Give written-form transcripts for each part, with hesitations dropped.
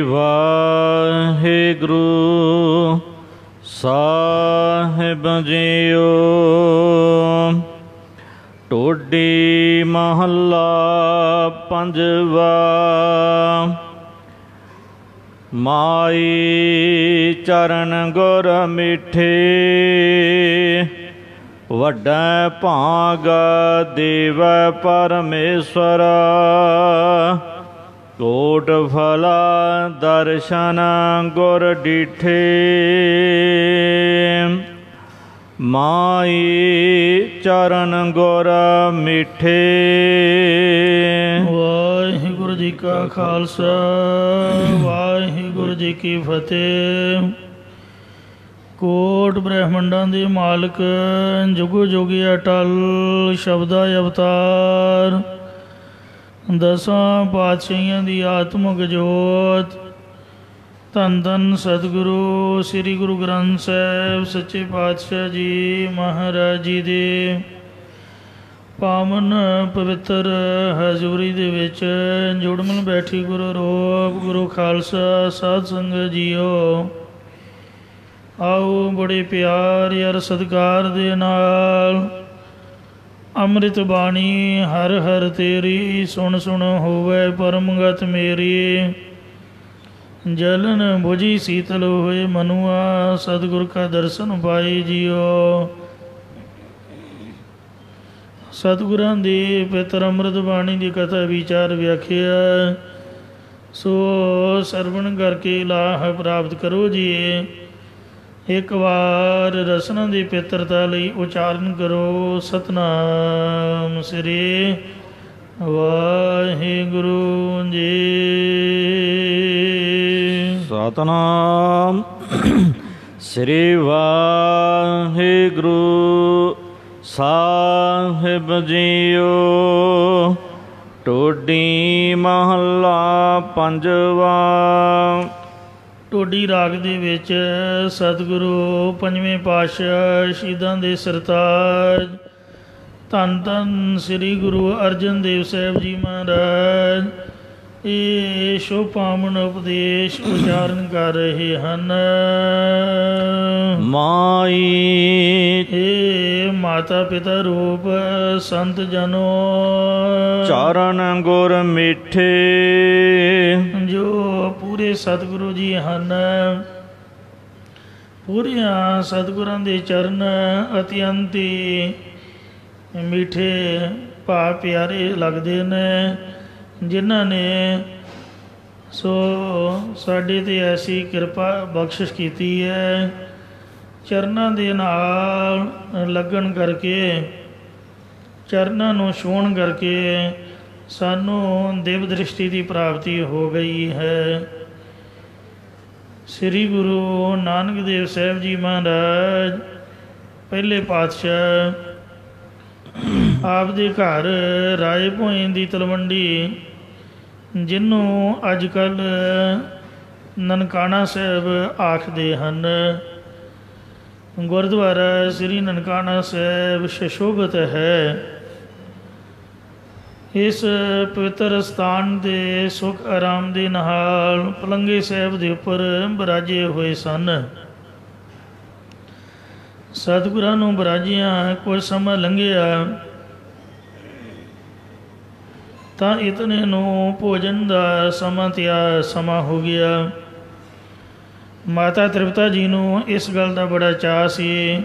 ਵਾਹਿਗੁਰੂ ਸਾਹਿਬ JIO. Todi ਮਹੱਲਾ ਪੰਜਵਾ। ਮਾਈ ਚਰਨ ਗੁਰ ਮਿੱਠੇ, ਵੱਡਾ ਭਾਗ ਦੇਵੈ ਪਰਮੇਸ਼ਵਰ। ਕੋਟ ਫਲਾ ਦਰਸ਼ਨ ਗੁਰ ਡਿਠੇ, ਮਾਈ ਚਰਨ ਗੁਰ ਮਿੱਠੇ। ਵਾਹਿਗੁਰੂ ਜੀ ਕਾ ਖਾਲਸਾ, ਵਾਹਿਗੁਰੂ ਜੀ ਕੀ ਫਤਿਹ। ਕੋਟ ਬ੍ਰਹਮੰਡਾਂ ਦੇ ਮਾਲਕ, ਜੁਗੋ ਜੁਗੀ ਅਟਲ, ਸ਼ਬਦਾ ਅਵਤਾਰ, ਦਸਾਂ ਪਾਤਸ਼ਾਹੀਆਂ ਦੀ ਆਤਮਿਕ ਜੋਤ, ਧੰਨ ਧੰਨ ਸਤਿਗੁਰੂ ਸ੍ਰੀ ਗੁਰੂ ਗ੍ਰੰਥ ਸਾਹਿਬ ਸੱਚੇ ਪਾਤਸ਼ਾਹ ਜੀ ਮਹਾਰਾਜ ਜੀ ਦੇ ਪਾਵਨ ਪਵਿੱਤਰ ਹਜ਼ੂਰੀ ਦੇ ਵਿੱਚ ਜੁੜ ਮਿਲ ਬੈਠੀ ਗੁਰੂ ਰੂਪ ਗੁਰੂ ਖਾਲਸਾ ਸਾਧ ਸੰਗਤ ਜੀਓ। ਆਓ ਬੜੇ ਪਿਆਰ ਯਾਰ ਸਤਿਕਾਰ ਦੇ ਨਾਲ ਅੰਮ੍ਰਿਤ ਬਾਣੀ ਹਰ ਹਰ ਤੇਰੀ, ਸੁਣ ਸੁਣ ਹੋਵੇ ਪਰਮਗਤ ਮੇਰੀ। ਜਲਨ ਬੁਝੀ ਸੀਤਲ ਹੋਏ ਮਨੁਆ, ਸਤਿਗੁਰ ਕਾ ਦਰਸ਼ਨ ਪਾਏ ਜੀਓ। ਸਤਿਗੁਰਾਂ ਦੀ ਪਵਿੱਤਰ ਅੰਮ੍ਰਿਤ ਬਾਣੀ ਦੀ ਕਥਾ ਵਿਚਾਰ ਵਿਆਖਿਆ ਸੋ ਸਰਵਣ ਕਰਕੇ ਲਾਭ ਪ੍ਰਾਪਤ ਕਰੋ ਜੀ। ਇੱਕ ਵਾਰ ਰਸਨਾ ਦੀ ਪਵਿੱਤਰਤਾ ਲਈ ਉਚਾਰਨ ਕਰੋ ਸਤਿਨਾਮ ਸ੍ਰੀ ਵਾਹਿਗੁਰੂ ਜੀ। ਸਤਿਨਾਮ ਸ੍ਰੀ ਵਾਹਿਗੁਰੂ ਸਾਹਿਬ ਜੀਓ। ਟੋਡੀ ਮਹੱਲਾ ਪੰਜਵਾ। ਟੋਡੀ ਰਾਗ ਦੇ ਵਿੱਚ ਸਤਿਗੁਰੂ ਪੰਜਵੇਂ ਪਾਤਸ਼ਾਹ ਸ਼ਹੀਦਾਂ ਦੇ ਸਰਤਾਜ ਧੰਨ ਧੰਨ ਸ੍ਰੀ ਗੁਰੂ ਅਰਜਨ ਦੇਵ ਸਾਹਿਬ ਜੀ ਮਹਾਰਾਜ ਇਹ ਸ਼ੁਭ ਪਾਵਨ ਉਪਦੇਸ਼ ਉਚਾਰਨ ਕਰ ਰਹੇ ਹਨ। ਮਾਈ ਹੇ ਮਾਤਾ ਪਿਤਾ ਰੂਪ ਸੰਤ ਜਨੋ, ਚਰਨ ਗੁਰ ਮਿੱਠੇ, ਜੋ ਪੂਰੇ ਸਤਿਗੁਰੂ ਜੀ ਹਨ। ਪੂਰਿਆਂ ਸਤਿਗੁਰਾਂ ਦੇ ਚਰਨ ਅਤਿਅੰਤ ਹੀ ਮਿੱਠੇ ਭਾ ਪਿਆਰੇ ਲੱਗਦੇ ਨੇ, ਜਿਨ੍ਹਾਂ ਨੇ ਸੋ ਸਾਡੇ 'ਤੇ ਐਸੀ ਕਿਰਪਾ ਬਖਸ਼ਿਸ਼ ਕੀਤੀ ਹੈ। ਚਰਨਾਂ ਦੇ ਨਾਲ ਲੱਗਣ ਕਰਕੇ, ਚਰਨਾਂ ਨੂੰ ਛੂਹਣ ਕਰਕੇ ਸਾਨੂੰ ਦਿਵ ਦ੍ਰਿਸ਼ਟੀ ਦੀ ਪ੍ਰਾਪਤੀ ਹੋ ਗਈ ਹੈ। ਸ੍ਰੀ ਗੁਰੂ ਨਾਨਕ ਦੇਵ ਸਾਹਿਬ ਜੀ ਮਹਾਰਾਜ ਪਹਿਲੇ ਪਾਤਸ਼ਾਹ ਆਪ ਦੇ ਘਰ ਰਾਏ ਭੋਇੰ ਦੀ ਤਲਵੰਡੀ, ਜਿਹਨੂੰ ਅੱਜ ਕੱਲ੍ਹ ਨਨਕਾਣਾ ਸਾਹਿਬ ਆਖਦੇ ਹਨ, ਗੁਰਦੁਆਰਾ ਸ੍ਰੀ ਨਨਕਾਣਾ ਸਾਹਿਬ ਸੁਸ਼ੋਭਿਤ ਹੈ। ਇਸ ਪਵਿੱਤਰ ਸਥਾਨ ਦੇ ਸੁਖ ਆਰਾਮ ਦੇ ਨਾਲ ਪਲੰਗੇ ਸਾਹਿਬ ਦੇ ਉੱਪਰ ਬਿਰਾਜੇ ਹੋਏ ਸਨ। ਸਤਿਗੁਰਾਂ ਨੂੰ ਬਿਰਾਜਿਆਂ ਕੁਝ ਸਮਾਂ ਲੰਘਿਆ ਤਾਂ ਇਤਨੇ ਨੂੰ ਭੋਜਨ ਦਾ ਸਮਾਂ ਹੋ ਗਿਆ। ਮਾਤਾ ਤ੍ਰਿਪਤਾ ਜੀ ਨੂੰ ਇਸ ਗੱਲ ਦਾ ਬੜਾ ਚਾਅ ਸੀ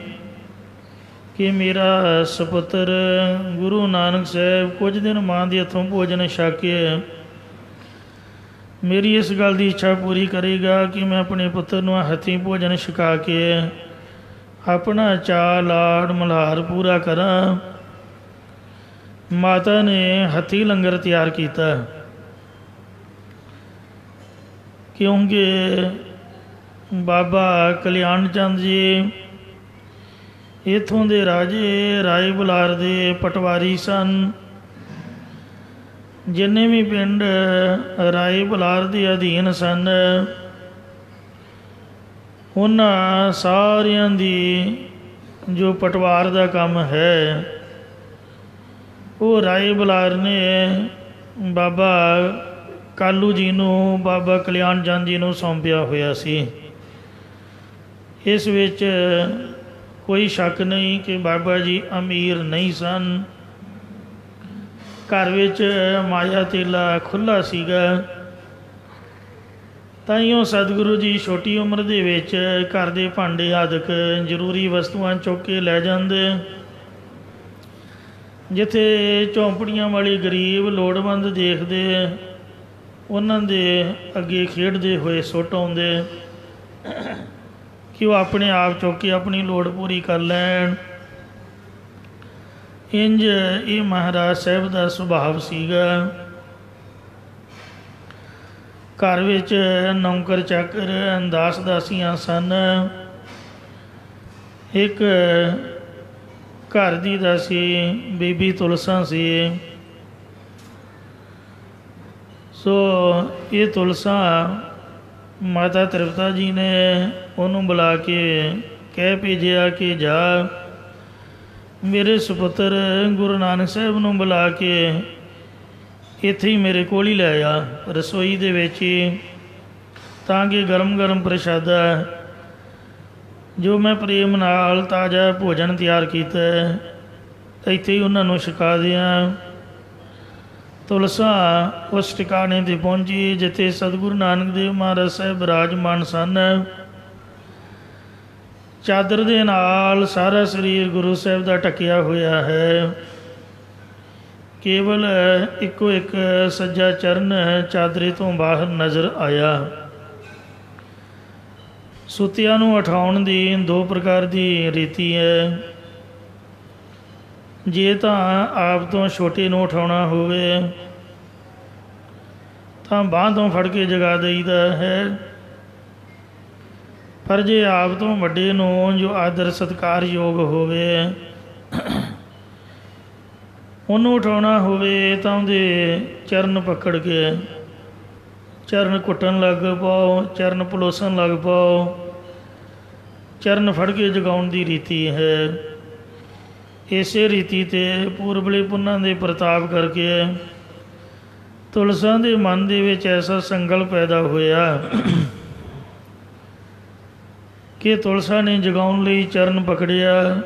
ਕਿ ਮੇਰਾ ਸਪੁੱਤਰ ਗੁਰੂ ਨਾਨਕ ਸਾਹਿਬ ਕੁਝ ਦਿਨ ਮਾਂ ਦੇ ਹੱਥੋਂ ਭੋਜਨ ਛਕ ਕੇ ਮੇਰੀ ਇਸ ਗੱਲ ਦੀ ਇੱਛਾ ਪੂਰੀ ਕਰੇਗਾ ਕਿ ਮੈਂ ਆਪਣੇ ਪੁੱਤਰ ਨੂੰ ਹੱਥੀਂ ਭੋਜਨ ਛਕਾ ਕੇ ਆਪਣਾ ਚਾਅ ਲਾਡ ਮਲਹਾਰ ਪੂਰਾ ਕਰਾਂ। ਮਾਤਾ ਨੇ ਹੱਥੀਂ ਲੰਗਰ ਤਿਆਰ ਕੀਤਾ, ਕਿਉਂਕਿ ਬਾਬਾ ਕਲਿਆਣ ਚੰਦ ਜੀ ਇੱਥੋਂ ਦੇ ਰਾਜੇ ਰਾਏ ਬੁਲਾਰ ਦੇ ਪਟਵਾਰੀ ਸਨ। ਜਿੰਨੇ ਵੀ ਪਿੰਡ ਰਾਏ ਬੁਲਾਰ ਦੇ ਅਧੀਨ ਸਨ, ਉਹਨਾਂ ਸਾਰਿਆਂ ਦੀ ਜੋ ਪਟਵਾਰ ਦਾ ਕੰਮ ਹੈ ਉਹ ਰਾਏ ਬੁਲਾਰ ਨੇ ਬਾਬਾ ਕਾਲੂ ਜੀ ਨੂੰ ਬਾਬਾ ਕਲਿਆਣ ਚੰਦ ਜੀ ਨੂੰ ਸੌਂਪਿਆ ਹੋਇਆ ਸੀ। ਇਸ ਵਿੱਚ ਕੋਈ ਸ਼ੱਕ ਨਹੀਂ ਕਿ ਬਾਬਾ ਜੀ ਅਮੀਰ ਨਹੀਂ ਸਨ। ਘਰ ਵਿੱਚ ਮਾਇਆ ਤੇਲਾ ਖੁੱਲ੍ਹਾ ਸੀਗਾ। ਤਾਈਓ ਸਤਿਗੁਰੂ ਜੀ ਛੋਟੀ ਉਮਰ ਦੇ ਵਿੱਚ ਘਰ ਦੇ ਭਾਂਡੇ ਆਦਿਕ ਜ਼ਰੂਰੀ ਵਸਤੂਆਂ ਚੁੱਕ ਕੇ ਲੈ ਜਾਂਦੇ। ਜਿੱਥੇ ਝੌਂਪੜੀਆਂ ਵਾਲੇ ਗਰੀਬ ਲੋੜਵੰਦ ਦੇਖਦੇ, ਉਹਨਾਂ ਦੇ ਅੱਗੇ ਖੇਡਦੇ ਹੋਏ ਸੁੱਟ ਆਉਂਦੇ ਕਿ ਉਹ ਆਪਣੇ ਆਪ ਚੁੱਕ ਕੇ ਆਪਣੀ ਲੋੜ ਪੂਰੀ ਕਰ ਲੈਣ। ਇੰਝ ਇਹ ਮਹਾਰਾਜ ਸਾਹਿਬ ਦਾ ਸੁਭਾਅ ਸੀਗਾ। ਘਰ ਵਿੱਚ ਨੌਕਰ ਚਾਕਰ ਦਾਸ ਦਾਸੀਆਂ ਸਨ। ਇੱਕ ਘਰ ਦੀ ਦਾਸੀ ਬੀਬੀ ਤੁਲਸਾ ਸੀ। ਸੋ ਇਹ ਤੁਲਸਾ ਮਾਤਾ ਤ੍ਰਿਪਤਾ ਜੀ ਨੇ ਉਹਨੂੰ ਬੁਲਾ ਕੇ ਕਹਿ ਭੇਜਿਆ ਕਿ ਜਾ ਮੇਰੇ ਸੁਪੁੱਤਰ ਗੁਰੂ ਨਾਨਕ ਸਾਹਿਬ ਨੂੰ ਬੁਲਾ ਕੇ ਇੱਥੇ ਹੀ ਮੇਰੇ ਕੋਲ ਹੀ ਲੈ ਆ, ਰਸੋਈ ਦੇ ਵਿੱਚ ਹੀ, ਤਾਂ ਕਿ ਗਰਮ ਗਰਮ ਪ੍ਰਸ਼ਾਦਾ ਜੋ ਮੈਂ ਪ੍ਰੇਮ ਨਾਲ ਤਾਜ਼ਾ ਭੋਜਨ ਤਿਆਰ ਕੀਤਾ ਇੱਥੇ ਹੀ ਉਹਨਾਂ ਨੂੰ ਛਕਾ ਦਿਆਂ। ਤੁਲਸਾ ਉਸ ਟਿਕਾਣੇ 'ਤੇ ਪਹੁੰਚੀ ਜਿੱਥੇ ਸਤਿਗੁਰੂ ਨਾਨਕ ਦੇਵ ਮਹਾਰਾਜ ਸਾਹਿਬ ਬਿਰਾਜਮਾਨ ਸਨ। ਚਾਦਰ ਦੇ ਨਾਲ ਸਾਰਾ ਸਰੀਰ ਗੁਰੂ ਸਾਹਿਬ ਦਾ ਢੱਕਿਆ ਹੋਇਆ ਹੈ। ਕੇਵਲ ਇੱਕੋ ਇੱਕ ਸੱਜਾ ਚਰਨ ਚਾਦਰੇ ਤੋਂ ਬਾਹਰ ਨਜ਼ਰ ਆਇਆ। ਸੁੱਤਿਆਂ ਨੂੰ ਉਠਾਉਣ ਦੀ ਦੋ ਪ੍ਰਕਾਰ ਦੀ ਰੀਤੀ ਹੈ। ਜੇ ਤਾਂ ਆਪ ਤੋਂ ਛੋਟੇ ਨੂੰ ਉਠਾਉਣਾ ਹੋਵੇ ਤਾਂ ਬਾਂਹ ਤੋਂ ਫੜ ਕੇ ਜਗਾ ਦੇਈਦਾ ਹੈ। ਪਰ ਜੇ ਆਪ ਤੋਂ ਵੱਡੇ ਨੂੰ ਜੋ ਆਦਰ ਸਤਿਕਾਰਯੋਗ ਹੋਵੇ ਉਹਨੂੰ ਉਠਾਉਣਾ ਹੋਵੇ ਤਾਂ ਉਹਦੇ ਚਰਨ ਪਕੜ ਕੇ ਚਰਨ ਕੁੱਟਣ ਲੱਗ ਪਾਓ, ਚਰਨ ਪਲੋਸਣ ਲੱਗ ਪਾਓ। ਚਰਨ ਫੜ ਕੇ ਜਗਾਉਣ ਦੀ ਰੀਤੀ ਹੈ। ਇਸੇ ਰੀਤੀ 'ਤੇ ਪੂਰਬਲੇ ਪੁੰਨਾਂ ਦੇ ਪ੍ਰਤਾਪ ਕਰਕੇ ਤੁਲਸਾ ਦੇ ਮਨ ਦੇ ਵਿੱਚ ਐਸਾ ਸੰਕਲਪ ਪੈਦਾ ਹੋਇਆ ਕਿ ਤੁਲਸਾ ਨੇ ਜਗਾਉਣ ਲਈ ਚਰਨ ਪਕੜਿਆ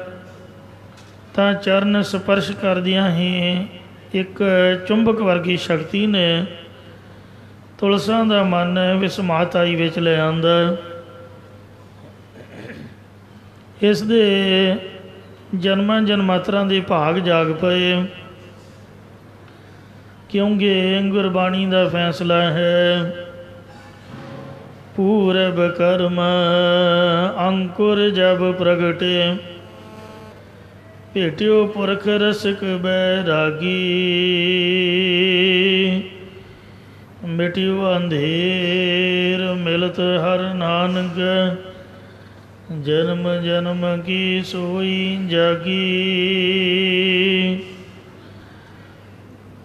ਤਾਂ ਚਰਨ ਸਪਰਸ਼ ਕਰਦਿਆਂ ਹੀ ਇੱਕ ਚੁੰਬਕ ਵਰਗੀ ਸ਼ਕਤੀ ਨੇ ਤੁਲਸਾ ਦਾ ਮਨ ਵਿਸਮਾਤਾਈ ਵਿੱਚ ਲੈ ਆਂਦਾ। ਇਸ ਦੇ ਜਨਮਾਂ ਜਨਮਾਤਰਾਂ ਦੇ ਭਾਗ ਜਾਗ ਪਏ, ਕਿਉਂਕਿ ਗੁਰਬਾਣੀ ਦਾ ਫੈਸਲਾ ਹੈ ਪੂਰਬ ਕਰਮ ਅੰਕੁਰ ਜਬ ਪ੍ਰਗਟੇ ਭੇਟਿਓ ਪੁਰਖ ਰਸਕ ਬੈਰਾਗੀ ਮਿਟਿਓ ਅੰਧੇਰ ਮਿਲਤ ਹਰ ਨਾਨਕ ਜਨਮ ਜਨਮ ਕੀ ਸੋਈ ਜਾਗੀ।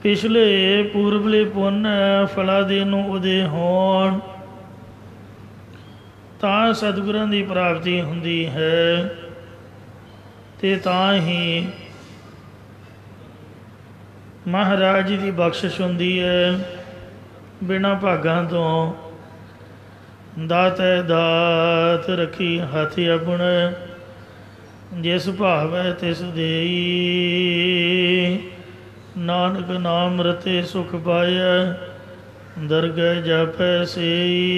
ਪਿਛਲੇ ਪੂਰਬਲੇ ਪੁੰਨ ਫਲਾਂ ਦੇ ਨੂੰ ਉਦੇ ਹੋਣ ਤਾਂ ਸਤਿਗੁਰਾਂ ਦੀ ਪ੍ਰਾਪਤੀ ਹੁੰਦੀ ਹੈ ਅਤੇ ਤਾਂ ਹੀ ਮਹਾਰਾਜ ਜੀ ਦੀ ਬਖਸ਼ਿਸ਼ ਹੁੰਦੀ ਹੈ। ਬਿਨਾਂ ਭਾਗਾਂ ਤੋਂ ਦਾਤੈ ਦਾਤ ਰੱਖੀ ਹੱਥ ਆਪਣਾ ਜਿਸ ਭਾਵੈ ਤਿਸ ਦੇਈ ਨਾਨਕ ਨਾਮ ਰਤੇ ਸੁਖ ਪਾਇਆ ਦਰਗਹਿ ਜਾਪੈ ਸੇਈ।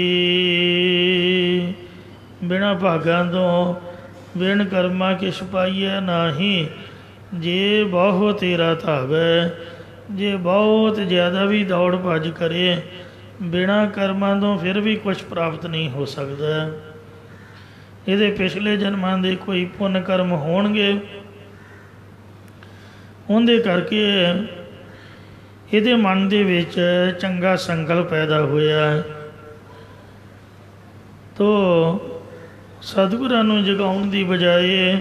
ਬਿਨਾਂ ਭਾਗਾਂ ਤੋਂ ਬਿਨ ਕਰਮਾ ਕਿਛ ਪਾਈਐ ਨਾਹੀ ਜੇ ਬਹੁ ਤੇਰਾ ਧਾਵੈ। ਜੇ ਬਹੁਤ ਜ਼ਿਆਦਾ ਵੀ ਦੌੜ ਭੱਜ ਕਰੇ ਬਿਨਾਂ ਕਰਮਾਂ ਤੋਂ ਫਿਰ ਵੀ ਕੁਛ ਪ੍ਰਾਪਤ ਨਹੀਂ ਹੋ ਸਕਦਾ। ਇਹਦੇ ਪਿਛਲੇ ਜਨਮਾਂ ਦੇ ਕੋਈ ਪੁੰਨ ਕਰਮ ਹੋਣਗੇ, ਉਹਦੇ ਕਰਕੇ ਇਹਦੇ ਮਨ ਦੇ ਵਿੱਚ ਚੰਗਾ ਸੰਕਲਪ ਪੈਦਾ ਹੋਇਆ। ਤੋ ਸਤਿਗੁਰਾਂ ਨੂੰ ਜਗਾਉਣ ਦੀ ਬਜਾਏ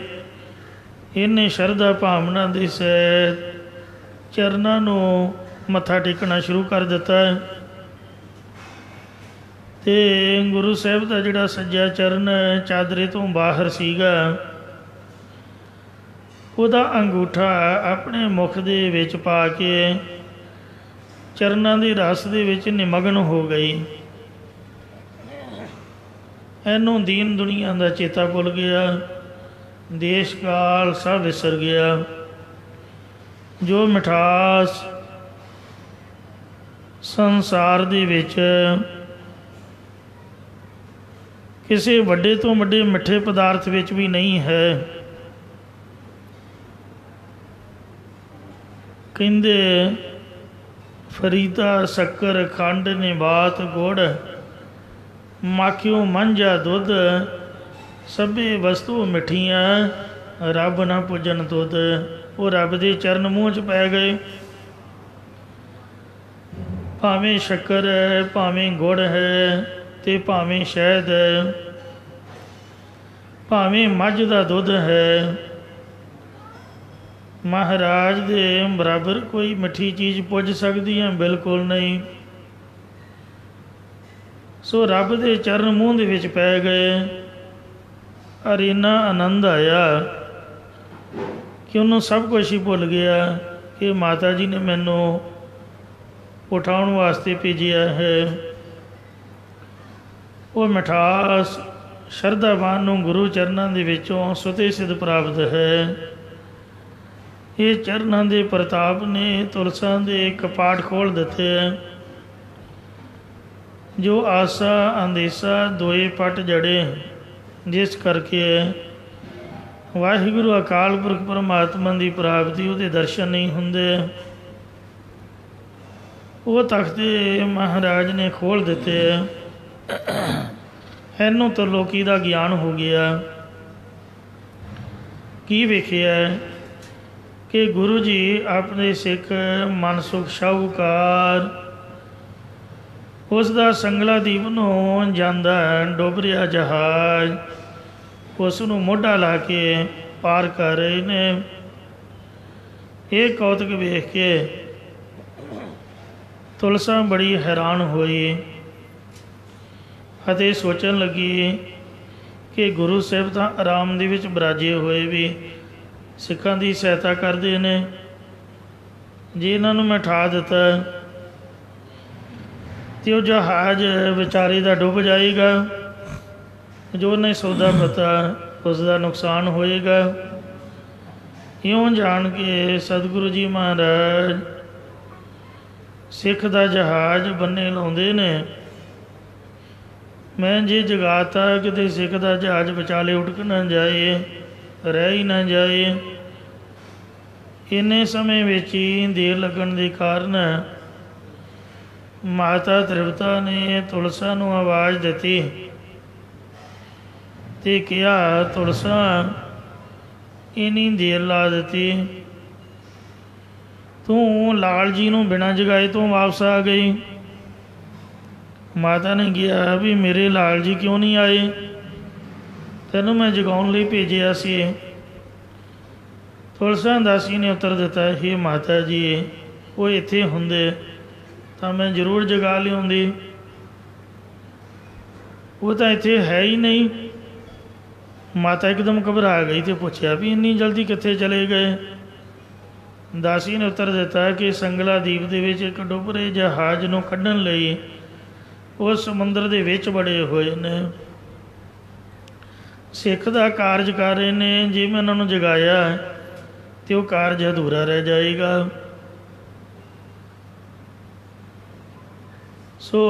ਇਹਨੇ ਸ਼ਰਧਾ ਭਾਵਨਾ ਦੇ ਸਹਿਤ ਚਰਨਾਂ ਨੂੰ ਮੱਥਾ ਟੇਕਣਾ ਸ਼ੁਰੂ ਕਰ ਦਿੱਤਾ ਅਤੇ ਗੁਰੂ ਸਾਹਿਬ ਦਾ ਜਿਹੜਾ ਸੱਜਾ ਚਰਨ ਚਾਦਰੇ ਤੋਂ ਬਾਹਰ ਸੀਗਾ ਉਹਦਾ ਅੰਗੂਠਾ ਆਪਣੇ ਮੁਖ ਦੇ ਵਿੱਚ ਪਾ ਕੇ ਚਰਨਾਂ ਦੇ ਰਸ ਦੇ ਵਿੱਚ ਨਿਮਗਨ ਹੋ ਗਈ। ਇਹਨੂੰ ਦੀਨ ਦੁਨੀਆ ਦਾ ਚੇਤਾ ਭੁੱਲ ਗਿਆ, ਦੇਸ਼ ਕਾਲ ਸਭ ਵਿਸਰ ਗਿਆ। ਜੋ ਮਿਠਾਸ ਸੰਸਾਰ ਦੇ ਵਿੱਚ ਕਿਸੇ ਵੱਡੇ ਤੋਂ ਵੱਡੇ ਮਿੱਠੇ ਪਦਾਰਥ ਵਿੱਚ ਵੀ ਨਹੀਂ ਹੈ। ਕਹਿੰਦੇ ਫਰੀਦਾ ਸ਼ੱਕਰ ਖੰਡ ਨਿਬਾਤ ਗੁੜ ਮਾਖਿਓ ਮਾਂਝਾ ਦੁੱਧ ਸਭੇ ਵਸਤੂ ਮਿੱਠੀਆਂ ਰੱਬ ਨਾ ਪੁੱਜਣ ਤੁਧ। ਉਹ ਰੱਬ ਦੇ ਚਰਨ ਮੂੰਹ 'ਚ ਪੈ ਗਏ। ਭਾਵੇਂ ਸ਼ੱਕਰ ਹੈ, ਭਾਵੇਂ ਗੁੜ ਹੈ ਅਤੇ ਭਾਵੇਂ ਸ਼ਹਿਦ ਹੈ, ਭਾਵੇਂ ਮੱਝ ਦਾ ਦੁੱਧ ਹੈ, ਮਹਾਰਾਜ ਦੇ ਬਰਾਬਰ ਕੋਈ ਮਿੱਠੀ ਚੀਜ਼ ਪੁੱਜ ਸਕਦੀ ਹੈ? ਬਿਲਕੁਲ ਨਹੀਂ। ਸੋ ਰੱਬ ਦੇ ਚਰਨ ਮੂੰਹ ਦੇ ਵਿੱਚ ਪੈ ਗਏ। ਔਰ ਇੰਨਾ ਆਨੰਦ ਆਇਆ ਕਿ ਉਹਨੂੰ ਸਭ ਕੁਛ ਹੀ ਭੁੱਲ ਗਿਆ ਕਿ ਮਾਤਾ ਜੀ ਨੇ ਮੈਨੂੰ ਉਠਾਉਣ ਵਾਸਤੇ ਭੇਜਿਆ ਹੈ। ਉਹ ਮਿਠਾਸ ਸ਼ਰਧਾਵਾਨ ਨੂੰ ਗੁਰੂ ਚਰਨਾਂ ਦੇ ਵਿੱਚੋਂ ਸੁਤੇ ਸਿੱਧ ਪ੍ਰਾਪਤ ਹੈ। ਇਹ ਚਰਨਾਂ ਦੇ ਪ੍ਰਤਾਪ ਨੇ ਤੁਲਸਾਂ ਦੇ ਕਪਾਟ ਖੋਲ੍ਹ ਦਿੱਤੇ ਹੈ। ਜੋ ਆਸਾ ਅੰਦੇਸਾ ਦੋਏ ਪਟ ਜੜੇ, ਜਿਸ ਕਰਕੇ ਵਾਹਿਗੁਰੂ ਅਕਾਲ ਪੁਰਖ ਪਰਮਾਤਮਾ ਦੀ ਪ੍ਰਾਪਤੀ ਉਹਦੇ ਦਰਸ਼ਨ ਨਹੀਂ ਹੁੰਦੇ। ਉਹ ਤਖਤੇ ਮਹਾਰਾਜ ਨੇ ਖੋਲ੍ਹ ਦਿੱਤੇ। ਇਹਨੂੰ ਤਰਲੋਕੀ ਦਾ ਗਿਆਨ ਹੋ ਗਿਆ। ਕੀ ਵੇਖਿਆ ਕਿ ਗੁਰੂ ਜੀ ਆਪਣੇ ਸਿੱਖ ਮਨਸੁਖ ਸ਼ਾਹੂਕਾਰ ਉਸ ਦਾ ਸੰਗਲਾਦੀਪ ਨੂੰ ਜਾਂਦਾ ਡੁੱਬ ਰਿਹਾ ਜਹਾਜ਼, ਉਸ ਨੂੰ ਮੋਢਾ ਲਾ ਕੇ ਪਾਰ ਕਰ ਰਹੇ ਨੇ। ਇਹ ਕੌਤਕ ਵੇਖ ਕੇ ਤੁਲਸਾ ਬੜੀ ਹੈਰਾਨ ਹੋਈ ਅਤੇ ਸੋਚਣ ਲੱਗੀ ਕਿ ਗੁਰੂ ਸਾਹਿਬ ਤਾਂ ਆਰਾਮ ਦੇ ਵਿੱਚ ਬਰਾਜੇ ਹੋਏ ਵੀ ਸਿੱਖਾਂ ਦੀ ਸਹਾਇਤਾ ਕਰਦੇ ਨੇ। ਜੇ ਇਹਨਾਂ ਨੂੰ ਮੈਂ ਠਾ ਦਿੱਤਾ ਅਤੇ ਉਹ ਜਹਾਜ਼ ਵਿਚਾਰੇ ਦਾ ਡੁੱਬ ਜਾਏਗਾ। ਜੋ ਨਹੀਂ ਸੌਦਾ ਪਤਾ ਉਸ ਦਾ ਨੁਕਸਾਨ ਹੋਏਗਾ। ਇਉਂ ਜਾਣ ਕੇ ਸਤਿਗੁਰੂ ਜੀ ਮਹਾਰਾਜ ਸਿੱਖ ਦਾ ਜਹਾਜ਼ ਬੰਨੇ ਲਾਉਂਦੇ ਨੇ। ਮੈਂ ਜੇ ਜਗਾਤਾ ਕਿਤੇ ਸਿੱਖ ਦਾ ਜਹਾਜ਼ ਵਿਚਾਲੇ ਉਟਕ ਨਾ ਜਾਏ, ਰਹਿ ਹੀ ਨਾ ਜਾਏ। ਇੰਨੇ ਸਮੇਂ ਵਿੱਚ ਹੀ ਦੇਰ ਲੱਗਣ ਦੇ ਕਾਰਨ ਮਾਤਾ ਤ੍ਰਿਪਤਾ ਨੇ ਤੁਲਸਾ ਨੂੰ ਆਵਾਜ਼ ਦਿੱਤੀ ਅਤੇ ਕਿਹਾ, ਤੁਲਸਾ ਇੰਨੀ ਦੇਰ ਲਾ ਦਿੱਤੀ, ਤੂੰ ਲਾਲ ਜੀ ਨੂੰ ਬਿਨਾਂ ਜਗਾਏ ਤੋਂ ਵਾਪਸ ਆ ਗਈ। ਮਾਤਾ ਨੇ ਕਿਹਾ ਵੀ ਮੇਰੇ ਲਾਲ ਜੀ ਕਿਉਂ ਨਹੀਂ ਆਏ? ਤੈਨੂੰ ਮੈਂ ਜਗਾਉਣ ਲਈ ਭੇਜਿਆ ਸੀ। ਤੁਲਸਾ ਦਾਸੀ ਨੇ ਉੱਤਰ ਦਿੱਤਾ, ਹੇ ਮਾਤਾ ਜੀ, ਉਹ ਇੱਥੇ ਹੁੰਦੇ ਤਾਂ ਮੈਂ ਜ਼ਰੂਰ ਜਗਾ ਲਿਆਉਂਦੀ। ਉਹ ਤਾਂ ਇੱਥੇ ਹੈ ਹੀ ਨਹੀਂ। ਮਾਤਾ ਇੱਕਦਮ ਘਬਰਾ ਗਈ ਅਤੇ ਪੁੱਛਿਆ ਵੀ ਇੰਨੀ ਜਲਦੀ ਕਿੱਥੇ ਚਲੇ ਗਏ? ਦਾਸੀ ਨੇ ਉੱਤਰ ਦਿੱਤਾ ਕਿ ਸੰਗਲਾਦੀਪ ਦੇ ਵਿੱਚ ਇੱਕ ਡੁੱਬ ਰਹੇ ਜਹਾਜ਼ ਨੂੰ ਕੱਢਣ ਲਈ ਉਹ ਸਮੁੰਦਰ ਦੇ ਵਿੱਚ ਵੜੇ ਹੋਏ ਨੇ। ਸਿੱਖ ਦਾ ਕਾਰਜ ਕਰ ਰਹੇ ਨੇ। ਜੇ ਮੈਂ ਉਹਨਾਂ ਨੂੰ ਜਗਾਇਆ ਤਾਂ ਉਹ ਕਾਰਜ ਅਧੂਰਾ ਰਹਿ ਜਾਏਗਾ। ਸੋ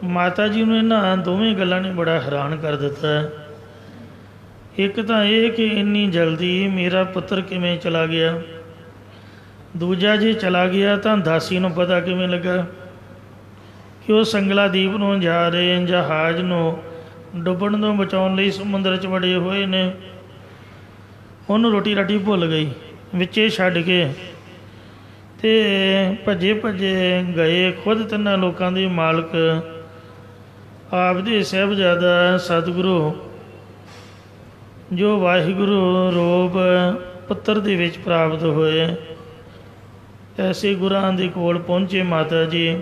ਮਾਤਾ ਜੀ ਨੂੰ ਇਹਨਾਂ ਦੋਵੇਂ ਗੱਲਾਂ ਨੇ ਬੜਾ ਹੈਰਾਨ ਕਰ ਦਿੱਤਾ। ਇੱਕ ਤਾਂ ਇਹ ਕਿ ਇੰਨੀ ਜਲਦੀ ਮੇਰਾ ਪੁੱਤਰ ਕਿਵੇਂ ਚਲਾ ਗਿਆ। ਦੂਜਾ ਜੇ ਚਲਾ ਗਿਆ ਤਾਂ ਦਾਸੀ ਨੂੰ ਪਤਾ ਕਿਵੇਂ ਲੱਗਾ ਕਿ ਉਹ ਸੰਗਲਾਦੀਪ ਨੂੰ ਜਾ ਰਹੇ ਜਹਾਜ਼ ਨੂੰ ਡੁੱਬਣ ਤੋਂ ਬਚਾਉਣ ਲਈ ਸਮੁੰਦਰ 'ਚ ਵੜੇ ਹੋਏ ਨੇ। ਉਹਨੂੰ ਰੋਟੀ ਰਾਟੀ ਭੁੱਲ ਗਈ, ਵਿੱਚੇ ਛੱਡ ਕੇ ਅਤੇ ਭੱਜੇ ਭੱਜੇ ਗਏ। ਖੁਦ ਤਿੰਨਾਂ ਲੋਕਾਂ ਦੇ ਮਾਲਕ ਆਪ ਦੇ ਸਾਹਿਬਜ਼ਾਦਾ ਸਤਿਗੁਰੂ ਜੋ ਵਾਹਿਗੁਰੂ ਰੂਪ ਪੁੱਤਰ ਦੇ ਵਿੱਚ ਪ੍ਰਾਪਤ ਹੋਏ, ਐਸੇ ਗੁਰਾਂ ਦੇ ਕੋਲ ਪਹੁੰਚੇ। ਮਾਤਾ ਜੀ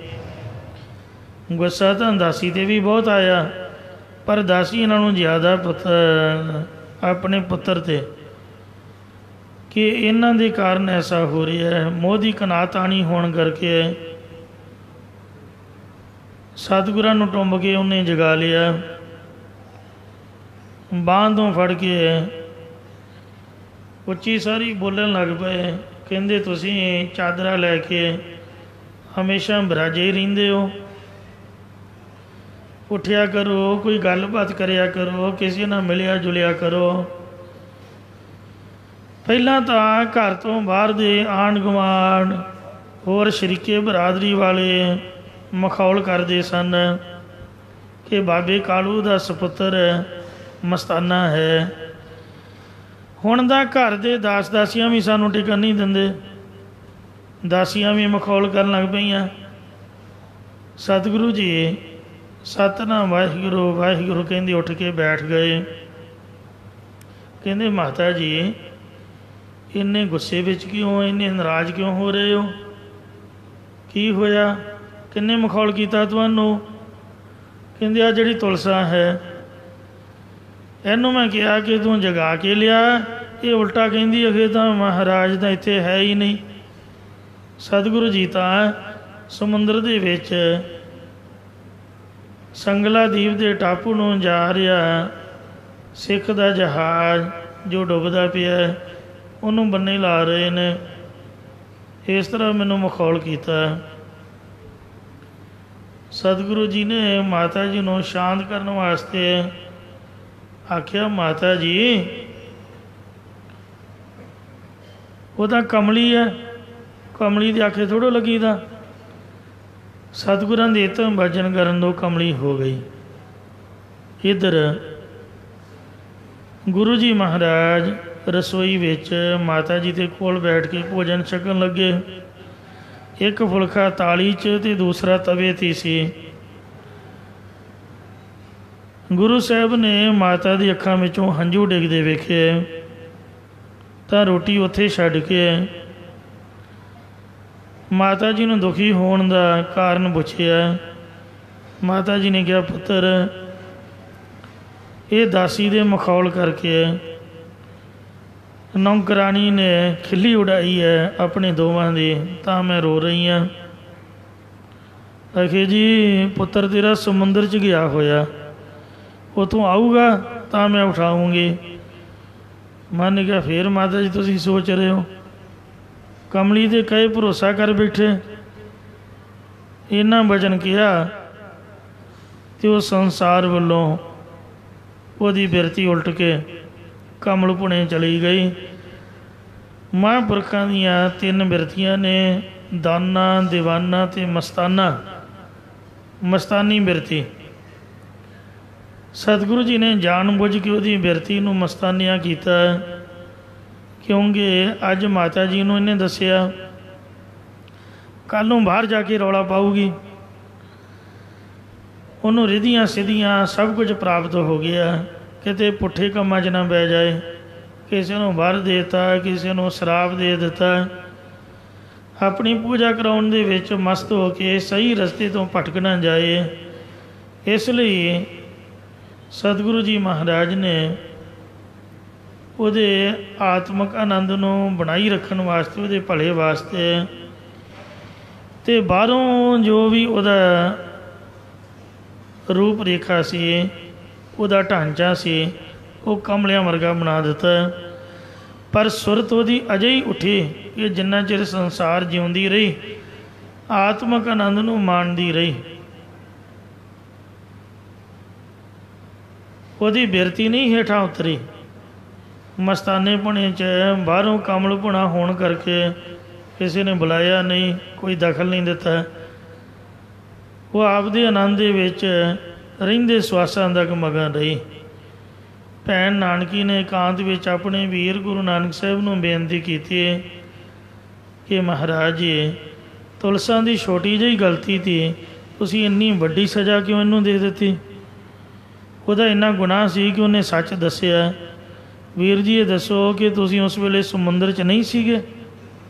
ਗੁੱਸਾ ਤਾਂ ਦਾਸੀ 'ਤੇ ਵੀ ਬਹੁਤ ਆਇਆ, ਪਰ ਦਾਸੀ ਇਹਨਾਂ ਨੂੰ ਜ਼ਿਆਦਾ ਆਪਣੇ ਪੁੱਤਰ 'ਤੇ ਕਿ ਇਹਨਾਂ ਦੇ ਕਾਰਨ ਐਸਾ ਹੋ ਰਿਹਾ ਹੈ। ਮੋਹ ਦੀ ਕਨਾਤ ਆਣੀ ਹੋਣ ਕਰਕੇ ਸਤਿਗੁਰਾਂ ਨੂੰ ਟੁੰਬ ਕੇ ਉਹਨੇ ਜਗਾ ਲਿਆ। ਬਾਂਹ ਤੋਂ ਫੜ ਕੇ ਉੱਚੀ ਸਾਰੀ ਬੋਲਣ ਲੱਗ ਪਏ। ਕਹਿੰਦੇ ਤੁਸੀਂ ਚਾਦਰਾ ਲੈ ਕੇ ਹਮੇਸ਼ਾ ਬਰਾਜੇ ਹੀ ਰਹਿੰਦੇ ਹੋ, ਉੱਠਿਆ ਕਰੋ, ਕੋਈ ਗੱਲਬਾਤ ਕਰਿਆ ਕਰੋ, ਕਿਸੇ ਨਾਲ ਮਿਲਿਆ ਜੁਲਿਆ ਕਰੋ। ਪਹਿਲਾਂ ਤਾਂ ਘਰ ਤੋਂ ਬਾਹਰ ਦੇ ਆਂਢ ਗੁਆਂਢ ਹੋਰ ਸ਼ਰੀਕੇ ਬਰਾਦਰੀ ਵਾਲੇ ਮਖੌਲ ਕਰਦੇ ਸਨ ਕਿ ਬਾਬੇ ਕਾਲੂ ਦਾ ਸਪੁੱਤਰ ਮਸਤਾਨਾ ਹੈ। ਹੁਣ ਦਾ ਘਰ ਦੇ ਦਾਸ ਦਾਸੀਆਂ ਵੀ ਸਾਨੂੰ ਟਿਕਣ ਨਹੀਂ ਦਿੰਦੇ, ਦਾਸੀਆਂ ਵੀ ਮਖੌਲ ਕਰਨ ਲੱਗ ਪਈਆਂ। ਸਤਿਗੁਰੂ ਜੀ ਸਤਿਨਾਮ ਵਾਹਿਗੁਰੂ ਵਾਹਿਗੁਰੂ ਕਹਿੰਦੇ ਉੱਠ ਕੇ ਬੈਠ ਗਏ। ਕਹਿੰਦੇ ਮਾਤਾ ਜੀ ਇੰਨੇ ਗੁੱਸੇ ਵਿੱਚ ਕਿਉਂ, ਇੰਨੇ ਨਾਰਾਜ਼ ਕਿਉਂ ਹੋ ਰਹੇ ਹੋ? ਕੀ ਹੋਇਆ? ਕਿੰਨੇ ਮਖੌਲ ਕੀਤਾ ਤੁਹਾਨੂੰ? ਕਹਿੰਦੇ ਆ ਜਿਹੜੀ ਤੁਲਸਾ ਹੈ ਇਹਨੂੰ ਮੈਂ ਕਿਹਾ ਕਿ ਤੂੰ ਜਗਾ ਕੇ ਲਿਆ, ਇਹ ਉਲਟਾ ਕਹਿੰਦੀ ਅਖੇ ਤਾਂ ਮਹਾਰਾਜ ਤਾਂ ਇੱਥੇ ਹੈ ਹੀ ਨਹੀਂ। ਸਤਿਗੁਰੂ ਜੀ ਤਾਂ ਸਮੁੰਦਰ ਦੇ ਵਿੱਚ ਸੰਗਲਾ ਦੀਪ ਦੇ ਟਾਪੂ ਨੂੰ ਜਾ ਰਿਹਾ ਸਿੱਖ ਦਾ ਜਹਾਜ਼ ਜੋ ਡੁੱਬਦਾ ਪਿਆ ਉਹਨੂੰ ਬੰਨੇ ਲਾ ਰਹੇ ਨੇ। ਇਸ ਤਰ੍ਹਾਂ ਮੈਨੂੰ ਮਖੌਲ ਕੀਤਾ। ਸਤਿਗੁਰੂ ਜੀ ਨੇ ਮਾਤਾ ਜੀ ਨੂੰ ਸ਼ਾਂਤ ਕਰਨ ਵਾਸਤੇ ਆਖਿਆ, ਮਾਤਾ ਜੀ ਉਹ ਤਾਂ ਕਮਲੀ ਹੈ, ਕਮਲੀ ਦੇ ਆਖੇ ਥੋੜ੍ਹਾ ਲੱਗੀਦਾ। ਸਤਿਗੁਰਾਂ ਦੇ ਧੰਮ ਭਜਨ ਕਰਨ ਤੋਂ ਕਮਲੀ ਹੋ ਗਈ। ਇੱਧਰ ਗੁਰੂ ਜੀ ਮਹਾਰਾਜ ਰਸੋਈ ਵਿੱਚ ਮਾਤਾ ਜੀ ਦੇ ਕੋਲ ਬੈਠ ਕੇ ਭੋਜਨ ਛਕਣ ਲੱਗੇ। ਇੱਕ ਫੁਲਕਾ ਤਾਲੀ 'ਚ ਅਤੇ ਦੂਸਰਾ ਤਵੇ 'ਤੇ ਸੀ। ਗੁਰੂ ਸਾਹਿਬ ਨੇ ਮਾਤਾ ਦੀ ਅੱਖਾਂ ਵਿੱਚੋਂ ਹੰਝੂ ਡਿੱਗਦੇ ਵੇਖੇ ਤਾਂ ਰੋਟੀ ਉੱਥੇ ਛੱਡ ਕੇ ਮਾਤਾ ਜੀ ਨੂੰ ਦੁਖੀ ਹੋਣ ਦਾ ਕਾਰਨ ਪੁੱਛਿਆ। ਮਾਤਾ ਜੀ ਨੇ ਕਿਹਾ, ਪੁੱਤਰ ਇਹ ਦਾਸੀ ਦੇ ਮਖੌਲ ਕਰਕੇ ਨੌਕਰਾਣੀ ਨੇ ਖਿੱਲੀ ਉਡਾਈ ਹੈ ਆਪਣੇ ਦੋਵਾਂ ਦੀ, ਤਾਂ ਮੈਂ ਰੋ ਰਹੀ ਹਾਂ। ਆਖੇ ਜੀ ਪੁੱਤਰ ਤੇਰਾ ਸਮੁੰਦਰ 'ਚ ਗਿਆ ਹੋਇਆ, ਉੱਥੋਂ ਆਊਗਾ ਤਾਂ ਮੈਂ ਉਠਾਊਂਗੀ। ਮੰਨ ਗਿਆ। ਫਿਰ ਮਾਤਾ ਜੀ ਤੁਸੀਂ ਸੋਚ ਰਹੇ ਹੋ ਕਮਲੀ ਦੇ ਕਹੇ ਭਰੋਸਾ ਕਰ ਬੈਠੇ। ਇਹਨਾਂ ਵਚਨ ਕਿਹਾ ਅਤੇ ਉਹ ਸੰਸਾਰ ਵੱਲੋਂ ਉਹਦੀ ਬਿਰਤੀ ਉਲਟ ਕੇ ਕਮਲ ਪੁਣੇ ਚਲੀ ਗਈ। ਮਹਾਂਪੁਰਖਾਂ ਦੀਆਂ 3 ਬਿਰਤੀਆਂ ਨੇ, ਦਾਨਾ, ਦੀਵਾਨਾ ਅਤੇ ਮਸਤਾਨਾ। ਮਸਤਾਨੀ ਬਿਰਤੀ ਸਤਿਗੁਰੂ ਜੀ ਨੇ ਜਾਣ ਬੁੱਝ ਕੇ ਉਹਦੀ ਬਿਰਤੀ ਨੂੰ ਮਸਤਾਨਿਆ ਕੀਤਾ, ਕਿਉਂਕਿ ਅੱਜ ਮਾਤਾ ਜੀ ਨੂੰ ਇਹਨੇ ਦੱਸਿਆ ਕੱਲ੍ਹ ਨੂੰ ਬਾਹਰ ਜਾ ਕੇ ਰੌਲਾ ਪਾਊਗੀ। ਉਹਨੂੰ ਰਿਧੀਆਂ ਸਿੱਧੀਆਂ ਸਭ ਕੁਝ ਪ੍ਰਾਪਤ ਹੋ ਗਿਆ, ਕਿਤੇ ਪੁੱਠੇ ਕੰਮਾਂ 'ਚ ਨਾ ਬਹਿ ਜਾਏ। ਕਿਸੇ ਨੂੰ ਵਰ ਦੇ ਦਿੱਤਾ, ਕਿਸੇ ਨੂੰ ਸ਼ਰਾਪ ਦੇ ਦਿੱਤਾ। ਆਪਣੀ ਪੂਜਾ ਕਰਾਉਣ ਦੇ ਵਿੱਚ ਮਸਤ ਹੋ ਕੇ ਸਹੀ ਰਸਤੇ ਤੋਂ ਭਟਕ ਨਾ ਜਾਏ। ਇਸ ਲਈ ਸਤਿਗੁਰੂ ਜੀ ਮਹਾਰਾਜ ਨੇ ਉਹਦੇ ਆਤਮਿਕ ਆਨੰਦ ਨੂੰ ਬਣਾਈ ਰੱਖਣ ਵਾਸਤੇ, ਉਹਦੇ ਭਲੇ ਵਾਸਤੇ ਅਤੇ ਬਾਹਰੋਂ ਜੋ ਵੀ ਉਹਦਾ ਰੂਪ ਰੇਖਾ ਸੀ, ਉਹਦਾ ਢਾਂਚਾ ਸੀ, ਉਹ ਕਮਲਿਆਂ ਵਰਗਾ ਬਣਾ ਦਿੱਤਾ। ਪਰ ਸੁਰਤ ਉਹਦੀ ਅਜੇ ਹੀ ਉੱਠੀ ਕਿ ਜਿੰਨਾ ਚਿਰ ਸੰਸਾਰ ਜਿਉਂਦੀ ਰਹੀ ਆਤਮਿਕ ਆਨੰਦ ਨੂੰ ਮਾਣਦੀ ਰਹੀ। ਉਹਦੀ ਬਿਰਤੀ ਨਹੀਂ ਹੇਠਾਂ ਉਤਰੀ। ਮਸਤਾਨੇ ਪੁਣੇ 'ਚ ਬਾਹਰੋਂ ਕਮਲ ਪੁਣਾ ਹੋਣ ਕਰਕੇ ਕਿਸੇ ਨੇ ਬੁਲਾਇਆ ਨਹੀਂ, ਕੋਈ ਦਖਲ ਨਹੀਂ ਦਿੱਤਾ। ਉਹ ਆਪਦੇ ਆਨੰਦ ਦੇ ਵਿੱਚ ਰਹਿੰਦੇ ਸਵਾਸਾਂ ਤੱਕ ਮਗਨ ਰਹੀ। ਭੈਣ ਨਾਨਕੀ ਨੇ ਇਕਾਂਤ ਵਿੱਚ ਆਪਣੇ ਵੀਰ ਗੁਰੂ ਨਾਨਕ ਸਾਹਿਬ ਨੂੰ ਬੇਨਤੀ ਕੀਤੀ ਕਿ ਮਹਾਰਾਜ ਜੀ ਤੁਲਸਾ ਦੀ ਛੋਟੀ ਜਿਹੀ ਗਲਤੀ ਤੀ, ਤੁਸੀਂ ਇੰਨੀ ਵੱਡੀ ਸਜ਼ਾ ਕਿਉਂ ਇਹਨੂੰ ਦੇ ਦਿੱਤੀ? ਉਹਦਾ ਇੰਨਾ ਗੁਨਾਹ ਸੀ ਕਿ ਉਹਨੇ ਸੱਚ ਦੱਸਿਆ। ਵੀਰ ਜੀ ਇਹ ਦੱਸੋ ਕਿ ਤੁਸੀਂ ਉਸ ਵੇਲੇ ਸਮੁੰਦਰ 'ਚ ਨਹੀਂ ਸੀਗੇ?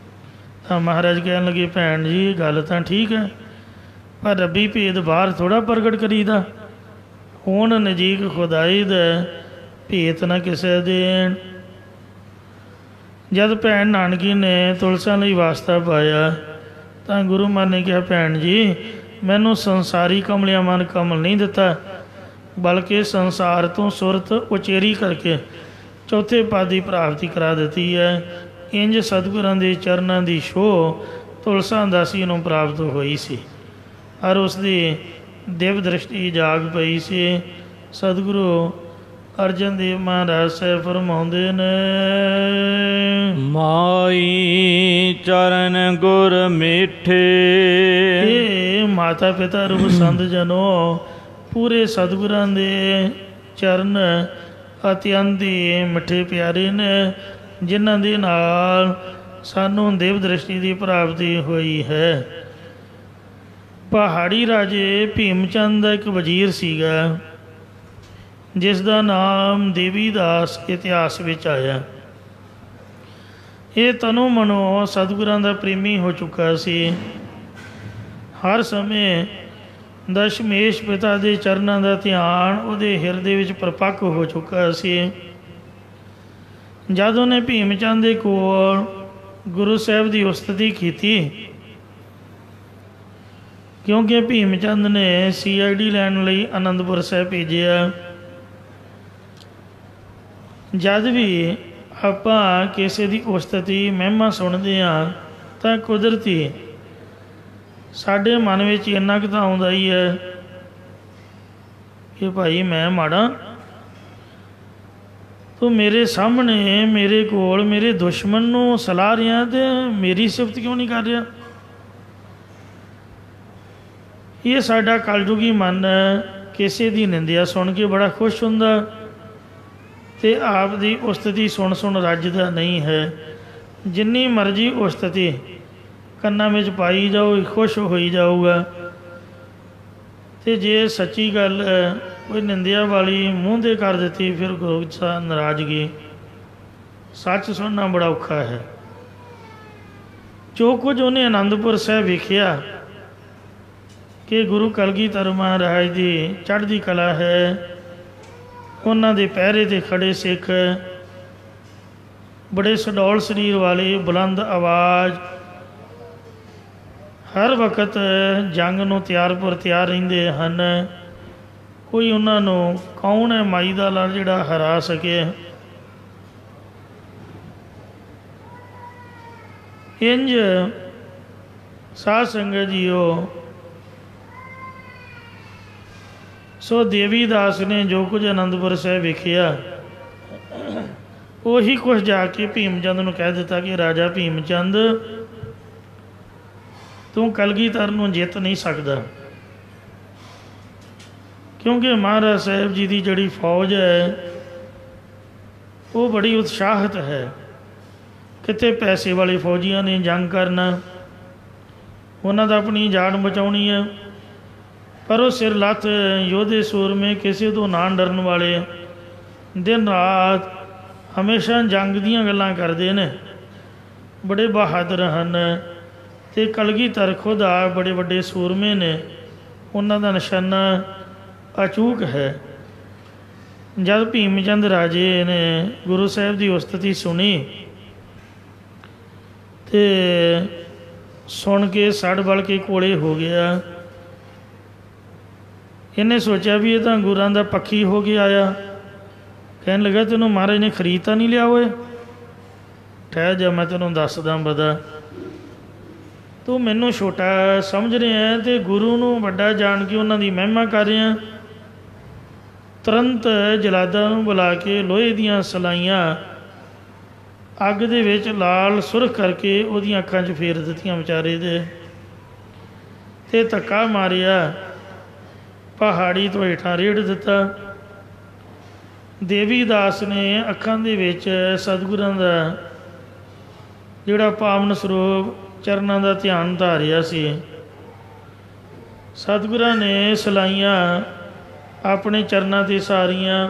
ਤਾਂ ਮਹਾਰਾਜ ਕਹਿਣ ਲੱਗੇ, ਭੈਣ ਜੀ ਗੱਲ ਤਾਂ ਠੀਕ ਹੈ, ਪਰ ਰੱਬੀ ਭੇਦ ਬਾਹਰ ਥੋੜ੍ਹਾ ਪ੍ਰਗਟ ਕਰੀਦਾ। ਹੁਣ ਨਜ਼ੀਕ ਖੁਦਾਈ ਦਾ ਭੇਤ ਨਾ ਕਿਸੇ ਦੇਣ। ਜਦ ਭੈਣ ਨਾਨਕੀ ਨੇ ਤੁਲਸਾ ਲਈ ਵਾਸਤਾ ਪਾਇਆ ਤਾਂ ਗੁਰੂ ਮਾਨ ਨੇ ਕਿਹਾ, ਭੈਣ ਜੀ ਮੈਨੂੰ ਸੰਸਾਰੀ ਕਮਲਿਆ ਮਨ ਕਮਲ ਨਹੀਂ ਦਿੱਤਾ, ਬਲਕਿ ਸੰਸਾਰ ਤੋਂ ਸੁਰਤ ਉਚੇਰੀ ਕਰਕੇ ਚੌਥੇ ਪਦ ਦੀ ਪ੍ਰਾਪਤੀ ਕਰਾ ਦਿੱਤੀ ਹੈ। ਇੰਜ ਸਤਿਗੁਰਾਂ ਦੇ ਚਰਨਾਂ ਦੀ ਛੋਹ ਤੁਲਸਾ ਦਾਸੀ ਨੂੰ ਪ੍ਰਾਪਤ ਹੋਈ ਸੀ ਔਰ ਉਸ ਦੀ ਦਿਵ ਦ੍ਰਿਸ਼ਟੀ ਜਾਗ ਪਈ ਸੀ। ਸਤਿਗੁਰੂ ਅਰਜਨ ਦੇਵ ਮਹਾਰਾਜ ਸਾਹਿਬ ਫਰਮਾਉਂਦੇ ਨੇ, ਮਾਈ ਚਰਨ ਗੁਰ ਮਿੱਠੇ। ਇਹ ਮਾਤਾ ਪਿਤਾ ਰੂਪ ਸੰਤ ਜਨੋ, ਪੂਰੇ ਸਤਿਗੁਰਾਂ ਦੇ ਚਰਨ ਅਤਿਅੰਤ ਹੀ ਮਿੱਠੇ ਪਿਆਰੇ ਨੇ, ਜਿਨ੍ਹਾਂ ਦੇ ਨਾਲ ਸਾਨੂੰ ਦੇਵ ਦ੍ਰਿਸ਼ਟੀ ਦੀ ਪ੍ਰਾਪਤੀ ਹੋਈ ਹੈ। ਪਹਾੜੀ ਰਾਜੇ ਭੀਮ ਚੰਦ ਦਾ ਇੱਕ ਵਜ਼ੀਰ ਸੀਗਾ, ਜਿਸ ਦਾ ਨਾਮ ਦੇਵੀ ਦਾਸ ਇਤਿਹਾਸ ਵਿੱਚ ਆਇਆ। ਇਹ ਤਨੋ ਮਨੋ ਸਤਿਗੁਰਾਂ ਦਾ ਪ੍ਰੇਮੀ ਹੋ ਚੁੱਕਾ ਸੀ। ਹਰ ਸਮੇਂ ਦਸ਼ਮੇਸ਼ ਪਿਤਾ ਦੇ ਚਰਨਾਂ ਦਾ ਧਿਆਨ ਉਹਦੇ ਹਿਰਦੇ ਵਿੱਚ ਪ੍ਰਪੱਕ ਹੋ ਚੁੱਕਾ ਸੀ। ਜਦ ਉਹਨੇ ਭੀਮ ਚੰਦ ਦੇ ਕੋਲ ਗੁਰੂ ਸਾਹਿਬ ਦੀ ਉਸਤਤੀ ਕੀਤੀ, ਕਿਉਂਕਿ ਭੀਮ ਚੰਦ ਨੇ CID ਲੈਣ ਲਈ ਅਨੰਦਪੁਰ ਸਾਹਿਬ ਭੇਜਿਆ। ਜਦ ਵੀ ਆਪਾਂ ਕਿਸੇ ਦੀ ਉਸਤਤੀ ਮਹਿਮਾ ਸੁਣਦੇ ਹਾਂ ਤਾਂ ਕੁਦਰਤੀ ਸਾਡੇ ਮਨ ਵਿੱਚ ਇੰਨਾ ਕੁ ਤਾਂ ਆਉਂਦਾ ਹੀ ਹੈ ਕਿ ਭਾਈ ਮੈਂ ਮਾੜਾ, ਤੂੰ ਮੇਰੇ ਸਾਹਮਣੇ ਮੇਰੇ ਕੋਲ ਮੇਰੇ ਦੁਸ਼ਮਣ ਨੂੰ ਸਲਾਹ ਰਿਹਾ ਅਤੇ ਮੇਰੀ ਸਿਫਤ ਕਿਉਂ ਨਹੀਂ ਕਰ ਰਿਹਾ। ਇਹ ਸਾਡਾ ਕਲਯੁਗੀ ਮਨ ਕਿਸੇ ਦੀ ਨਿੰਦਿਆ ਸੁਣ ਕੇ ਬੜਾ ਖੁਸ਼ ਹੁੰਦਾ ਅਤੇ ਆਪ ਦੀ ਉਸਤਤੀ ਸੁਣ ਰੱਜਦਾ ਨਹੀਂ ਹੈ। ਜਿੰਨੀ ਮਰਜ਼ੀ ਉਸਤਤੀ ਕੰਨਾਂ ਵਿੱਚ ਪਾਈ ਜਾਓ, ਖੁਸ਼ ਹੋਈ ਜਾਊਗਾ। ਅਤੇ ਜੇ ਸੱਚੀ ਗੱਲ ਕੋਈ ਨਿੰਦਿਆ ਵਾਲੀ ਮੂੰਹ 'ਤੇ ਕਰ ਦਿੱਤੀ, ਫਿਰ ਗੁੱਸਾ ਨਾਰਾਜ਼ਗੀ। ਸੱਚ ਸੁਣਨਾ ਬੜਾ ਔਖਾ ਹੈ। ਜੋ ਕੁਝ ਉਹਨੇ ਅਨੰਦਪੁਰ ਸਾਹਿਬ ਵੇਖਿਆ ਕਿ ਗੁਰੂ ਕਲਗੀਧਰ ਮਹਾਰਾਜ ਦੀ ਚੜ੍ਹਦੀ ਕਲਾ ਹੈ, ਉਹਨਾਂ ਦੇ ਪਹਿਰੇ 'ਤੇ ਖੜ੍ਹੇ ਸਿੱਖ, ਬੜੇ ਸੁਡੌਲ ਸਰੀਰ ਵਾਲੇ, ਬੁਲੰਦ ਆਵਾਜ਼, ਹਰ ਵਕਤ ਜੰਗ ਨੂੰ ਤਿਆਰ ਰਹਿੰਦੇ ਹਨ। ਕੋਈ ਉਹਨਾਂ ਨੂੰ ਕੌਣ ਹੈ ਮਾਈ ਦਾ ਲੜ ਜਿਹੜਾ ਹਰਾ ਸਕੇ। ਇੰਜ ਸਾਧ ਸੰਗਤ ਜੀਓ, ਸੋ ਦੇਵੀ ਦਾਸ ਨੇ ਜੋ ਕੁਝ ਅਨੰਦਪੁਰ ਸਾਹਿਬ ਵੇਖਿਆ, ਉਹੀ ਕੁਛ ਜਾ ਕੇ ਭੀਮ ਚੰਦ ਨੂੰ ਕਹਿ ਦਿੱਤਾ ਕਿ ਰਾਜਾ ਭੀਮ ਚੰਦ, ਤੂੰ ਕਲਗੀਧਰ ਨੂੰ ਜਿੱਤ ਨਹੀਂ ਸਕਦਾ, ਕਿਉਂਕਿ ਮਹਾਰਾਜ ਸਾਹਿਬ ਜੀ ਦੀ ਜਿਹੜੀ ਫੌਜ ਹੈ ਉਹ ਬੜੀ ਉਤਸ਼ਾਹਿਤ ਹੈ। ਕਿਤੇ ਪੈਸੇ ਵਾਲੇ ਫੌਜੀਆਂ ਨੇ ਜੰਗ ਕਰਨਾ, ਉਹਨਾਂ ਦਾ ਆਪਣੀ ਜਾਨ ਬਚਾਉਣੀ ਹੈ, ਪਰ ਉਹ ਸਿਰ ਲੱਥ ਯੋਧੇ ਸੂਰਮੇ, ਕਿਸੇ ਤੋਂ ਨਾ ਡਰਨ ਵਾਲੇ, ਦਿਨ ਰਾਤ ਹਮੇਸ਼ਾ ਜੰਗ ਦੀਆਂ ਗੱਲਾਂ ਕਰਦੇ ਨੇ, ਬੜੇ ਬਹਾਦਰ ਹਨ। ਅਤੇ ਕਲਗੀਧਰ ਖੁਦ ਆ ਬੜੇ ਵੱਡੇ ਸੂਰਮੇ ਨੇ, ਉਹਨਾਂ ਦਾ ਨਿਸ਼ਾਨਾ ਅਚੂਕ ਹੈ। ਜਦ ਭੀਮ ਚੰਦ ਰਾਜੇ ਨੇ ਗੁਰੂ ਸਾਹਿਬ ਦੀ ਉਸਤਤੀ ਸੁਣੀ ਅਤੇ ਸੁਣ ਕੇ ਸੜ ਬਲ ਕੇ ਕੋਲੇ ਹੋ ਗਿਆ। ਇਹਨੇ ਸੋਚਿਆ ਵੀ ਇਹ ਤਾਂ ਗੁਰਾਂ ਦਾ ਪੱਖੀ ਹੋ ਕੇ ਆਇਆ। ਕਹਿਣ ਲੱਗਾ, ਤੈਨੂੰ ਮਹਾਰਾਜ ਨੇ ਖਰੀਦ ਤਾਂ ਨਹੀਂ ਲਿਆ ਓਏ, ਠਹਿਰ ਜਾ, ਮੈਂ ਤੈਨੂੰ ਦੱਸਦਾ ਬਦਾ। ਤੂੰ ਮੈਨੂੰ ਛੋਟਾ ਸਮਝ ਰਿਹਾ ਅਤੇ ਗੁਰੂ ਨੂੰ ਵੱਡਾ ਜਾਣ ਕੇ ਉਹਨਾਂ ਦੀ ਮਹਿਮਾ ਕਰ ਰਿਹਾ। ਤੁਰੰਤ ਜਲਾਦਾਂ ਨੂੰ ਬੁਲਾ ਕੇ ਲੋਹੇ ਦੀਆਂ ਸਲਾਈਆਂ ਅੱਗ ਦੇ ਵਿੱਚ ਲਾਲ ਸੁਰਖ ਕਰਕੇ ਉਹਦੀਆਂ ਅੱਖਾਂ 'ਚ ਫੇਰ ਦਿੱਤੀਆਂ ਵਿਚਾਰੇ ਦੇ, ਅਤੇ ਧੱਕਾ ਮਾਰਿਆ, ਪਹਾੜੀ ਤੋਂ ਹੇਠਾਂ ਰੇੜ ਦਿੱਤਾ। ਦੇਵੀ ਦਾਸ ਨੇ ਅੱਖਾਂ ਦੇ ਵਿੱਚ ਸਤਿਗੁਰਾਂ ਦਾ ਜਿਹੜਾ ਪਾਵਨ ਸਰੂਪ ਚਰਨਾਂ ਦਾ ਧਿਆਨ ਧਾਰਿਆ ਸੀ। ਸਤਿਗੁਰਾਂ ਨੇ ਸਲਾਈਆਂ ਆਪਣੇ ਚਰਨਾਂ 'ਤੇ ਸਾਰੀਆਂ,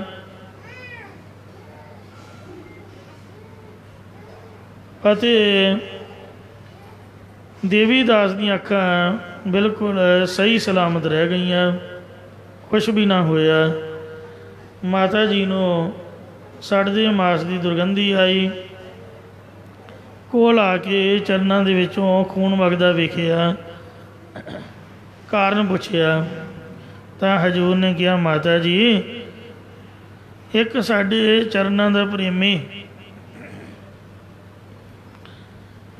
ਅਤੇ ਦੇਵੀ ਦਾਸ ਦੀਆਂ ਅੱਖਾਂ ਬਿਲਕੁਲ ਸਹੀ ਸਲਾਮਤ ਰਹਿ ਗਈਆਂ, ਕੁਛ ਵੀ ਨਾ ਹੋਇਆ। ਮਾਤਾ ਜੀ ਨੂੰ ਸੜਦੇ ਮਾਸ ਦੀ ਦੁਰਗੰਧੀ ਆਈ। ਕੋਲ ਆ ਕੇ ਚਰਨਾਂ ਦੇ ਵਿੱਚੋਂ ਖੂਨ ਵਗਦਾ ਵੇਖਿਆ। ਕਾਰਨ ਪੁੱਛਿਆ ਤਾਂ ਹਜੂਰ ਨੇ ਕਿਹਾ, ਮਾਤਾ ਜੀ, ਇੱਕ ਸਾਡੇ ਚਰਨਾਂ ਦਾ ਪ੍ਰੇਮੀ,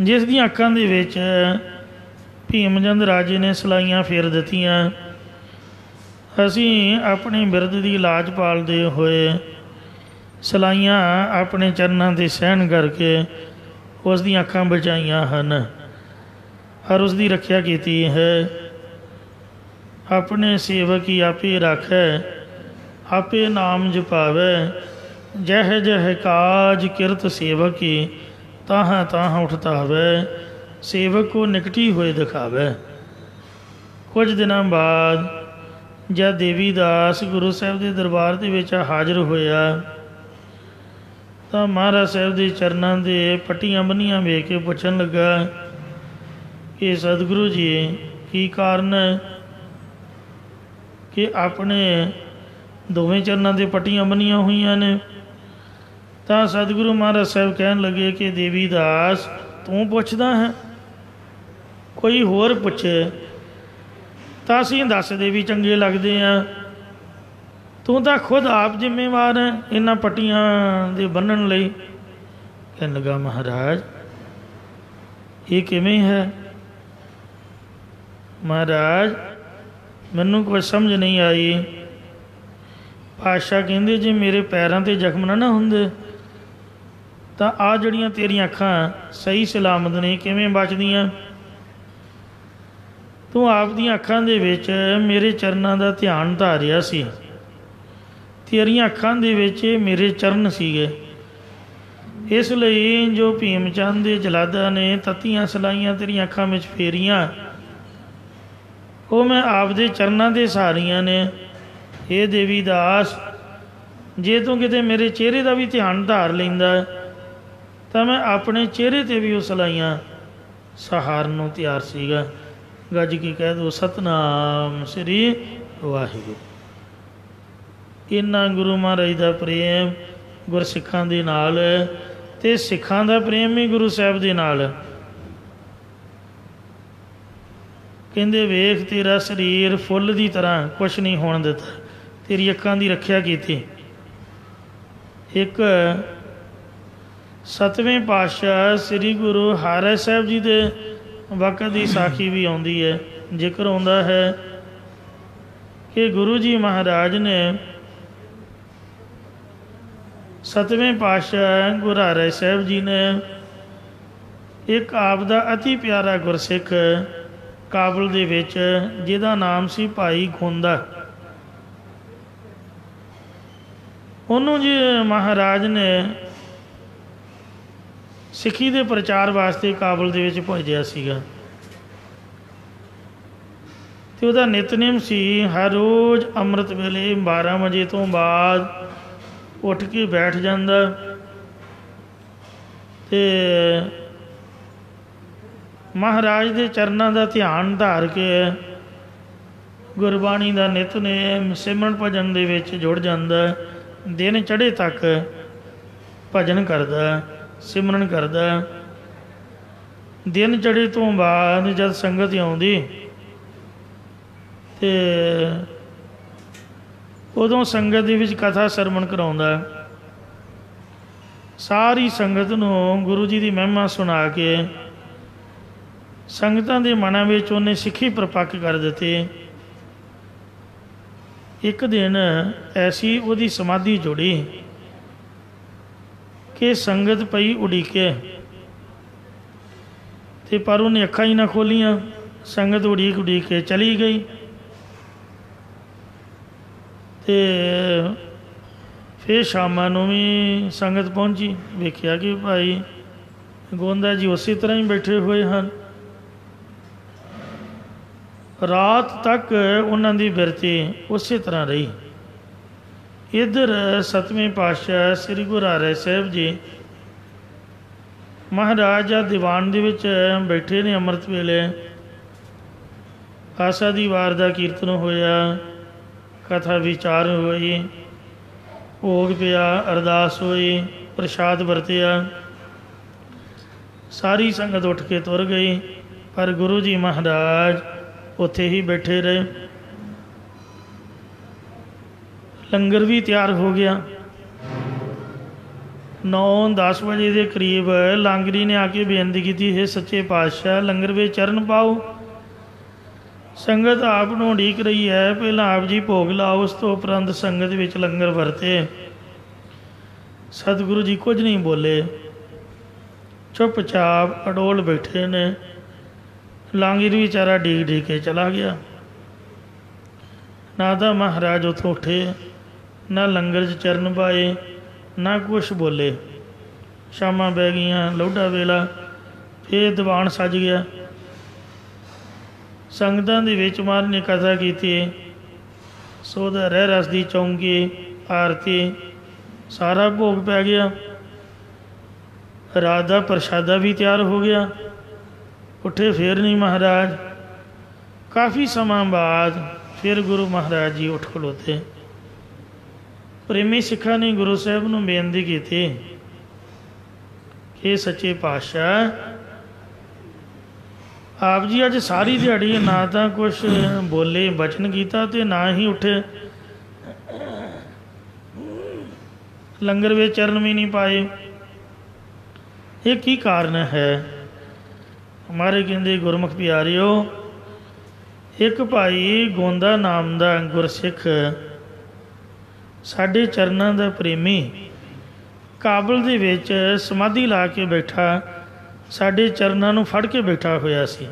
ਜਿਸ ਦੀਆਂ ਅੱਖਾਂ ਦੇ ਵਿੱਚ ਭੀਮਚੰਦ ਰਾਜੇ ਨੇ ਸਲਾਈਆਂ ਫੇਰ ਦਿੱਤੀਆਂ, ਅਸੀਂ ਆਪਣੇ ਬਿਰਧ ਦੀ ਲਾਜ ਪਾਲਦੇ ਹੋਏ ਸਲਾਈਆਂ ਆਪਣੇ ਚਰਨਾਂ 'ਤੇ ਸਹਿਣ ਕਰਕੇ ਉਸ ਦੀਆਂ ਅੱਖਾਂ ਬਚਾਈਆਂ ਹਨ ਔਰ ਉਸ ਦੀ ਰੱਖਿਆ ਕੀਤੀ ਹੈ। ਆਪਣੇ ਸੇਵਕ ਹੀ ਆਪੇ ਰਾਖੈ, ਆਪੇ ਨਾਮ ਜਪਾਵੈ, ਜਹ ਜਹ ਕਾਜ ਕਿਰਤ ਸੇਵਕ ਹੀ, ਤਾਹਾਂ ਤਾਹਾਂ ਉਠਤਾਵੈ, ਸੇਵਕ ਕੋ ਨਿਕਟੀ ਹੋਏ ਦਿਖਾਵੈ। ਕੁਝ ਦਿਨਾਂ ਬਾਅਦ ਜਦ ਦੇਵੀ ਦਾਸ ਗੁਰੂ ਸਾਹਿਬ ਦੇ ਦਰਬਾਰ ਦੇ ਵਿੱਚ ਹਾਜ਼ਰ ਹੋਇਆ ਤਾਂ ਮਹਾਰਾਜ ਸਾਹਿਬ ਦੇ ਚਰਨਾਂ ਦੇ ਪੱਟੀਆਂ ਬੰਨੀਆਂ ਵੇਖ ਕੇ ਪੁੱਛਣ ਲੱਗਾ ਕਿ ਸਤਿਗੁਰੂ ਜੀ, ਕੀ ਕਾਰਨ ਹੈ ਕਿ ਆਪਣੇ ਦੋਵੇਂ ਚਰਨਾਂ ਦੇ ਪੱਟੀਆਂ ਬੰਨੀਆਂ ਹੋਈਆਂ ਨੇ? ਤਾਂ ਸਤਿਗੁਰੂ ਮਹਾਰਾਜ ਸਾਹਿਬ ਕਹਿਣ ਲੱਗੇ ਕਿ ਦੇਵੀ ਦਾਸ, ਤੂੰ ਪੁੱਛਦਾ ਹੈ? ਕੋਈ ਹੋਰ ਪੁੱਛੇ ਤਾਂ ਅਸੀਂ ਦੱਸਦੇ ਵੀ ਚੰਗੇ ਲੱਗਦੇ ਹਾਂ, ਤੂੰ ਤਾਂ ਖੁਦ ਆਪ ਜ਼ਿੰਮੇਵਾਰ ਹੈ ਇਹਨਾਂ ਪੱਟੀਆਂ ਦੇ ਬੰਨ੍ਹਣ ਲਈ। ਕਹਿਣ ਲੱਗਾ, ਮਹਾਰਾਜ ਇਹ ਕਿਵੇਂ ਹੈ? ਮਹਾਰਾਜ ਮੈਨੂੰ ਕੁਝ ਸਮਝ ਨਹੀਂ ਆਈ। ਪਾਤਸ਼ਾਹ ਕਹਿੰਦੇ, ਜੇ ਮੇਰੇ ਪੈਰਾਂ 'ਤੇ ਜ਼ਖਮ ਨਾ ਹੁੰਦੇ ਤਾਂ ਆਹ ਜਿਹੜੀਆਂ ਤੇਰੀਆਂ ਅੱਖਾਂ ਸਹੀ ਸਲਾਮਤ ਨੇ, ਕਿਵੇਂ ਬਚਦੀਆਂ? ਤੂੰ ਆਪ ਦੀਆਂ ਅੱਖਾਂ ਦੇ ਵਿੱਚ ਮੇਰੇ ਚਰਨਾਂ ਦਾ ਧਿਆਨ ਧਾਰਿਆ ਸੀ, ਤੇਰੀਆਂ ਅੱਖਾਂ ਦੇ ਵਿੱਚ ਮੇਰੇ ਚਰਨ ਸੀਗੇ। ਇਸ ਲਈ ਜੋ ਭੀਮਚੰਦ ਦੇ ਜਲਾਦਾ ਨੇ ਤੱਤੀਆਂ ਸਲਾਈਆਂ ਤੇਰੀਆਂ ਅੱਖਾਂ ਵਿੱਚ ਫੇਰੀਆਂ, ਉਹ ਮੈਂ ਆਪਦੇ ਚਰਨਾਂ ਦੇ ਸਹਾਰੀਆਂ ਨੇ। ਇਹ ਦੇਵੀ ਦਾਸ, ਜੇ ਤੂੰ ਕਿਤੇ ਮੇਰੇ ਚਿਹਰੇ ਦਾ ਵੀ ਧਿਆਨ ਧਾਰ ਲੈਂਦਾ ਤਾਂ ਮੈਂ ਆਪਣੇ ਚਿਹਰੇ 'ਤੇ ਵੀ ਉਹ ਸਲਾਈਆਂ ਸਹਾਰਨ ਨੂੰ ਤਿਆਰ ਸੀਗਾ। ਗੱਜ ਕੇ ਕਹਿ ਦਿਓ, ਸਤਿਨਾਮ ਸ੍ਰੀ ਵਾਹਿਗੁਰੂ। ਇੰਨਾ ਗੁਰੂ ਮਹਾਰਾਜ ਦਾ ਪ੍ਰੇਮ ਗੁਰਸਿੱਖਾਂ ਦੇ ਨਾਲ, ਅਤੇ ਸਿੱਖਾਂ ਦਾ ਪ੍ਰੇਮ ਵੀ ਗੁਰੂ ਸਾਹਿਬ ਦੇ ਨਾਲ। ਕਹਿੰਦੇ, ਵੇਖ ਤੇਰਾ ਸਰੀਰ ਫੁੱਲ ਦੀ ਤਰ੍ਹਾਂ ਕੁਛ ਨਹੀਂ ਹੋਣ ਦਿੱਤਾ, ਤੇਰੀ ਅੱਖਾਂ ਦੀ ਰੱਖਿਆ ਕੀਤੀ। ਇੱਕ 7ਵੇਂ ਪਾਤਸ਼ਾਹ ਸ੍ਰੀ ਗੁਰੂ ਹਰਿ ਸਾਹਿਬ ਜੀ ਦੇ ਵਕਤ ਦੀ ਸਾਖੀ ਵੀ ਆਉਂਦੀ ਹੈ। ਜ਼ਿਕਰ ਆਉਂਦਾ ਹੈ ਕਿ ਗੁਰੂ ਜੀ ਮਹਾਰਾਜ ਨੇ 7ਵੇਂ ਪਾਤਸ਼ਾਹ ਗੁਰੂ ਹਰਿ ਸਾਹਿਬ ਜੀ ਨੇ ਇੱਕ ਆਪ ਦਾ ਅਤੀ ਪਿਆਰਾ ਗੁਰਸਿੱਖ ਕਾਬਲ ਦੇ ਵਿੱਚ, ਜਿਹਦਾ ਨਾਮ ਸੀ ਭਾਈ ਗੋਂਦਾ, ਉਹਨੂੰ ਜੀ ਮਹਾਰਾਜ ਨੇ ਸਿੱਖੀ ਦੇ ਪ੍ਰਚਾਰ ਵਾਸਤੇ ਕਾਬਲ ਦੇ ਵਿੱਚ ਭੇਜਿਆ ਸੀਗਾ। ਅਤੇ ਉਹਦਾ ਨਿਤਨੇਮ ਸੀ ਹਰ ਰੋਜ਼ ਅੰਮ੍ਰਿਤ ਵੇਲੇ 12 ਵਜੇ ਤੋਂ ਬਾਅਦ ਉੱਠ ਕੇ ਬੈਠ ਜਾਂਦਾ ਅਤੇ ਮਹਾਰਾਜ ਦੇ ਚਰਨਾਂ ਦਾ ਧਿਆਨ ਧਾਰ ਕੇ ਗੁਰਬਾਣੀ ਦਾ ਨਿਤਨੇਮ ਸਿਮਰਨ ਭਜਨ ਦੇ ਵਿੱਚ ਜੁੜ ਜਾਂਦਾ। ਦਿਨ ਚੜ੍ਹੇ ਤੱਕ ਭਜਨ ਕਰਦਾ, ਸਿਮਰਨ ਕਰਦਾ। ਦਿਨ ਚੜ੍ਹੇ ਤੋਂ ਬਾਅਦ ਜਦ ਸੰਗਤ ਆਉਂਦੀ ਅਤੇ ਉਦੋਂ ਸੰਗਤ ਦੇ ਵਿੱਚ ਕਥਾ ਸਰਵਣ ਕਰਾਉਂਦਾ। ਸਾਰੀ ਸੰਗਤ ਨੂੰ ਗੁਰੂ ਜੀ ਦੀ ਮਹਿਮਾ ਸੁਣਾ ਕੇ ਸੰਗਤਾਂ ਦੇ ਮਨਾਂ ਵਿੱਚ ਉਹਨੇ ਸਿੱਖੀ ਪ੍ਰਪੱਕ ਕਰ ਦਿੱਤੇ। ਇੱਕ ਦਿਨ ਐਸੀ ਉਹਦੀ ਸਮਾਧੀ ਜੁੜੀ ਕਿ ਸੰਗਤ ਪਈ ਉਡੀਕੇ, ਅਤੇ ਪਰ ਉਹਨੇ ਅੱਖਾਂ ਹੀ ਨਾ ਖੋਲ੍ਹੀਆਂ। ਸੰਗਤ ਉਡੀਕ ਉਡੀਕ ਕੇ ਚਲੀ ਗਈ ਅਤੇ ਫਿਰ ਸ਼ਾਮਾਂ ਨੂੰ ਵੀ ਸੰਗਤ ਪਹੁੰਚੀ, ਵੇਖਿਆ ਕਿ ਭਾਈ ਗੋਂਦਾ ਜੀ ਉਸੇ ਤਰ੍ਹਾਂ ਹੀ ਬੈਠੇ ਹੋਏ ਹਨ। ਰਾਤ ਤੱਕ ਉਹਨਾਂ ਦੀ ਬਿਰਤੀ ਉਸੇ ਤਰ੍ਹਾਂ ਰਹੀ। ਇੱਧਰ 7ਵੇਂ ਪਾਤਸ਼ਾਹ ਸ੍ਰੀ ਗੁਰੂ ਹਰਿ ਸਾਹਿਬ ਜੀ ਮਹਾਰਾਜ ਦੀਵਾਨ ਦੇ ਵਿੱਚ ਬੈਠੇ ਨੇ। ਅੰਮ੍ਰਿਤ ਵੇਲੇ ਆਸਾ ਦੀ ਵਾਰ ਦਾ ਕੀਰਤਨ ਹੋਇਆ, ਕਥਾ ਵਿਚਾਰ ਹੋਈ, ਭੋਗ ਪਿਆ, ਅਰਦਾਸ ਹੋਈ, ਪ੍ਰਸ਼ਾਦ ਵਰਤਿਆ। ਸਾਰੀ ਸੰਗਤ ਉੱਠ ਕੇ ਤੁਰ ਗਈ, ਪਰ ਗੁਰੂ ਜੀ ਮਹਾਰਾਜ ਉੱਥੇ ਹੀ ਬੈਠੇ ਰਹੇ। ਲੰਗਰ ਵੀ ਤਿਆਰ ਹੋ ਗਿਆ। 9-10 ਵਜੇ ਦੇ ਕਰੀਬ ਲਾਂਗਰੀ ਨੇ ਆ ਕੇ ਬੇਨਤੀ ਕੀਤੀ, ਹੈ ਸੱਚੇ ਪਾਤਸ਼ਾਹ ਲੰਗਰ ਵਿੱਚ ਚਰਨ ਪਾਓ। ਸੰਗਤ ਆਪ ਨੂੰ ਉਡੀਕ ਰਹੀ ਹੈ, ਪਹਿਲਾਂ ਆਪ ਜੀ ਭੋਗ ਲਾਓ, ਉਸ ਤੋਂ ਉਪਰੰਤ ਸੰਗਤ ਵਿੱਚ ਲੰਗਰ ਵਰਤੇ। ਸਤਿਗੁਰੂ ਜੀ ਕੁਝ ਨਹੀਂ ਬੋਲੇ, ਚੁੱਪਚਾਪ ਅਡੋਲ ਬੈਠੇ ਨੇ। ਲਾਂਗਰੀ ਵਿਚਾਰਾ ਡੀਕ ਡੀਕ ਕੇ ਚਲਾ ਗਿਆ। ਨਾ ਤਾਂ ਮਹਾਰਾਜ ਉੱਥੋਂ ਉੱਠੇ, ਨਾ ਲੰਗਰ 'ਚ ਚਰਨ ਪਾਏ, ਨਾ ਕੁਛ ਬੋਲੇ। ਸ਼ਾਮਾਂ ਪੈ ਗਈਆਂ, ਲੋਢਾ ਵੇਲਾ, ਫਿਰ ਦੀਵਾਨ ਸੱਜ ਗਿਆ। ਸੰਗਤਾਂ ਦੇ ਵਿੱਚ ਮਹਾਰਾਜ ਨੇ ਕਥਾ ਕੀਤੀ। ਸੋਧਾ ਰਹਿ ਰਸ ਦੀ ਚੌਂਕੀ, ਆਰਤੀ, ਸਾਰਾ ਭੋਗ ਪੈ ਗਿਆ। ਰਾਤ ਦਾ ਪ੍ਰਸ਼ਾਦਾ ਵੀ ਤਿਆਰ ਹੋ ਗਿਆ। ਉੱਠੇ ਫਿਰ ਨਹੀਂ ਮਹਾਰਾਜ। ਕਾਫੀ ਸਮਾਂ ਬਾਅਦ ਫਿਰ ਗੁਰੂ ਮਹਾਰਾਜ ਜੀ ਉੱਠ ਖਲੋਤੇ। ਪ੍ਰੇਮੀ ਸਿੱਖਾਂ ਨੇ ਗੁਰੂ ਸਾਹਿਬ ਨੂੰ ਬੇਨਤੀ ਕੀਤੀ ਕਿ ਸੱਚੇ ਪਾਤਸ਼ਾਹ ਆਪ ਜੀ ਅੱਜ ਸਾਰੀ ਦਿਹਾੜੀ ਨਾ ਤਾਂ ਕੁਛ ਬੋਲੇ, ਬਚਨ ਕੀਤਾ ਅਤੇ ਨਾ ਹੀ ਉੱਠੇ, ਲੰਗਰ ਵਿੱਚ ਚਰਨ ਵੀ ਨਹੀਂ ਪਾਏ। ਇਹ ਕੀ ਕਾਰਨ ਹੈ? ਹਮਾਰੇ ਕਹਿੰਦੇ ਗੁਰਮੁਖ ਪਿਆਰਿਓ, ਇੱਕ ਭਾਈ ਗੋਂਦਾ ਨਾਮ ਦਾ ਗੁਰਸਿੱਖ, ਸਾਡੇ ਚਰਨਾਂ ਦਾ ਪ੍ਰੇਮੀ, ਕਾਬਲ ਦੇ ਵਿੱਚ ਸਮਾਧੀ ਲਾ ਕੇ ਬੈਠਾ, ਸਾਡੇ ਚਰਨਾਂ ਨੂੰ ਫੜ ਕੇ ਬੈਠਾ ਹੋਇਆ ਸੀ।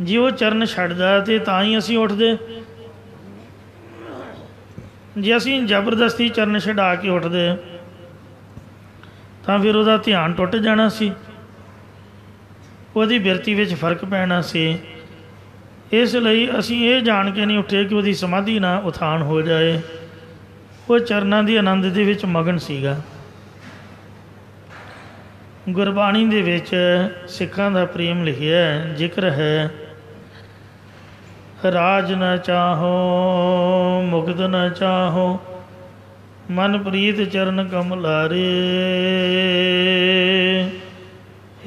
ਜੇ ਉਹ ਚਰਨ ਛੱਡਦਾ ਤੇ ਤਾਂ ਹੀ ਅਸੀਂ ਉੱਠਦੇ। ਜੇ ਅਸੀਂ ਜ਼ਬਰਦਸਤੀ ਚਰਨ ਛਡਾ ਕੇ ਉੱਠਦੇ ਤਾਂ ਫਿਰ ਉਹਦਾ ਧਿਆਨ ਟੁੱਟ ਜਾਣਾ ਸੀ, ਉਹਦੀ ਬਿਰਤੀ ਵਿੱਚ ਫਰਕ ਪੈਣਾ ਸੀ। ਇਸ ਲਈ ਅਸੀਂ ਇਹ ਜਾਣ ਕੇ ਨਹੀਂ ਉੱਠੇ ਕਿ ਉਹਦੀ ਸਮਾਧੀ ਨਾ ਉਥਾਨ ਹੋ ਜਾਏ। ਉਹ ਚਰਨਾਂ ਦੀ ਆਨੰਦ ਦੇ ਵਿੱਚ ਮਗਨ ਸੀਗਾ। ਗੁਰਬਾਣੀ ਦੇ ਵਿੱਚ ਸਿੱਖਾਂ ਦਾ ਪ੍ਰੇਮ ਲਿਖਿਆ, ਜ਼ਿਕਰ ਹੈ, ਰਾਜ ਨ ਚਾਹੋ ਮੁਕਤ ਨ ਚਾਹੋ, ਮਨ ਪ੍ਰੀਤ ਚਰਨ ਕਮਲਾਰੇ।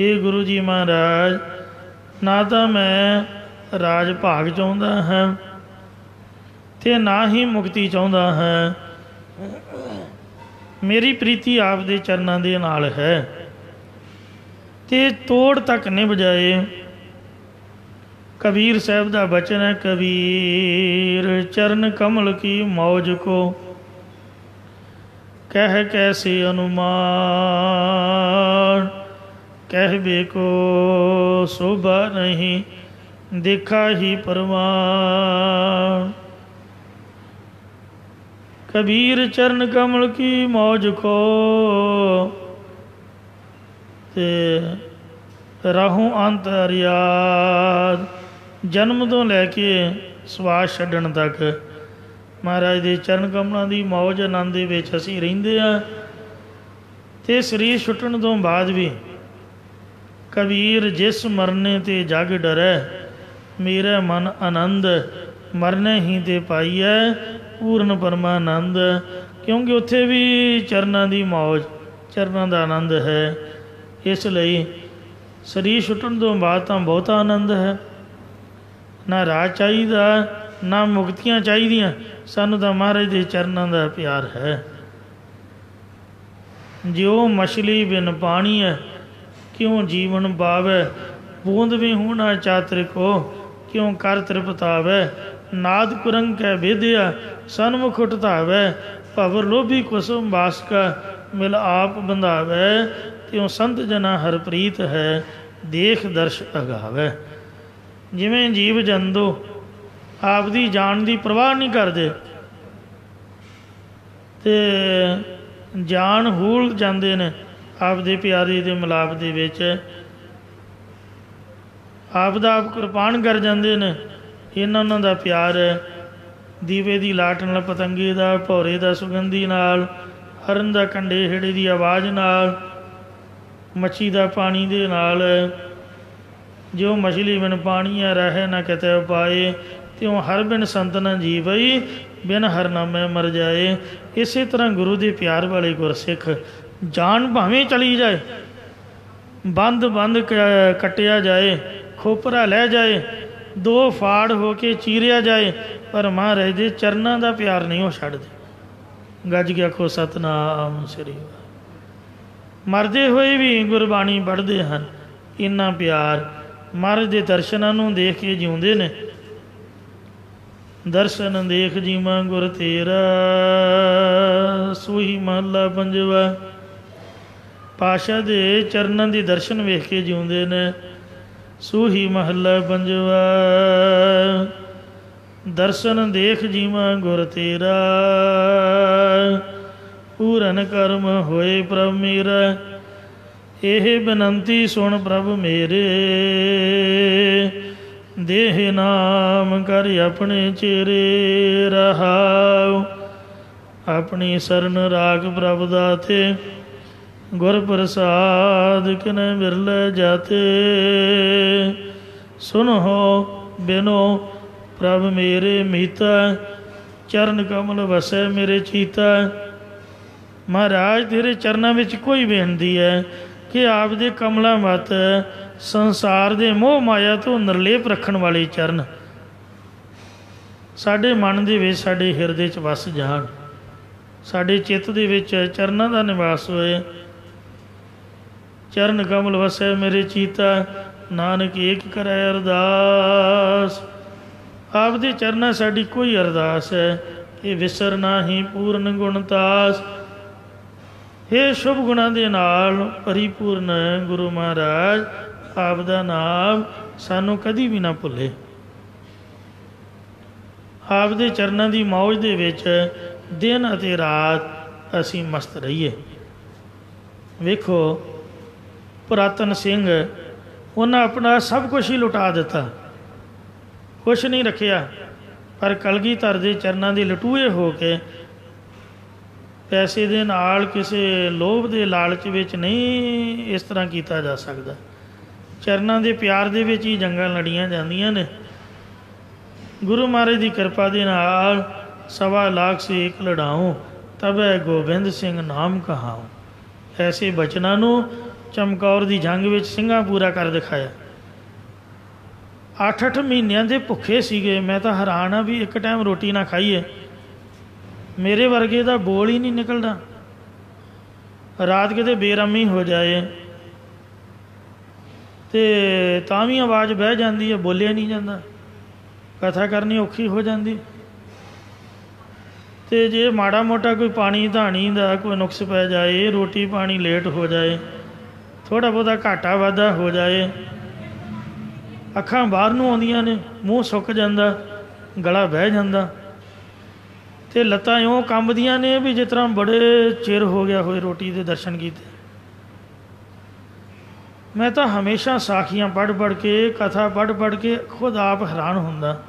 ਹੇ ਗੁਰੂ ਜੀ ਮਹਾਰਾਜ, ਨਾ ਤਾਂ ਮੈਂ ਰਾਜ ਭਾਗ ਚਾਹੁੰਦਾ ਹਾਂ ਅਤੇ ਨਾ ਹੀ ਮੁਕਤੀ ਚਾਹੁੰਦਾ ਹਾਂ। ਮੇਰੀ ਪ੍ਰੀਤੀ ਆਪ ਦੇ ਚਰਨਾਂ ਦੇ ਨਾਲ ਹੈ ਅਤੇ ਤੋੜ ਤੱਕ ਨਿਭ ਜਾਏ। ਕਬੀਰ ਸਾਹਿਬ ਦਾ ਬਚਨ ਹੈ, ਕਬੀਰ ਚਰਨ ਕਮਲ ਕੀ ਮੌਜ ਕੋ ਕਹਿ ਕੈਸੇ ਅਨੁਮਾਨ, ਕਹਿਬੇ ਕੋ ਸ਼ੋਭਾ ਨਹੀਂ ਦੇਖਾ ਹੀ ਪਰਮਾਨ। ਕਬੀਰ ਚਰਨ ਕਮਲ ਕੀ ਮੌਜ ਕੋ ਤੇ ਰਾਹੋਂ ਅੰਤਰਿਆਦ। ਜਨਮ ਤੋਂ ਲੈ ਕੇ ਸਵਾਸ ਛੱਡਣ ਤੱਕ ਮਹਾਰਾਜ ਦੇ ਚਰਨ ਕਮਲਾਂ ਦੀ ਮੌਜ ਆਨੰਦ ਦੇ ਵਿੱਚ ਅਸੀਂ ਰਹਿੰਦੇ ਹਾਂ। ਅਤੇ ਸਰੀਰ ਛੁੱਟਣ ਤੋਂ ਬਾਅਦ ਵੀ ਕਬੀਰ ਜਿਸ ਮਰਨੇ ਤੇ ਜਗ ਡਰੈ, ਮੇਰਾ ਮਨ ਆਨੰਦ ਮਰਨੇ ਹੀ ਤੇ ਪਾਈਐ ਪੂਰਨ ਪਰਮਾਨੰਦ। ਕਿਉਂਕਿ ਉੱਥੇ ਵੀ ਚਰਨਾਂ ਦੀ ਮੌਜ, ਚਰਨਾਂ ਦਾ ਆਨੰਦ ਹੈ। ਇਸ ਲਈ ਸਰੀਰ ਛੁੱਟਣ ਤੋਂ ਬਾਅਦ ਤਾਂ ਬਹੁਤਾ ਆਨੰਦ ਹੈ। ਨਾ ਰਾਜ ਚਾਹੀਦਾ, ਨਾ ਮੁਕਤੀਆਂ ਚਾਹੀਦੀਆਂ, ਸਾਨੂੰ ਤਾਂ ਮਹਾਰਾਜ ਦੇ ਚਰਨਾਂ ਦਾ ਪਿਆਰ ਹੈ। ਜਿਉ ਮਛਲੀ ਬਿਨ ਪਾਣੀ ਹੈ, ਕਿਉਂ ਜੀਵਨ ਪਾਵੈ, ਬੂੰਦ ਵੀ ਹੋਣਾ ਚਾਤਰਿਕੋ, ਕਿਉਂ ਕਰ ਤ੍ਰਿਪਤਾਵੈ। ਨਾਦ ਕੁਰੰਗ ਕੈ ਬੇਦਿਆ, ਸਨਮੁਖ ਉਠਤਾਵੈ, ਭਵਰ ਲੋਭੀ ਕੁਸਮ ਬਾਸਕਾ, ਮਿਲ ਆਪ ਬੰਧਾਵੈ। ਤਿਉ ਸੰਤ ਜਨਾ ਹਰਪ੍ਰੀਤ ਹੈ, ਦੇਖ ਦਰਸ਼ ਅਗਾਵੈ। ਜਿਵੇਂ ਜੀਵ ਜੰਤੂ ਆਪ ਦੀ ਜਾਨ ਦੀ ਪਰਵਾਹ ਨਹੀਂ ਕਰਦੇ ਅਤੇ ਜਾਨ ਹੂਲ ਜਾਂਦੇ ਨੇ ਆਪ ਦੇ ਪਿਆਰੇ ਦੇ ਮਿਲਾਪ ਦੇ ਵਿੱਚ, ਆਪ ਦਾ ਆਪ ਕੁਰਬਾਨ ਕਰ ਜਾਂਦੇ ਨੇ। ਇਹਨਾਂ ਉਹਨਾਂ ਦਾ ਪਿਆਰ ਹੈ। ਦੀਵੇ ਦੀ ਲਾਟ ਨਾਲ, ਪਤੰਗੇ ਦਾ, ਭੌਰੇ ਦਾ ਸੁਗੰਧੀ ਨਾਲ, ਹਰਨ ਦਾ ਕੰਡੇ ਹੇੜੇ ਦੀ ਆਵਾਜ਼ ਨਾਲ, ਮੱਛੀ ਦਾ ਪਾਣੀ ਦੇ ਨਾਲ। ਜੋ ਮਛਲੀ ਬਿਨ ਪਾਣੀਆ ਰਹਿ ਨਾ ਕਿਤੇ ਪਾਏ, ਤਿਉਂ ਹਰ ਬਿਨ ਸੰਤ ਨਾ ਜੀਵਈ, ਬਿਨ ਹਰਨਾਮੇ ਮਰ ਜਾਏ। ਇਸੇ ਤਰ੍ਹਾਂ ਗੁਰੂ ਦੇ ਪਿਆਰ ਵਾਲੇ ਗੁਰਸਿੱਖ ਜਾਨ ਭਾਵੇਂ ਚਲੀ ਜਾਏ, ਬੰਦ ਕੱਟਿਆ ਜਾਏ, ਖੋਪਰਾ ਲੈ ਜਾਏ, ਦੋ ਫਾੜ ਹੋ ਕੇ ਚੀਰਿਆ ਜਾਏ, ਪਰ ਮਹਾਰਾਜ ਦੇ ਚਰਨਾਂ ਦਾ ਪਿਆਰ ਨਹੀਂ ਉਹ ਛੱਡਦੇ। ਗੱਜ ਕੇ ਆਖੋ ਸਤਨਾਮ ਸ੍ਰੀ ਵਾਹਿਗੁਰੂ। ਮਰਦੇ ਹੋਏ ਵੀ ਗੁਰਬਾਣੀ ਪੜ੍ਹਦੇ ਹਨ, ਇੰਨਾ ਪਿਆਰ। ਮਹਾਰਾਜ ਦੇ ਦਰਸ਼ਨਾਂ ਨੂੰ ਦੇਖ ਕੇ ਜਿਉਂਦੇ ਨੇ। ਦਰਸ਼ਨ ਦੇਖ ਜੀਵਾਂ ਗੁਰ ਤੇਰਾ, ਸੋਈ ਮਹੱਲਾ ਪੰਜਵਾ। ਪਾਤਸ਼ਾਹ ਦੇ ਚਰਨਾਂ ਦੇ ਦਰਸ਼ਨ ਵੇਖ ਕੇ ਜਿਉਂਦੇ ਨੇ, ਸੋਈ ਮਹੱਲਾ ਪੰਜਵਾ। ਦਰਸ਼ਨ ਦੇਖ ਜੀਵਾਂ ਗੁਰ ਤੇਰਾ, ਪੂਰਨ ਕਰਮ ਹੋਏ ਪ੍ਰਭ ਮੇਰਾ। ਇਹ ਬੇਨੰਤੀ ਸੁਣ ਪ੍ਰਭ ਮੇਰੇ, ਦੇਹ ਨਾਮ ਕਰ ਆਪਣੇ ਚੇਰੇ ਰਹਾਉ। ਆਪਣੀ ਸਰਨ ਰਾਖ ਪ੍ਰਭ ਦਾਤੇ, ਗੁਰ ਪ੍ਰਸਾਦ ਕਿਨੈ ਬਿਰਲੇ ਜਾਤੇ। ਸੁਨੋ ਬਿਨੋ ਪ੍ਰਭ ਮੇਰੇ ਮੀਤਾ, ਚਰਨ ਕਮਲ ਵਸੈ ਮੇਰੇ ਚੀਤਾ। ਮਹਾਰਾਜ ਤੇਰੇ ਚਰਨਾਂ ਵਿੱਚ ਕੋਈ ਬੇਨਤੀ ਹੈ ਕਿ ਆਪ ਦੇ ਕਮਲਾਂ ਮਤ ਸੰਸਾਰ ਦੇ ਮੋਹ ਮਾਇਆ ਤੋਂ ਨਿਰਲੇਪ ਰੱਖਣ ਵਾਲੇ ਚਰਨ ਸਾਡੇ ਮਨ ਦੇ ਵਿੱਚ, ਸਾਡੇ ਹਿਰਦੇ 'ਚ ਵਸ ਜਾਣ, ਸਾਡੇ ਚਿੱਤ ਦੇ ਵਿੱਚ ਚਰਨਾਂ ਦਾ ਨਿਵਾਸ ਹੋਏ। ਚਰਨ ਕਮਲ ਵਸੈ ਮੇਰੇ ਚੀਤਾ, ਨਾਨਕ ਏਕ ਕਰੈ ਅਰਦਾਸ। ਆਪ ਦੇ ਚਰਨਾਂ ਸਾਡੀ ਕੋਈ ਅਰਦਾਸ ਹੈ ਕਿ ਵਿਸਰ ਨਾਹੀਂ ਪੂਰਨ ਗੁਣਤਾਸ। ਇਹ ਸ਼ੁਭ ਗੁਣਾਂ ਦੇ ਨਾਲ ਪਰਿਪੂਰਨ ਗੁਰੂ ਮਹਾਰਾਜ ਆਪ ਦਾ ਨਾਮ ਸਾਨੂੰ ਕਦੀ ਵੀ ਨਾ ਭੁੱਲੇ। ਆਪ ਦੇ ਚਰਨਾਂ ਦੀ ਮੌਜ ਦੇ ਵਿੱਚ ਦਿਨ ਅਤੇ ਰਾਤ ਅਸੀਂ ਮਸਤ ਰਹੀਏ। ਵੇਖੋ ਪੁਰਾਤਨ ਸਿੰਘ, ਉਹਨਾਂ ਆਪਣਾ ਸਭ ਕੁਛ ਹੀ ਲੁਟਾ ਦਿੱਤਾ, ਕੁਛ ਨਹੀਂ ਰੱਖਿਆ, ਪਰ ਕਲਗੀਧਰ ਦੇ ਚਰਨਾਂ ਦੇ ਲਟੂਏ ਹੋ ਕੇ ਪੈਸੇ ਦੇ ਨਾਲ ਕਿਸੇ ਲੋਭ ਦੇ ਲਾਲਚ ਵਿੱਚ ਨਹੀਂ ਇਸ ਤਰ੍ਹਾਂ ਕੀਤਾ ਜਾ ਸਕਦਾ। ਚਰਨਾਂ ਦੇ ਪਿਆਰ ਦੇ ਵਿੱਚ ਹੀ ਜੰਗਾਂ ਲੜੀਆਂ ਜਾਂਦੀਆਂ ਨੇ। ਗੁਰੂ ਮਹਾਰਾਜ ਦੀ ਕਿਰਪਾ ਦੇ ਨਾਲ 1.25 ਲੱਖ ਸੇ ਇੱਕ ਲੜਾਉ, ਤਬੈ ਗੋਬਿੰਦ ਸਿੰਘ ਨਾਮ ਕਹਾਉ। ਐਸੇ ਬਚਨਾਂ ਨੂੰ ਚਮਕੌਰ ਦੀ ਜੰਗ ਵਿੱਚ ਸਿੰਘਾਂ ਪੂਰਾ ਕਰ ਦਿਖਾਇਆ। 8-8 ਮਹੀਨਿਆਂ ਦੇ ਭੁੱਖੇ ਸੀਗੇ। ਮੈਂ ਤਾਂ ਹੈਰਾਨ ਹਾਂ ਵੀ ਇੱਕ ਟਾਈਮ ਰੋਟੀ ਨਾ ਖਾਈਏ। ਮੇਰੇ ਵਰਗੇ ਦਾ ਬੋਲ ਹੀ ਨਹੀਂ ਨਿਕਲਦਾ। ਰਾਤ ਕਿਤੇ ਬੇਰਾਮੀ ਹੋ ਜਾਏ ਅਤੇ ਤਾਂ ਵੀ ਆਵਾਜ਼ ਬਹਿ ਜਾਂਦੀ ਹੈ, ਬੋਲਿਆ ਨਹੀਂ ਜਾਂਦਾ, ਕਥਾ ਕਰਨੀ ਔਖੀ ਹੋ ਜਾਂਦੀ। ਅਤੇ ਜੇ ਮਾੜਾ ਮੋਟਾ ਕੋਈ ਪਾਣੀ ਧਾਣੀ ਦਾ ਕੋਈ ਨੁਕਸ ਪੈ ਜਾਏ, ਰੋਟੀ ਪਾਣੀ ਲੇਟ ਹੋ ਜਾਏ, ਥੋੜ੍ਹਾ ਬਹੁਤਾ ਘਾਟਾ ਵਾਧਾ ਹੋ ਜਾਏ, ਅੱਖਾਂ ਬਾਹਰ ਨੂੰ ਆਉਂਦੀਆਂ ਨੇ, ਮੂੰਹ ਸੁੱਕ ਜਾਂਦਾ, ਗਲਾ ਬਹਿ ਜਾਂਦਾ, ਅਤੇ ਲੱਤਾਂ ਇਉਂ ਕੰਬਦੀਆਂ ਨੇ ਵੀ ਜਿਸ ਤਰ੍ਹਾਂ ਬੜੇ ਚਿਰ ਹੋ ਗਿਆ ਹੋਏ ਰੋਟੀ ਦੇ ਦਰਸ਼ਨ ਕੀਤੇ। ਮੈਂ ਤਾਂ ਹਮੇਸ਼ਾ ਸਾਖੀਆਂ ਪੜ੍ਹ ਕੇ, ਕਥਾ ਪੜ੍ਹ ਕੇ ਖੁਦ ਆਪ ਹੈਰਾਨ ਹੁੰਦਾ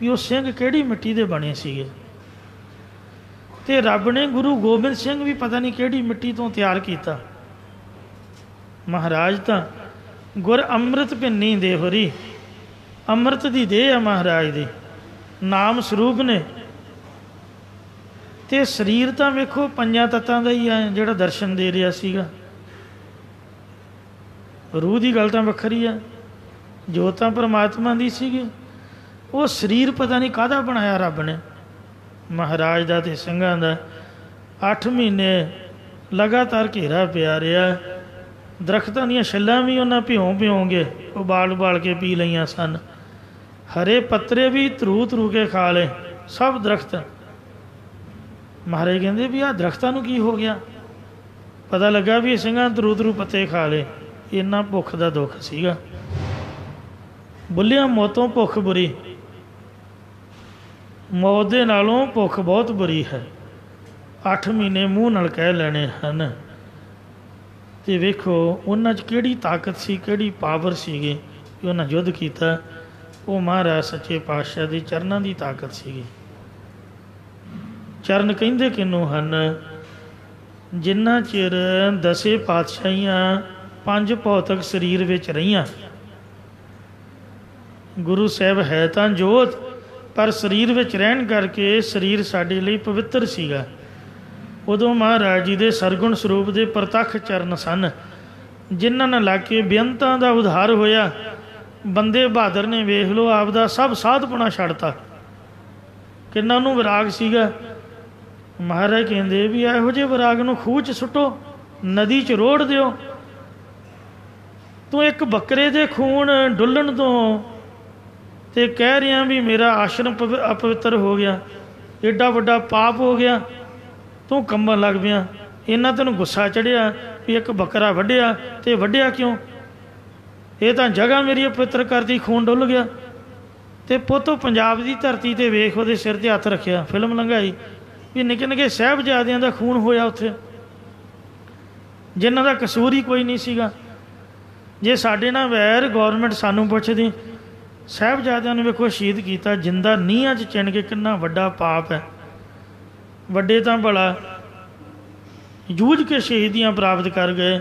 ਵੀ ਉਹ ਸਿੰਘ ਕਿਹੜੀ ਮਿੱਟੀ ਦੇ ਬਣੇ ਸੀਗੇ, ਅਤੇ ਰੱਬ ਨੇ ਗੁਰੂ ਗੋਬਿੰਦ ਸਿੰਘ ਵੀ ਪਤਾ ਨਹੀਂ ਕਿਹੜੀ ਮਿੱਟੀ ਤੋਂ ਤਿਆਰ ਕੀਤਾ। ਮਹਾਰਾਜ ਤਾਂ ਗੁਰ ਅੰਮ੍ਰਿਤ ਭਿੰਨੀ ਦੇਹੁਰੀ, ਅੰਮ੍ਰਿਤ ਦੀ ਦੇਹ ਆ ਮਹਾਰਾਜ ਦੀ, ਨਾਮ ਸਰੂਪ ਨੇ। ਅਤੇ ਸਰੀਰ ਤਾਂ ਵੇਖੋ 5 ਤੱਤਾਂ ਦਾ ਹੀ ਆ ਜਿਹੜਾ ਦਰਸ਼ਨ ਦੇ ਰਿਹਾ ਸੀਗਾ। ਰੂਹ ਦੀ ਗੱਲ ਤਾਂ ਵੱਖਰੀ ਆ, ਜੋਤ ਤਾਂ ਪਰਮਾਤਮਾ ਦੀ ਸੀਗੀ। ਉਹ ਸਰੀਰ ਪਤਾ ਨਹੀਂ ਕਾਹਦਾ ਬਣਾਇਆ ਰੱਬ ਨੇ ਮਹਾਰਾਜ ਦਾ ਅਤੇ ਸਿੰਘਾਂ ਦਾ। 8 ਮਹੀਨੇ ਲਗਾਤਾਰ ਘੇਰਾ ਪਿਆ ਰਿਹਾ। ਦਰਖਤਾਂ ਦੀਆਂ ਛੱਲਾਂ ਵੀ ਉਹਨਾਂ ਭਿਉਂ ਕੇ ਉਬਾਲ ਕੇ ਪੀ ਲਈਆਂ ਸਨ। ਹਰੇ ਪੱਤਰੇ ਵੀ ਧਰੂ ਕੇ ਖਾ ਲਏ ਸਭ ਦਰਖਤ। ਮਹਾਰਾਜ ਕਹਿੰਦੇ ਵੀ ਆਹ ਦਰਖਤਾਂ ਨੂੰ ਕੀ ਹੋ ਗਿਆ। ਪਤਾ ਲੱਗਾ ਵੀ ਸਿੰਘਾਂ ਧਰੂ ਪੱਤੇ ਖਾ ਲਏ। ਇੰਨਾ ਭੁੱਖ ਦਾ ਦੁੱਖ ਸੀਗਾ। ਬੁੱਲਿਆਂ ਮੌਤੋਂ ਭੁੱਖ ਬੁਰੀ, ਮੌਤ ਦੇ ਨਾਲੋਂ ਭੁੱਖ ਬਹੁਤ ਬੁਰੀ ਹੈ। 8 ਮਹੀਨੇ ਮੂੰਹ ਨਾਲ ਕਹਿ ਲੈਣੇ ਹਨ। ਅਤੇ ਵੇਖੋ ਉਹਨਾਂ 'ਚ ਕਿਹੜੀ ਤਾਕਤ ਸੀ, ਕਿਹੜੀ ਪਾਵਰ ਸੀਗੀ ਕਿ ਉਹਨਾਂ ਯੁੱਧ ਕੀਤਾ। ਉਹ ਮਹਾਰਾਜ ਸੱਚੇ ਪਾਤਸ਼ਾਹ ਦੇ ਚਰਨਾਂ ਦੀ ਤਾਕਤ ਸੀਗੀ। ਚਰਨ ਕਹਿੰਦੇ ਕਿਹਨੂੰ ਹਨ? ਜਿੰਨਾ ਚਿਰ 10 ਪਾਤਸ਼ਾਹੀਆਂ 5 ਭੌਤਿਕ ਸਰੀਰ ਵਿੱਚ ਰਹੀਆਂ। ਗੁਰੂ ਸਾਹਿਬ ਹੈ ਤਾਂ ਜੋਤ, ਪਰ ਸਰੀਰ ਵਿੱਚ ਰਹਿਣ ਕਰਕੇ ਸਰੀਰ ਸਾਡੇ ਲਈ ਪਵਿੱਤਰ ਸੀਗਾ। ਉਦੋਂ ਮਹਾਰਾਜ ਜੀ ਦੇ ਸਰਗੁਣ ਸਰੂਪ ਦੇ ਪ੍ਰਤੱਖ ਚਰਨ ਸਨ, ਜਿਨ੍ਹਾਂ ਨਾਲ ਲੱਗ ਕੇ ਬੇਅੰਤਾਂ ਦਾ ਉਧਾਰ ਹੋਇਆ। ਬੰਦੇ ਬਹਾਦਰ ਨੇ ਵੇਖ ਲਓ ਆਪਦਾ ਸਭ ਸਾਧਪੁਣਾ ਛੱਡਤਾ, ਕਿੰਨਾ ਉਹਨੂੰ ਵਿਰਾਗ ਸੀਗਾ। ਮਹਾਰਾਜ ਕਹਿੰਦੇ ਵੀ ਇਹੋ ਜਿਹੇ ਵਿਰਾਗ ਨੂੰ ਖੂਹ 'ਚ ਸੁੱਟੋ, ਨਦੀ 'ਚ ਰੋੜ ਦਿਓ। ਤੂੰ ਇੱਕ ਬੱਕਰੇ ਦੇ ਖੂਨ ਡੁੱਲਣ ਤੋਂ ਤੇ ਕਹਿ ਰਿਹਾ ਵੀ ਮੇਰਾ ਆਸ਼ਰਮ ਅਪਵਿੱਤਰ ਹੋ ਗਿਆ, ਏਡਾ ਵੱਡਾ ਪਾਪ ਹੋ ਗਿਆ, ਤੂੰ ਕੰਬਣ ਲੱਗ ਪਿਆ। ਇਹਨਾਂ ਤੈਨੂੰ ਗੁੱਸਾ ਚੜਿਆ ਵੀ ਇੱਕ ਬੱਕਰਾ ਵੱਢਿਆ, ਤੇ ਵੱਢਿਆ ਕਿਉਂ? ਇਹ ਤਾਂ ਜਗ੍ਹਾ ਮੇਰੀ ਅਪਵਿੱਤਰ ਕਰਤੀ, ਖੂਨ ਡੁੱਲ ਗਿਆ। ਤੇ ਪੁੱਤੋ ਪੰਜਾਬ ਦੀ ਧਰਤੀ 'ਤੇ ਵੇਖ, ਉਹਦੇ ਸਿਰ 'ਤੇ ਹੱਥ ਰੱਖਿਆ, ਫਿਲਮ ਲੰਘਾਈ ਵੀ ਨਿੱਕੇ ਨਿੱਕੇ ਸਾਹਿਬਜ਼ਾਦਿਆਂ ਦਾ ਖੂਨ ਹੋਇਆ ਉੱਥੇ, ਜਿਨ੍ਹਾਂ ਦਾ ਕਸੂਰ ਹੀ ਕੋਈ ਨਹੀਂ ਸੀਗਾ। ਜੇ ਸਾਡੇ ਨਾਲ ਵੈਰ ਗੌਰਮੈਂਟ ਸਾਨੂੰ ਪੁੱਛਦੀ, ਸਾਹਿਬਜ਼ਾਦਿਆਂ ਨੂੰ ਵੇਖੋ ਸ਼ਹੀਦ ਕੀਤਾ, ਜਿੰਦਾ ਨੀਹਾਂ 'ਚ ਚਿਣ ਕੇ, ਕਿੰਨਾ ਵੱਡਾ ਪਾਪ ਹੈ। ਵੱਡੇ ਤਾਂ ਭਲਾ ਜੂਝ ਕੇ ਸ਼ਹੀਦੀਆਂ ਪ੍ਰਾਪਤ ਕਰ ਗਏ,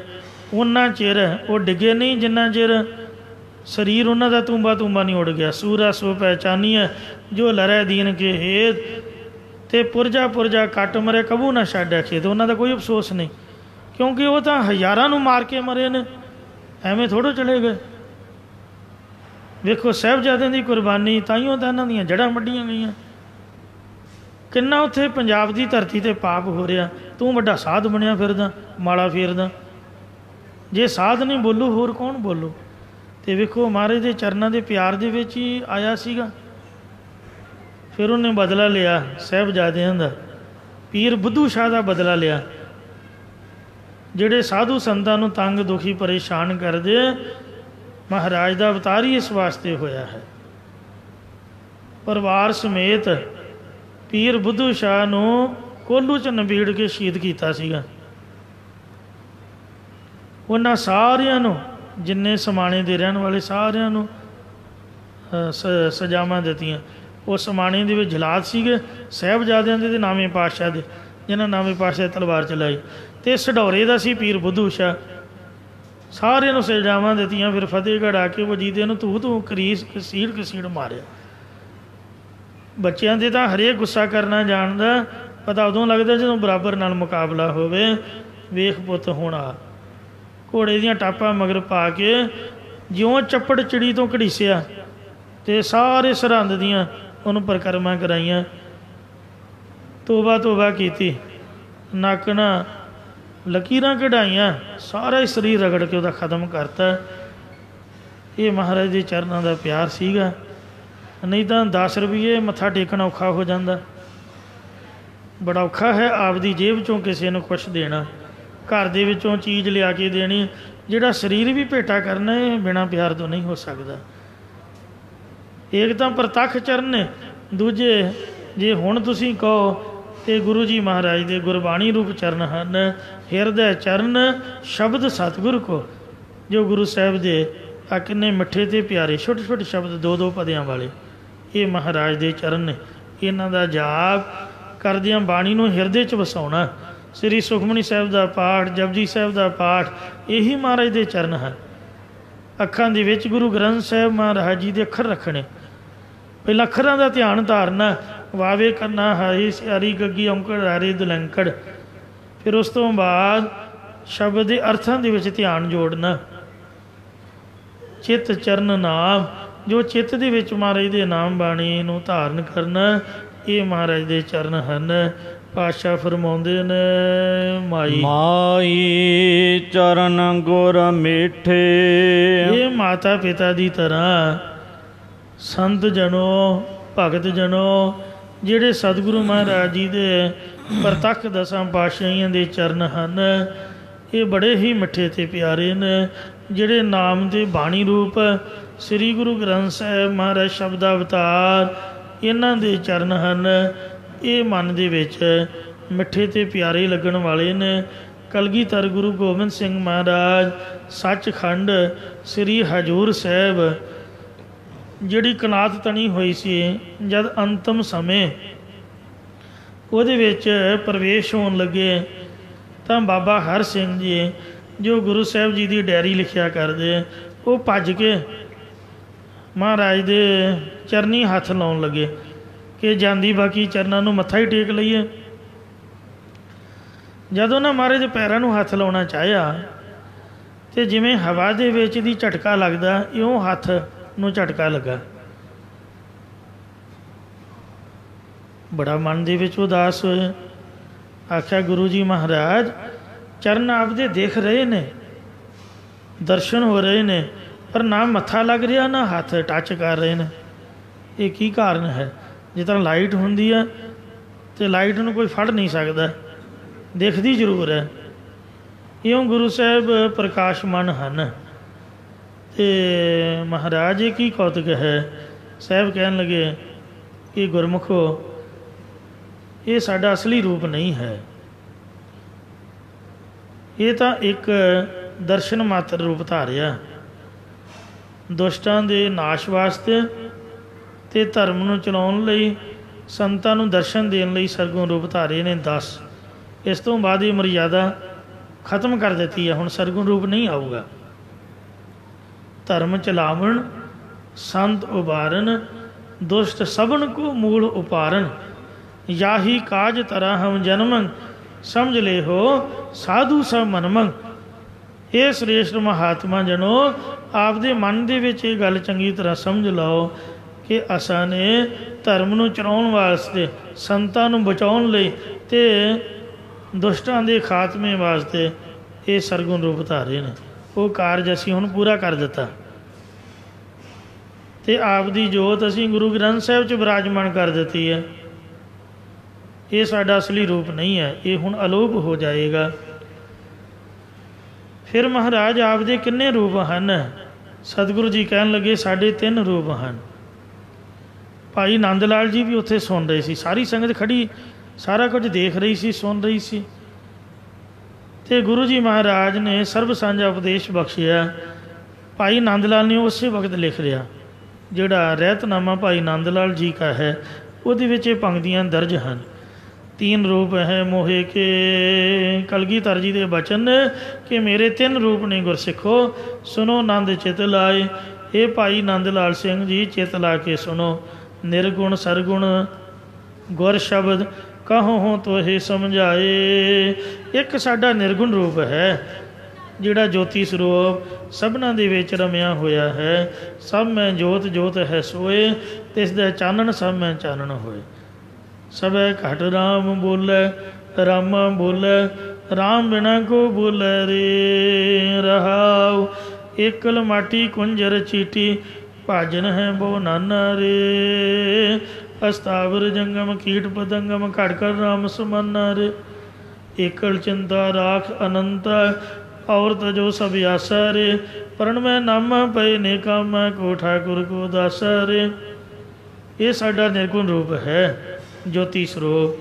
ਉਹਨਾਂ ਚਿਰ ਉਹ ਡਿੱਗੇ ਨਹੀਂ ਜਿੰਨਾ ਚਿਰ ਸਰੀਰ ਉਹਨਾਂ ਦਾ ਤੂੰਬਾ ਨਹੀਂ ਉੱਡ ਗਿਆ। ਸੂਰਾ ਸੋ ਪਹਿਚਾਨੀਐ ਜੋ ਲਰੈ ਦੀਨ ਕੇ ਹੇਤ, ਤੇ ਪੁਰਜਾ ਪੁਰਜਾ ਕੱਟ ਮਰੇ ਕਬੂ ਨਾ ਛੱਡਿਆ ਖੇਤ। ਉਹਨਾਂ ਦਾ ਕੋਈ ਅਫਸੋਸ ਨਹੀਂ, ਕਿਉਂਕਿ ਉਹ ਤਾਂ ਹਜ਼ਾਰਾਂ ਨੂੰ ਮਾਰ ਕੇ ਮਰੇ ਨੇ, ਐਵੇਂ ਥੋੜ੍ਹੇ ਚਲੇ ਗਏ। ਵੇਖੋ ਸਾਹਿਬਜ਼ਾਦਿਆਂ ਦੀ ਕੁਰਬਾਨੀ, ਤਾਈਓ ਤਾਂ ਇਹਨਾਂ ਦੀਆਂ ਜੜ੍ਹਾਂ ਵੱਢੀਆਂ ਗਈਆਂ। ਕਿੰਨਾ ਉੱਥੇ ਪੰਜਾਬ ਦੀ ਧਰਤੀ 'ਤੇ ਪਾਪ ਹੋ ਰਿਹਾ, ਤੂੰ ਵੱਡਾ ਸਾਧ ਬਣਿਆ ਫਿਰਦਾ, ਮਾਲਾ ਫੇਰਦਾ। ਜੇ ਸਾਧ ਨਹੀਂ ਬੋਲੂ ਹੋਰ ਕੌਣ ਬੋਲੂ? ਤੇ ਵੇਖੋ ਮਹਾਰਾਜ ਦੇ ਚਰਨਾਂ ਦੇ ਪਿਆਰ ਦੇ ਵਿੱਚ ਹੀ ਆਇਆ ਸੀਗਾ। ਫਿਰ ਉਹਨੇ ਬਦਲਾ ਲਿਆ ਸਾਹਿਬਜ਼ਾਦਿਆਂ ਦਾ, ਪੀਰ ਬੁੱਧੂ ਸ਼ਾਹ ਦਾ ਬਦਲਾ ਲਿਆ, ਜਿਹੜੇ ਸਾਧੂ ਸੰਤਾਂ ਨੂੰ ਤੰਗ ਦੁਖੀ ਪਰੇਸ਼ਾਨ ਕਰਦੇ। ਮਹਾਰਾਜ ਦਾ ਅਵਤਾਰ ਹੀ ਇਸ ਵਾਸਤੇ ਹੋਇਆ ਹੈ। ਪਰਿਵਾਰ ਸਮੇਤ ਪੀਰ ਬੁੱਧੂ ਸ਼ਾਹ ਨੂੰ ਕੋਹਲੂ 'ਚ ਨਬੀੜ ਕੇ ਸ਼ਹੀਦ ਕੀਤਾ ਸੀਗਾ। ਉਹਨਾਂ ਸਾਰਿਆਂ ਨੂੰ, ਜਿੰਨੇ ਸਮਾਣੇ ਦੇ ਰਹਿਣ ਵਾਲੇ ਸਾਰਿਆਂ ਨੂੰ ਸਜ਼ਾਵਾਂ ਦਿੱਤੀਆਂ। ਉਹ ਸਮਾਣੇ ਦੇ ਵਿੱਚ ਜਲਾਦ ਸੀਗੇ ਸਾਹਿਬਜ਼ਾਦਿਆਂ ਦੇ, ਨਾਵੇਂ ਪਾਤਸ਼ਾਹ ਦੇ, ਜਿਨ੍ਹਾਂ ਨਾਵੇਂ ਪਾਤਸ਼ਾਹ ਤਲਵਾਰ ਚਲਾਈ, ਅਤੇ ਸਢੌਰੇ ਦਾ ਸੀ ਪੀਰ ਬੁੱਧੂ ਸ਼ਾਹ। ਸਾਰਿਆਂ ਨੂੰ ਸਜ਼ਾਵਾਂ ਦਿੱਤੀਆਂ। ਫਿਰ ਫਤਿਹਗੜ੍ਹ ਆ ਕੇ ਵਜੀਦੇ ਨੂੰ ਤੂੰ ਘਸੀੜ ਮਾਰਿਆ। ਬੱਚਿਆਂ ਦੇ ਤਾਂ ਹਰੇਕ ਗੁੱਸਾ ਕਰਨਾ ਜਾਣਦਾ, ਪਤਾ ਉਦੋਂ ਲੱਗਦਾ ਜਦੋਂ ਬਰਾਬਰ ਨਾਲ ਮੁਕਾਬਲਾ ਹੋਵੇ। ਵੇਖ ਪੁੱਤ ਹੁਣ ਆ, ਘੋੜੇ ਦੀਆਂ ਟਾਪਾਂ ਮਗਰ ਪਾ ਕੇ ਜਿਉਂ ਚੱਪੜ ਚਿੜੀ ਤੋਂ ਘੜੀਸਿਆ, ਅਤੇ ਸਾਰੇ ਸਰਹੰਦ ਦੀਆਂ ਉਹਨੂੰ ਪਰਿਕਰਮਾ ਕਰਾਈਆਂ, ਤੋਬਾ ਕੀਤੀ, ਨੱਕ ਨਾ ਲਕੀਰਾਂ ਕਢਾਈਆਂ, ਸਾਰਾ ਹੀ ਸਰੀਰ ਰਗੜ ਕੇ ਉਹਦਾ ਖਤਮ ਕਰਤਾ। ਇਹ ਮਹਾਰਾਜ ਦੇ ਚਰਨਾਂ ਦਾ ਪਿਆਰ ਸੀਗਾ। ਨਹੀਂ ਤਾਂ 10 ਰੁਪਈਏ ਮੱਥਾ ਟੇਕਣਾ ਔਖਾ ਹੋ ਜਾਂਦਾ। ਬੜਾ ਔਖਾ ਹੈ ਆਪਦੀ ਜੇਬ 'ਚੋਂ ਕਿਸੇ ਨੂੰ ਕੁਛ ਦੇਣਾ, ਘਰ ਦੇ ਵਿੱਚੋਂ ਚੀਜ਼ ਲਿਆ ਕੇ ਦੇਣੀ। ਜਿਹੜਾ ਸਰੀਰ ਵੀ ਭੇਟਾ ਕਰਨਾ, ਇਹ ਬਿਨਾਂ ਪਿਆਰ ਤੋਂ ਨਹੀਂ ਹੋ ਸਕਦਾ। ਇੱਕ ਤਾਂ ਪ੍ਰਤੱਖ ਚਰਨ ਨੇ, ਦੂਜੇ ਜੇ ਹੁਣ ਤੁਸੀਂ ਕਹੋ ਤੇ ਗੁਰੂ ਜੀ ਮਹਾਰਾਜ ਦੇ ਗੁਰਬਾਣੀ ਰੂਪ ਚਰਨ ਹਨ। ਹਿਰਦੈ ਚਰਨ ਸ਼ਬਦ ਸਤਿਗੁਰ ਕੋ, ਜੋ ਗੁਰੂ ਸਾਹਿਬ ਦੇ ਆ ਕਿੰਨੇ ਮਿੱਠੇ ਅਤੇ ਪਿਆਰੇ ਛੋਟੇ ਛੋਟੇ ਸ਼ਬਦ 2-2 ਪਦਿਆਂ ਵਾਲੇ, ਇਹ ਮਹਾਰਾਜ ਦੇ ਚਰਨ ਨੇ। ਇਹਨਾਂ ਦਾ ਜਾਪ ਕਰਦਿਆਂ ਬਾਣੀ ਨੂੰ ਹਿਰਦੇ 'ਚ ਵਸਾਉਣਾ। ਸ੍ਰੀ ਸੁਖਮਨੀ ਸਾਹਿਬ ਦਾ ਪਾਠ, ਜਪਜੀ ਸਾਹਿਬ ਦਾ ਪਾਠ, ਇਹੀ ਮਹਾਰਾਜ ਦੇ ਚਰਨ ਹਨ। ਅੱਖਾਂ ਦੇ ਵਿੱਚ ਗੁਰੂ ਗ੍ਰੰਥ ਸਾਹਿਬ ਮਹਾਰਾਜ ਜੀ ਦੇ ਅੱਖਰ ਰੱਖਣੇ। ਪਹਿਲਾਂ ਅੱਖਰਾਂ ਦਾ ਧਿਆਨ ਧਾਰਨਾ, ਵਾਵੇ ਕਰਨਾ ਹਾਈ ਸਿਆਰੀ ਗੱਗੀ ਔਂਕੜ ਹਾਰੇ ਦੁਲੰਕੜ। ਫਿਰ ਉਸ ਤੋਂ ਬਾਅਦ ਸ਼ਬਦ ਦੇ ਅਰਥਾਂ ਦੇ ਵਿੱਚ ਧਿਆਨ ਜੋੜਨਾ। ਚਿੱਤ ਚਰਨ ਨਾਮ, ਜੋ ਚਿੱਤ ਦੇ ਵਿੱਚ ਮਹਾਰਾਜ ਦੇ ਨਾਮ ਬਾਣੀ ਨੂੰ ਧਾਰਨ ਕਰਨਾ, ਇਹ ਮਹਾਰਾਜ ਦੇ ਚਰਨ ਹਨ। ਪਾਤਸ਼ਾਹ ਫਰਮਾਉਂਦੇ ਨੇ, ਮਾਈ ਚਰਨ ਗੁਰ ਮਿੱਠੇ। ਇਹ ਮਾਤਾ ਪਿਤਾ ਦੀ ਤਰ੍ਹਾਂ ਸੰਤ ਜਨੋ, ਭਗਤ ਜਨੋ, ਜਿਹੜੇ ਸਤਿਗੁਰੂ ਮਹਾਰਾਜ ਜੀ ਦੇ ਪ੍ਰਤੱਖ 10 ਪਾਤਸ਼ਾਹੀਆਂ ਦੇ ਚਰਨ ਹਨ, ਇਹ ਬੜੇ ਹੀ ਮਿੱਠੇ ਅਤੇ ਪਿਆਰੇ ਨੇ। ਜਿਹੜੇ ਨਾਮ ਦੇ ਬਾਣੀ ਰੂਪ ਸ੍ਰੀ ਗੁਰੂ ਗ੍ਰੰਥ ਸਾਹਿਬ ਮਹਾਰਾਜ ਸ਼ਬਦ ਅਵਤਾਰ, ਇਹਨਾਂ ਦੇ ਚਰਨ ਹਨ। ਇਹ ਮਨ ਦੇ ਵਿੱਚ ਮਿੱਠੇ ਅਤੇ ਪਿਆਰੇ ਲੱਗਣ ਵਾਲੇ ਨੇ। ਕਲਗੀਧਰ ਗੁਰੂ ਗੋਬਿੰਦ ਸਿੰਘ ਮਹਾਰਾਜ ਸੱਚਖੰਡ ਸ੍ਰੀ ਹਜ਼ੂਰ ਸਾਹਿਬ, ਜਿਹੜੀ ਕਨਾਤ ਤਣੀ ਹੋਈ ਸੀ ਜਦ ਅੰਤਮ ਸਮੇਂ ਉਹਦੇ ਵਿੱਚ ਪ੍ਰਵੇਸ਼ ਹੋਣ ਲੱਗੇ, ਤਾਂ ਬਾਬਾ ਹਰ ਸਿੰਘ ਜੀ, ਜੋ ਗੁਰੂ ਸਾਹਿਬ ਜੀ ਦੀ ਡਾਇਰੀ ਲਿਖਿਆ ਕਰਦੇ, ਉਹ ਭੱਜ ਕੇ ਮਹਾਰਾਜ ਦੇ ਚਰਨੀ ਹੱਥ ਲਾਉਣ ਲੱਗੇ ਕਿ ਜਾਂਦੀ ਬਾਕੀ ਚਰਨਾਂ ਨੂੰ ਮੱਥਾ ਹੀ ਟੇਕ ਲਈਏ। ਜਦੋਂ ਨਾ ਮਹਾਰਾਜ ਦੇ ਪੈਰਾਂ ਨੂੰ ਹੱਥ ਲਾਉਣਾ ਚਾਹਿਆ, ਅਤੇ ਜਿਵੇਂ ਹਵਾ ਦੇ ਵਿੱਚ ਦੀ ਝਟਕਾ ਲੱਗਦਾ, ਇਉਂ ਹੱਥ ਨੂੰ ਝਟਕਾ ਲੱਗਾ। ਬੜਾ ਮਨ ਦੇ ਵਿੱਚ ਉਦਾਸ ਹੋਇਆ। ਆਖਿਆ ਗੁਰੂ ਜੀ ਮਹਾਰਾਜ ਚਰਨ ਆਪਦੇ ਦੇਖ ਰਹੇ ਨੇ, ਦਰਸ਼ਨ ਹੋ ਰਹੇ ਨੇ, ਪਰ ਨਾ ਮੱਥਾ ਲੱਗ ਰਿਹਾ ਨਾ ਹੱਥ ਟੱਚ ਕਰ ਰਹੇ ਨੇ। ਇਹ ਕੀ ਕਾਰਨ ਹੈ? ਜਿਸ ਤਰ੍ਹਾਂ ਲਾਈਟ ਹੁੰਦੀ ਹੈ ਅਤੇ ਲਾਈਟ ਨੂੰ ਕੋਈ ਫੜ ਨਹੀਂ ਸਕਦਾ, ਦਿਖਦੀ ਜ਼ਰੂਰ ਹੈ। ਇਉਂ ਗੁਰੂ ਸਾਹਿਬ ਪ੍ਰਕਾਸ਼ਮਾਨ ਹਨ। ਅਤੇ ਮਹਾਰਾਜ ਇਹ ਕੀ ਕੌਤਕ ਹੈ? ਸਾਹਿਬ ਕਹਿਣ ਲੱਗੇ ਕਿ ਗੁਰਮੁਖੋ ਇਹ ਸਾਡਾ ਅਸਲੀ ਰੂਪ ਨਹੀਂ ਹੈ, ਇਹ ਤਾਂ ਇੱਕ ਦਰਸ਼ਨ ਮਾਤਰ ਰੂਪ ਧਾਰਿਆ। ਦੁਸ਼ਟਾਂ ਦੇ ਨਾਸ਼ ਵਾਸਤੇ ਅਤੇ ਧਰਮ ਨੂੰ ਚਲਾਉਣ ਲਈ, ਸੰਤਾਂ ਨੂੰ ਦਰਸ਼ਨ ਦੇਣ ਲਈ ਸਰਗੁਣ ਰੂਪ ਧਾਰੇ ਨੇ 10। ਇਸ ਤੋਂ ਬਾਅਦ ਇਹ ਮਰਿਆਦਾ ਖਤਮ ਕਰ ਦਿੱਤੀ ਹੈ। ਹੁਣ ਸਰਗੁਣ ਰੂਪ ਨਹੀਂ ਆਊਗਾ। ਧਰਮ ਚਲਾਵਣ ਸੰਤ ਉਬਾਰਨ, ਦੁਸ਼ਟ ਸਭਨ ਕੋ ਮੂਲ ਉਪਾਰਨ, ਯਾਹੀ ਕਾਜ ਤਰਾ ਹਮ ਜਨਮੰ, ਸਮਝ ਲੈ ਹੋ ਸਾਧੂ ਸਭ ਮਨਮੰ। ਇਹ ਸ੍ਰੇਸ਼ਟ ਮਹਾਤਮਾ ਜਨੋ ਆਪਦੇ ਮਨ ਦੇ ਵਿੱਚ ਇਹ ਗੱਲ ਚੰਗੀ ਤਰ੍ਹਾਂ ਸਮਝ ਲਓ ਕਿ ਅਸਾਂ ਨੇ ਧਰਮ ਨੂੰ ਚਲਾਉਣ ਵਾਸਤੇ, ਸੰਤਾਂ ਨੂੰ ਬਚਾਉਣ ਲਈ ਅਤੇ ਦੁਸ਼ਟਾਂ ਦੇ ਖਾਤਮੇ ਵਾਸਤੇ ਇਹ ਸਰਗੁਣ ਰੂਪ ਧਾਰੇ ਨੇ। ਉਹ ਕਾਰਜ ਅਸੀਂ ਹੁਣ ਪੂਰਾ ਕਰ ਦਿੱਤਾ ਅਤੇ ਆਪ ਦੀ ਜੋਤ ਅਸੀਂ ਗੁਰੂ ਗ੍ਰੰਥ ਸਾਹਿਬ 'ਚ ਵਿਰਾਜਮਾਨ ਕਰ ਦਿੱਤੀ ਹੈ। ਇਹ ਸਾਡਾ ਅਸਲੀ ਰੂਪ ਨਹੀਂ ਹੈ, ਇਹ ਹੁਣ ਅਲੋਪ ਹੋ ਜਾਏਗਾ। ਫਿਰ ਮਹਾਰਾਜ ਆਪ ਦੇ ਕਿੰਨੇ ਰੂਪ ਹਨ? ਸਤਿਗੁਰੂ ਜੀ ਕਹਿਣ ਲੱਗੇ ਸਾਡੇ 3 ਰੂਪ ਹਨ। ਭਾਈ ਨੰਦ ਲਾਲ ਜੀ ਵੀ ਉੱਥੇ ਸੁਣ ਰਹੇ ਸੀ, ਸਾਰੀ ਸੰਗਤ ਖੜੀ ਸਾਰਾ ਕੁਝ ਦੇਖ ਰਹੀ ਸੀ, ਸੁਣ ਰਹੀ ਸੀ। ਅਤੇ ਗੁਰੂ ਜੀ ਮਹਾਰਾਜ ਨੇ ਸਰਬ ਸਾਂਝਾ ਉਪਦੇਸ਼ ਬਖਸ਼ਿਆ। ਭਾਈ ਨੰਦ ਲਾਲ ਨੇ ਉਸੇ ਵਕਤ ਲਿਖ ਲਿਆ, ਜਿਹੜਾ ਰਹਿਤਨਾਮਾ ਭਾਈ ਨੰਦ ਲਾਲ ਜੀ ਕਾ ਹੈ, ਉਹਦੇ ਵਿੱਚ ਇਹ ਪੰਕਤੀਆਂ ਦਰਜ ਹਨ। 3 ਰੂਪ ਹੈ ਮੋਹੇ ਕੇ, ਕਲਗੀਧਰ ਜੀ ਦੇ ਬਚਨ ਨੇ ਕਿ ਮੇਰੇ 3 ਰੂਪ ਨੇ ਗੁਰਸਿੱਖੋ, ਸੁਣੋ ਨੰਦ ਚਿਤ ਲਾਏ। ਇਹ ਭਾਈ ਨੰਦ ਲਾਲ ਸਿੰਘ ਜੀ ਚਿਤ ਲਾ ਕੇ ਸੁਣੋ। ਨਿਰਗੁਣ ਸਰਗੁਣ ਗੁਰ ਸ਼ਬਦ ਕਹੋ ਹੋ ਤੋਹੇ ਸਮਝਾਏ। ਇੱਕ ਸਾਡਾ ਨਿਰਗੁਣ ਰੂਪ ਹੈ, ਜਿਹੜਾ ਜੋਤੀ ਸਰੂਪ ਸਭਨਾਂ ਦੇ ਵਿੱਚ ਰਮਿਆ ਹੋਇਆ ਹੈ। ਸਭ ਮੈਂ ਜੋਤ ਜੋਤ ਹੈ ਸੋਏ, ਤਿਸ ਦਾ ਚਾਨਣ ਸਭ ਮੈਂ ਚਾਨਣ ਹੋਏ। ਸਭੈ ਘਟ ਰਾਮ ਬੋਲੇ, ਰਾਮਾ ਬੋਲੇ, ਰਾਮ ਬਿਨਾ ਕੋ ਬੋਲੇ ਰੇ। ਰਹਾਉ ਏਕਲ ਮਾਟੀ ਕੁੰਜਰ ਚੀਟੀ, ਭਾਜਨ ਹੈ ਬੋ ਨਾਨਾ ਰੇ। ਅਸਤਾਵਰ ਜੰਗਮ ਕੀਟ ਪਤੰਗਮ, ਘਟ ਕਰ ਰਾਮ ਸਮਾਨਾ ਰੇ। ਏਕਲ ਚਿੰਤਾ ਰਾਖ ਅਨੰਤ, ਔਰ ਤਜੋ ਸਭ ਆਸਾ ਰੇ। ਪਰਣ ਮੈਂ ਨਾਮਾ ਪਏ ਨੇ ਕਾਮਾ, ਕੋ ਠਾਕੁਰ ਕੋ ਦਾਸਾ ਰੇ। ਇਹ ਸਾਡਾ ਨਿਰਗੁਣ ਰੂਪ ਹੈ, ਜੋਤੀ ਸਰੂਪ।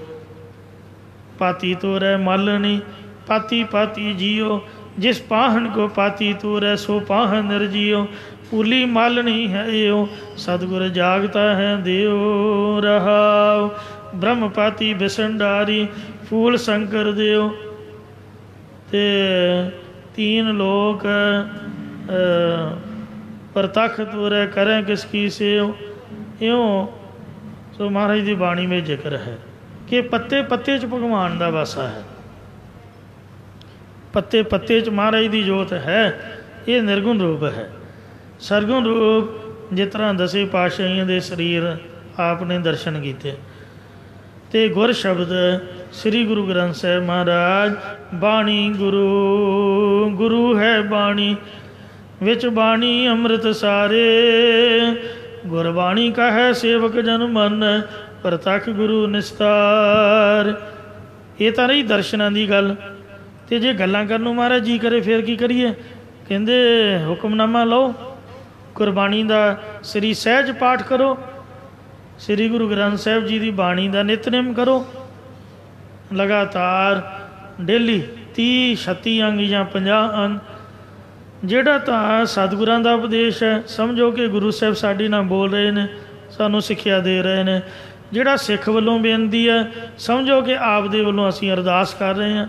ਪਾਤੀ ਤੋਰੈ ਮਾਲਣੀ, ਪਾਤੀ ਪਾਤੀ ਜੀਓ, ਜਿਸ ਪਾਹਨ ਕੋ ਪਾਤੀ ਤੋਰੈ ਸੋ ਪਾਹਨ ਨਿਰਜੀਓ। ਭੂਲੀ ਮਾਲਣੀ ਹੈ ਏਓ, ਸਤਿਗੁਰ ਜਾਗਤਾ ਹੈ ਦਿਓ। ਰਹਾਉ ਬ੍ਰਹਮ ਪਾਤੀ ਬਿਸੰਡਾਰੀ, ਫੂਲ ਸ਼ੰਕਰ ਦਿਓ। ਅਤੇ 3 ਲੋਕ ਪ੍ਰਤੱਖ ਤੋਰੈ ਕਰੈ ਕਿਸ ਕੀ ਸੇਉ। ਇਉਂ ਸੋ ਮਹਾਰਾਜ ਦੀ ਬਾਣੀ ਵਿੱਚ ਜ਼ਿਕਰ ਹੈ ਕਿ ਪੱਤੇ ਪੱਤੇ 'ਚ ਭਗਵਾਨ ਦਾ ਵਾਸਾ ਹੈ, ਪੱਤੇ ਪੱਤੇ 'ਚ ਮਹਾਰਾਜ ਦੀ ਜੋਤ ਹੈ। ਇਹ ਨਿਰਗੁਣ ਰੂਪ ਹੈ। ਸਰਗੁਣ ਰੂਪ ਜਿਸ ਤਰ੍ਹਾਂ ਦਸੇ ਪਾਤਸ਼ਾਹੀਆਂ ਦੇ ਸਰੀਰ ਆਪ ਨੇ ਦਰਸ਼ਨ ਕੀਤੇ, ਅਤੇ ਗੁਰ ਸ਼ਬਦ ਸ੍ਰੀ ਗੁਰੂ ਗ੍ਰੰਥ ਸਾਹਿਬ ਮਹਾਰਾਜ। ਬਾਣੀ ਗੁਰੂ, ਗੁਰੂ ਹੈ ਬਾਣੀ, ਵਿੱਚ ਬਾਣੀ ਅੰਮ੍ਰਿਤ ਸਾਰੇ। ਗੁਰਬਾਣੀ ਕਹੈ ਸੇਵਕ ਜਨ ਮਨ, ਪ੍ਰਤੱਖ ਗੁਰੂ ਨਿਸਤਾਰ। ਇਹ ਤਾਂ ਰਹੀ ਦਰਸ਼ਨਾਂ ਦੀ ਗੱਲ। ਅਤੇ ਜੇ ਗੱਲਾਂ ਕਰਨ ਨੂੰ ਮਹਾਰਾਜ ਜੀ ਕਰੇ ਫਿਰ ਕੀ ਕਰੀਏ? ਕਹਿੰਦੇ ਹੁਕਮਨਾਮਾ ਲਓ, ਗੁਰਬਾਣੀ ਦਾ ਸ੍ਰੀ ਸਹਿਜ ਪਾਠ ਕਰੋ, ਸ੍ਰੀ ਗੁਰੂ ਗ੍ਰੰਥ ਸਾਹਿਬ ਜੀ ਦੀ ਬਾਣੀ ਦਾ ਨਿਤਨੇਮ ਕਰੋ ਲਗਾਤਾਰ ਡੇਲੀ 30 36 ਅੰਗ ਜਾਂ 50 ਅੰਗ। ਜਿਹੜਾ ਤਾਂ ਸਤਿਗੁਰਾਂ ਦਾ ਉਪਦੇਸ਼ ਹੈ, ਸਮਝੋ ਕਿ ਗੁਰੂ ਸਾਹਿਬ ਸਾਡੇ ਨਾਲ ਬੋਲ ਰਹੇ ਨੇ, ਸਾਨੂੰ ਸਿੱਖਿਆ ਦੇ ਰਹੇ ਨੇ। ਜਿਹੜਾ ਸਿੱਖ ਵੱਲੋਂ ਬੇਨਤੀ ਹੈ, ਸਮਝੋ ਕਿ ਆਪ ਦੇ ਵੱਲੋਂ ਅਸੀਂ ਅਰਦਾਸ ਕਰ ਰਹੇ ਹਾਂ।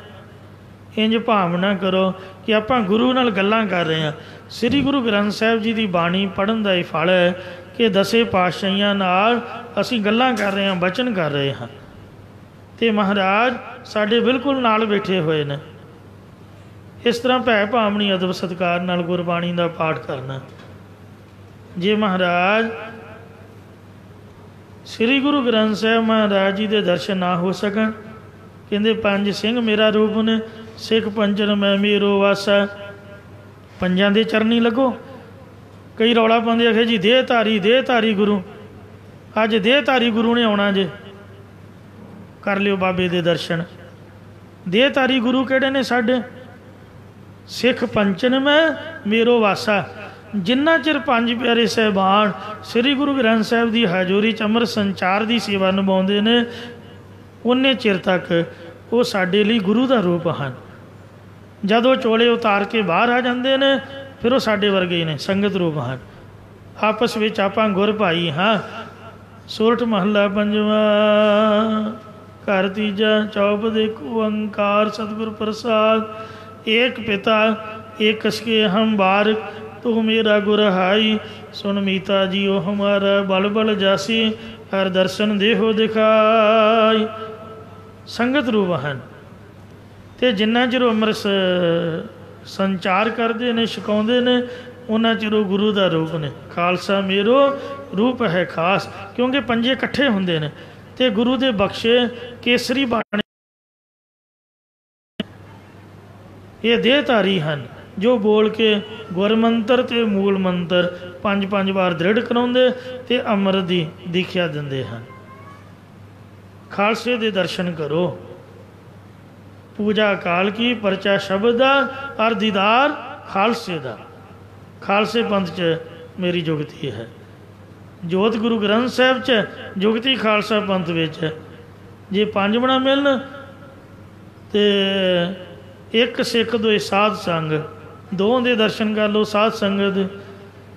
ਇੰਝ ਭਾਵਨਾ ਕਰੋ ਕਿ ਆਪਾਂ ਗੁਰੂ ਨਾਲ ਗੱਲਾਂ ਕਰ ਰਹੇ ਹਾਂ। ਸ੍ਰੀ ਗੁਰੂ ਗ੍ਰੰਥ ਸਾਹਿਬ ਜੀ ਦੀ ਬਾਣੀ ਪੜ੍ਹਨ ਦਾ ਇਹ ਫਲ ਹੈ ਕਿ ਦਸੇ ਪਾਤਸ਼ਾਹੀਆਂ ਨਾਲ ਅਸੀਂ ਗੱਲਾਂ ਕਰ ਰਹੇ ਹਾਂ, ਬਚਨ ਕਰ ਰਹੇ ਹਾਂ, ਅਤੇ ਮਹਾਰਾਜ ਸਾਡੇ ਬਿਲਕੁਲ ਨਾਲ ਬੈਠੇ ਹੋਏ ਨੇ। ਇਸ ਤਰ੍ਹਾਂ ਭੈ ਭਾਵਨੀ ਅਦਬ ਸਤਿਕਾਰ ਨਾਲ ਗੁਰਬਾਣੀ ਦਾ ਪਾਠ ਕਰਨਾ। जे महाराज श्री गुरु ग्रंथ साहब महाराज जी के दर्शन ना हो सकन, कहते पंज सिंह मेरा रूप ने, सिख पंजन मैं मेरो वासा, पंजां दे चरनी लगो। कई रौला पाते आखे जी देहधारी गुरु, अज देहधारी गुरु ने आना जे, कर लियो बाबे दे दर्शन। देहधारी गुरु किहड़े ने साडे? सिख पंचन मैं मेरो वासा। जिन्ना चिर पंज प्यारे साहिबान श्री गुरु ग्रंथ साहिब की हाजूरी च अमृत संचार की सेवा निभाते हैं, उन्ने चिर तक वो साडे लई गुरु का रूप हैं। जदों चोले उतार के बाहर आ जाते हैं फिर वो साडे वर्गे ही ने, संगत रूप हैं। आपस में आपां गुर भाई हाँ। सोरठ महला पंजवा, घर तीजा, चौप देखो अंकार सतगुर प्रसाद। एक पिता एक कसके हम बार, तू मेरा गुर हाई। सुन मीता जियो हमारा बल बल जासी, हर दर्शन देहो दिखाई। संगत रूप हैं। तो जिन्ना चिर अमृत संचार करते हैं, छकाते हैं, उन्ना चिर गुरु का रूप ने। खालसा मेरो रूप है खास, क्योंकि पंजे इकट्ठे होंगे ने ते गुरु के बख्शे केसरी बाणी ये देहधारी हैं, जो बोल के गुरमंत्र ते मूल मंत्र पंज पंज बार दृढ़ कराउंदे ते अमृत की दीख्या दिंदे हैं। खालसे दे दर्शन करो, पूजा काल की, परचा शब्द दा और दीदार खालसे दा। खालसे पंथ च मेरी जुगती है, जोत गुरु ग्रंथ साहब च, जुगती खालसा पंथ विच। जे पंज बना मिलन ते एक सिख दो साध संग, दो दे दर्शन कर लो साध संगत।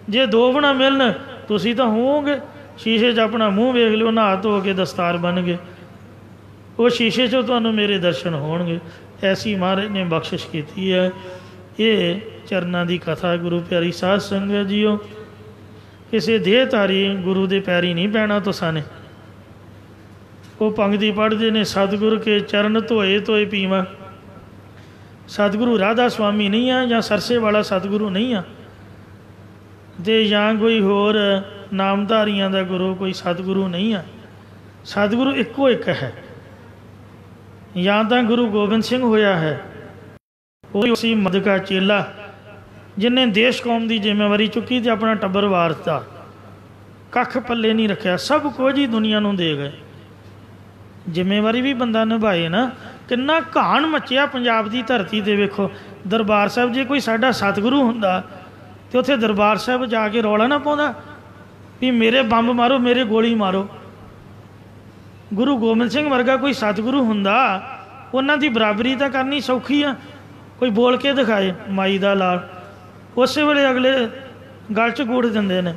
जे दो बना मिलन तुसी तो होवोगे, शीशे च अपना मूँह वेख लियो, नहा धो के दस्तार बन गए, वो शीशे चो तुहानूं मेरे दर्शन होणगे। ऐसी महाराज ने बख्शिश की है। ये चरना की कथा गुरु प्यारी साध संगत जीओ। किसी देहधारी गुरु के पैरी नहीं पैना तुसां ने। वो पंक्ति पढ़ते ने, सतगुरु के चरण धोए धोए पीवा। सतगुरु राधा स्वामी नहीं आ, या सरसे वाला सतगुरु नहीं आ, तो या कोई होर नामधारियां दा गुरु कोई सतगुरु नहीं आ। सतगुरु इक्को एक है। या तो गुरु गोबिंद सिंह होया है, वो उसी मद का चेला जिन्हें देश कौम की जिम्मेवारी चुकी तो अपना टब्बर वारता, कख पल्ले नहीं रखा, सब कुछ ही दुनिया नूं दे गए। जिम्मेवारी भी बंदा निभाए ना। किन्ना घाण मचिया पंजाब की धरती ते। वेखो दरबार साहब जे कोई साडा सतगुरु हुंदा तो उत्थे दरबार साहब जाके रौला ना पाउंदा भी मेरे बंब मारो, मेरे गोली मारो। गुरु गोबिंद सिंह वर्गा कोई सतगुरु हुंदा, उन्हां दी बराबरी तो करनी सौखी आ। कोई बोल के दिखाए माई दा लाल, उस वेले अगले गल च गूड़ दिंदे ने,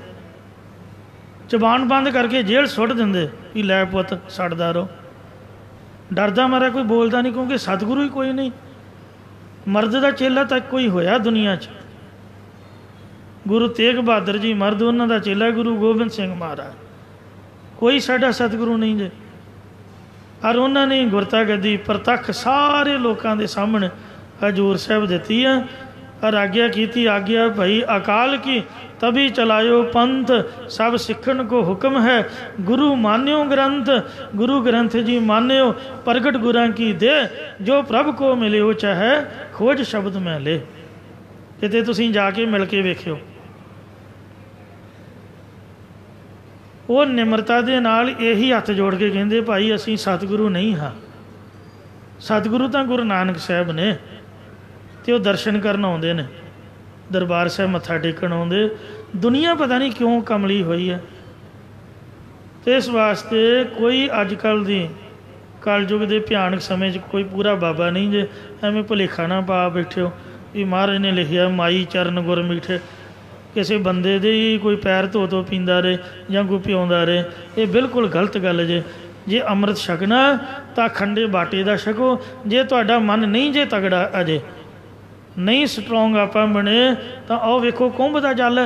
जबान बंद करके जेल सुट दिंदे भी लै पुत सड़दा रहो। डरदा मारा कोई बोलता नहीं, क्योंकि सतगुरु ही कोई नहीं। मर्द का चेला तक कोई होया दुनिया च। गुरु तेग बहादुर जी मर्द, उन्हों का चेला गुरु गोबिंद सिंह महाराज। कोई साडा सतगुरु नहीं जे। और उन्होंने गुरता गद्दी प्रतख सारे लोगों के सामने हजूर साहब दी है और आज्ञा की, आज्ञा भाई अकाल की तभी चलायो पंथ, सब सिखन को हुक्म है गुरु मान्यो ग्रंथ। गुरु ग्रंथ जी मान्यो प्रगट गुरां की दे, जो प्रभ को मिले हो चाहे खोज शब्द में ले। किते तुसीं जाके मिल के वेखियो। वो निमरता दे नाल यही हथ जोड़ के कहते भाई असीं सतगुरु नहीं हाँ। सतगुरु तो गुरु नानक साहब ने, तो वो दर्शन करन आउंदे ने, दरबार साहब मत्था टेकण आउंदे। दुनिया पता नहीं क्यों कमली हुई है। तो इस वास्ते कोई अजकल दी कलयुग के भयानक समय कोई पूरा बाबा नहीं जे एवें भुलेखा ना पा बैठो भी महाराज ने लिखिया माई चरण गुर मीठे, किसी बंदे दे ही कोई पैर धो धो पींदा रहे या कोई पिआउंदा रहे। ये बिल्कुल गलत गल जे अमृत छकना तो खंडे बाटे का छको। जे तुहाडा मन नहीं जे तगड़ा अजे नहीं स्ट्रोंग आप बने तो आओ वेखो कुंभ का जल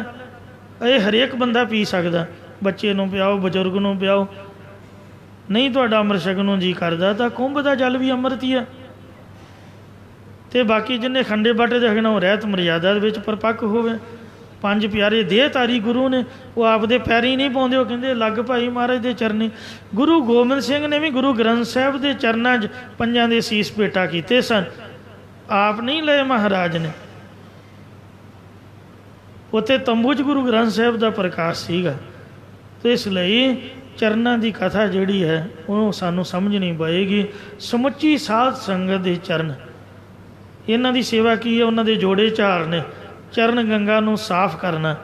ये हरेक बंदा पी सकता। बच्चे नूं पियाओ, बजुर्ग नूं पियाओ। नहीं तुहाडा अमृत छकनों जी करदा तो कुंभ का जल भी अमृत ही है। तो बाकी जिन्हें खंडे बाटे देखना वो रहत मर्यादा विच परपक्क होवे। ਪੰਜ ਪਿਆਰੇ ਦੇਹ ਧਾਰੀ ਗੁਰੂ ਨੇ, ਉਹ ਆਪਦੇ ਪੈਰੀ ਨਹੀਂ ਪਾਉਂਦੇ, ਉਹ ਕਹਿੰਦੇ ਲੱਗ ਭਾਈ ਮਹਾਰਾਜ ਦੇ ਚਰਨੀ। ਗੁਰੂ ਗੋਬਿੰਦ ਸਿੰਘ ਨੇ ਵੀ ਗੁਰੂ ਗ੍ਰੰਥ ਸਾਹਿਬ ਦੇ ਚਰਨਾਂ 'ਚ ਪੰਜਾਂ ਦੇ ਸੀਸ ਭੇਟਾ ਕੀਤੇ ਸਨ, ਆਪ ਨਹੀਂ ਲਏ ਮਹਾਰਾਜ ਨੇ। ਉੱਥੇ ਤੰਬੂ 'ਚ ਗੁਰੂ ਗ੍ਰੰਥ ਸਾਹਿਬ ਦਾ ਪ੍ਰਕਾਸ਼ ਸੀਗਾ। ਅਤੇ ਇਸ ਲਈ ਚਰਨਾਂ ਦੀ ਕਥਾ ਜਿਹੜੀ ਹੈ ਉਹ ਸਾਨੂੰ ਸਮਝਣੀ ਪਏਗੀ। ਸਮੁੱਚੀ ਸਾਧ ਸੰਗਤ ਦੇ ਚਰਨ, ਇਹਨਾਂ ਦੀ ਸੇਵਾ ਕੀ ਹੈ? ਉਹਨਾਂ ਦੇ ਜੋੜੇ ਝਾੜਨੇ, ਚਰਨ ਗੰਗਾ ਨੂੰ ਸਾਫ਼ ਕਰਨਾ।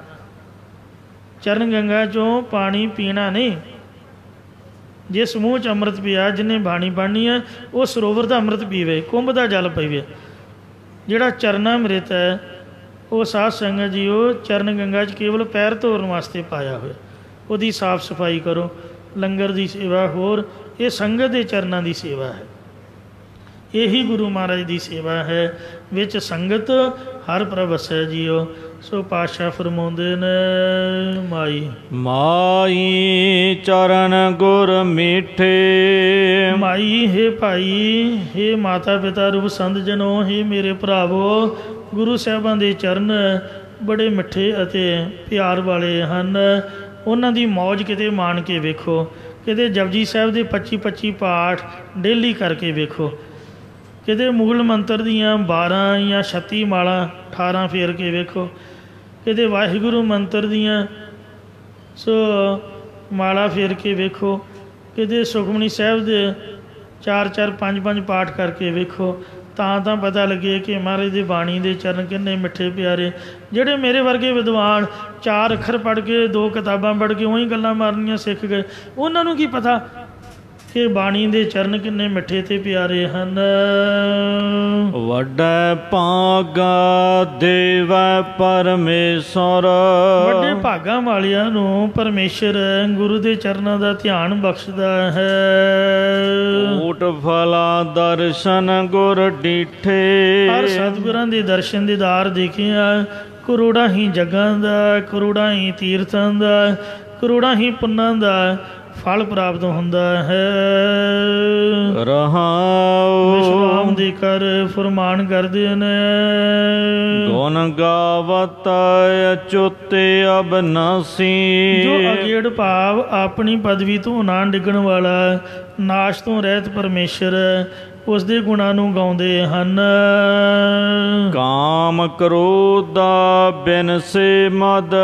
ਚਰਨ ਗੰਗਾ 'ਚੋਂ ਪਾਣੀ ਪੀਣਾ ਨਹੀਂ। ਜਿਸ ਮੂੰਹ 'ਚ ਅੰਮ੍ਰਿਤ ਪਿਆ, ਜਿਹਨੇ ਬਾਣੀ ਪੜ੍ਹਨੀ ਹੈ, ਉਹ ਸਰੋਵਰ ਦਾ ਅੰਮ੍ਰਿਤ ਪੀਵੇ, ਕੁੰਭ ਦਾ ਜਲ ਪੀਵੇ। ਜਿਹੜਾ ਚਰਨਾਮ੍ਰਿਤ ਹੈ ਉਹ ਸਾਧ ਸੰਗਤ ਜੀ ਉਹ ਚਰਨ ਗੰਗਾ 'ਚ ਕੇਵਲ ਪੈਰ ਧੋਣ ਵਾਸਤੇ ਪਾਇਆ ਹੋਇਆ, ਉਹਦੀ ਸਾਫ਼ ਸਫਾਈ ਕਰੋ। ਲੰਗਰ ਦੀ ਸੇਵਾ ਹੋਰ, ਇਹ ਸੰਗਤ ਦੇ ਚਰਨਾਂ ਦੀ ਸੇਵਾ ਹੈ। ਇਹੀ ਗੁਰੂ ਮਹਾਰਾਜ ਦੀ ਸੇਵਾ ਹੈ, ਵਿੱਚ ਸੰਗਤ ਹਰ ਪ੍ਰਭ ਵਸੈ ਜੀਓ। ਸੋ ਪਾਤਸ਼ਾਹ ਫਰਮਾਉਂਦੇ ਨੇ, ਮਾਈ ਮਾਈ ਚਰਨ ਗੁਰ ਮੀਠੇ। ਮਾਈ ਹੈ ਭਾਈ, ਹੈ ਮਾਤਾ ਪਿਤਾ ਰੂਪ ਸੰਤ ਜਨੋ, ਹੈ ਮੇਰੇ ਭਰਾਵੋ, ਗੁਰੂ ਸਾਹਿਬਾਂ ਦੇ ਚਰਨ ਬੜੇ ਮਿੱਠੇ ਅਤੇ ਪਿਆਰ ਵਾਲੇ ਹਨ। ਉਹਨਾਂ ਦੀ ਮੌਜ ਕਿਤੇ ਮਾਣ ਕੇ ਵੇਖੋ, ਕਿਤੇ ਜਪਜੀ ਸਾਹਿਬ ਦੇ 25-25 ਪਾਠ ਡੇਲੀ ਕਰਕੇ ਵੇਖੋ, ਕਿਤੇ ਮੂਲ ਮੰਤਰ ਦੀਆਂ 12 ਜਾਂ 36 ਮਾਲਾਂ 18 ਫੇਰ ਕੇ ਵੇਖੋ, ਕਿਤੇ ਵਾਹਿਗੁਰੂ ਮੰਤਰ ਦੀਆਂ ਮਾਲਾ ਫੇਰ ਕੇ ਵੇਖੋ, ਕਿਤੇ ਸੁਖਮਨੀ ਸਾਹਿਬ ਦੇ 4-4 5-5 ਪਾਠ ਕਰਕੇ ਵੇਖੋ। ਤਾਂ ਪਤਾ ਲੱਗੇ ਕਿ ਮਹਾਰਾਜ ਦੀ ਬਾਣੀ ਦੇ ਚਰਨ ਕਿੰਨੇ ਮਿੱਠੇ ਪਿਆਰੇ। ਜਿਹੜੇ ਮੇਰੇ ਵਰਗੇ ਵਿਦਵਾਨ 4 ਅੱਖਰ ਪੜ੍ਹ ਕੇ 2 ਕਿਤਾਬਾਂ ਪੜ੍ਹ ਕੇ ਉਹੀ ਗੱਲਾਂ ਮਾਰਨੀਆਂ ਸਿੱਖ ਗਏ, ਉਹਨਾਂ ਨੂੰ ਕੀ ਪਤਾ ਕਿ ਬਾਣੀ ਦੇ ਚਰਨ ਕਿੰਨੇ ਮਿੱਠੇ ਤੇ ਪਿਆਰੇ ਹਨ। ਵੱਡਾ ਭਾਗਾ ਦੇਵੈ ਪਰਮੇਸ਼ਰ। ਵੱਡੇ ਭਾਗਾਂ ਵਾਲਿਆਂ ਨੂੰ ਪਰਮੇਸ਼ਰ ਗੁਰੂ ਦੇ ਚਰਨਾਂ ਦਾ ਧਿਆਨ ਬਖਸ਼ਦਾ ਹੈ। ਓਟ ਫਲਾ ਦਰਸ਼ਨ ਗੁਰ ਡੀਠੇ। ਹਰ ਸਤਿਗੁਰਾਂ ਦੇ ਦਰਸ਼ਨ ਦੀਦਾਰ ਦੇਖਿਆ, ਕਰੋੜਾਂ ਹੀ ਜਗ੍ਹਾਂ ਦਾ, ਕਰੋੜਾਂ ਹੀ ਤੀਰਥਾਂ ਦਾ, ਕਰੋੜਾਂ ਹੀ ਪੁੰਨਾਂ ਦਾ ਫਲ ਪ੍ਰਾਪਤ ਹੁੰਦਾ ਹੈ। ਰਹਾਉ ਵਿਸ਼ਰਾਮ ਦੇ ਕਰ ਫਰਮਾਨ ਕਰਦੇ ਨੇ, ਗੁਣ ਗਾਵਤ ਅਚੁੱਤੇ ਅਬਨਾਸੀ। ਜੋ ਅਗੇੜ ਭਾਵ ਆਪਣੀ ਪਦਵੀ ਤੋਂ ਨਾ ਡਿੱਗਣ ਵਾਲਾ, ਨਾਸ਼ ਤੋਂ ਰਹਿਤ ਪਰਮੇਸ਼ਰ, ਉਸ ਦੇ ਗੁਣਾਂ ਨੂੰ ਗਾਉਂਦੇ ਹਨ। ਕਾਮ ਕ੍ਰੋਧ ਬਿਨਸੇ ਮਦ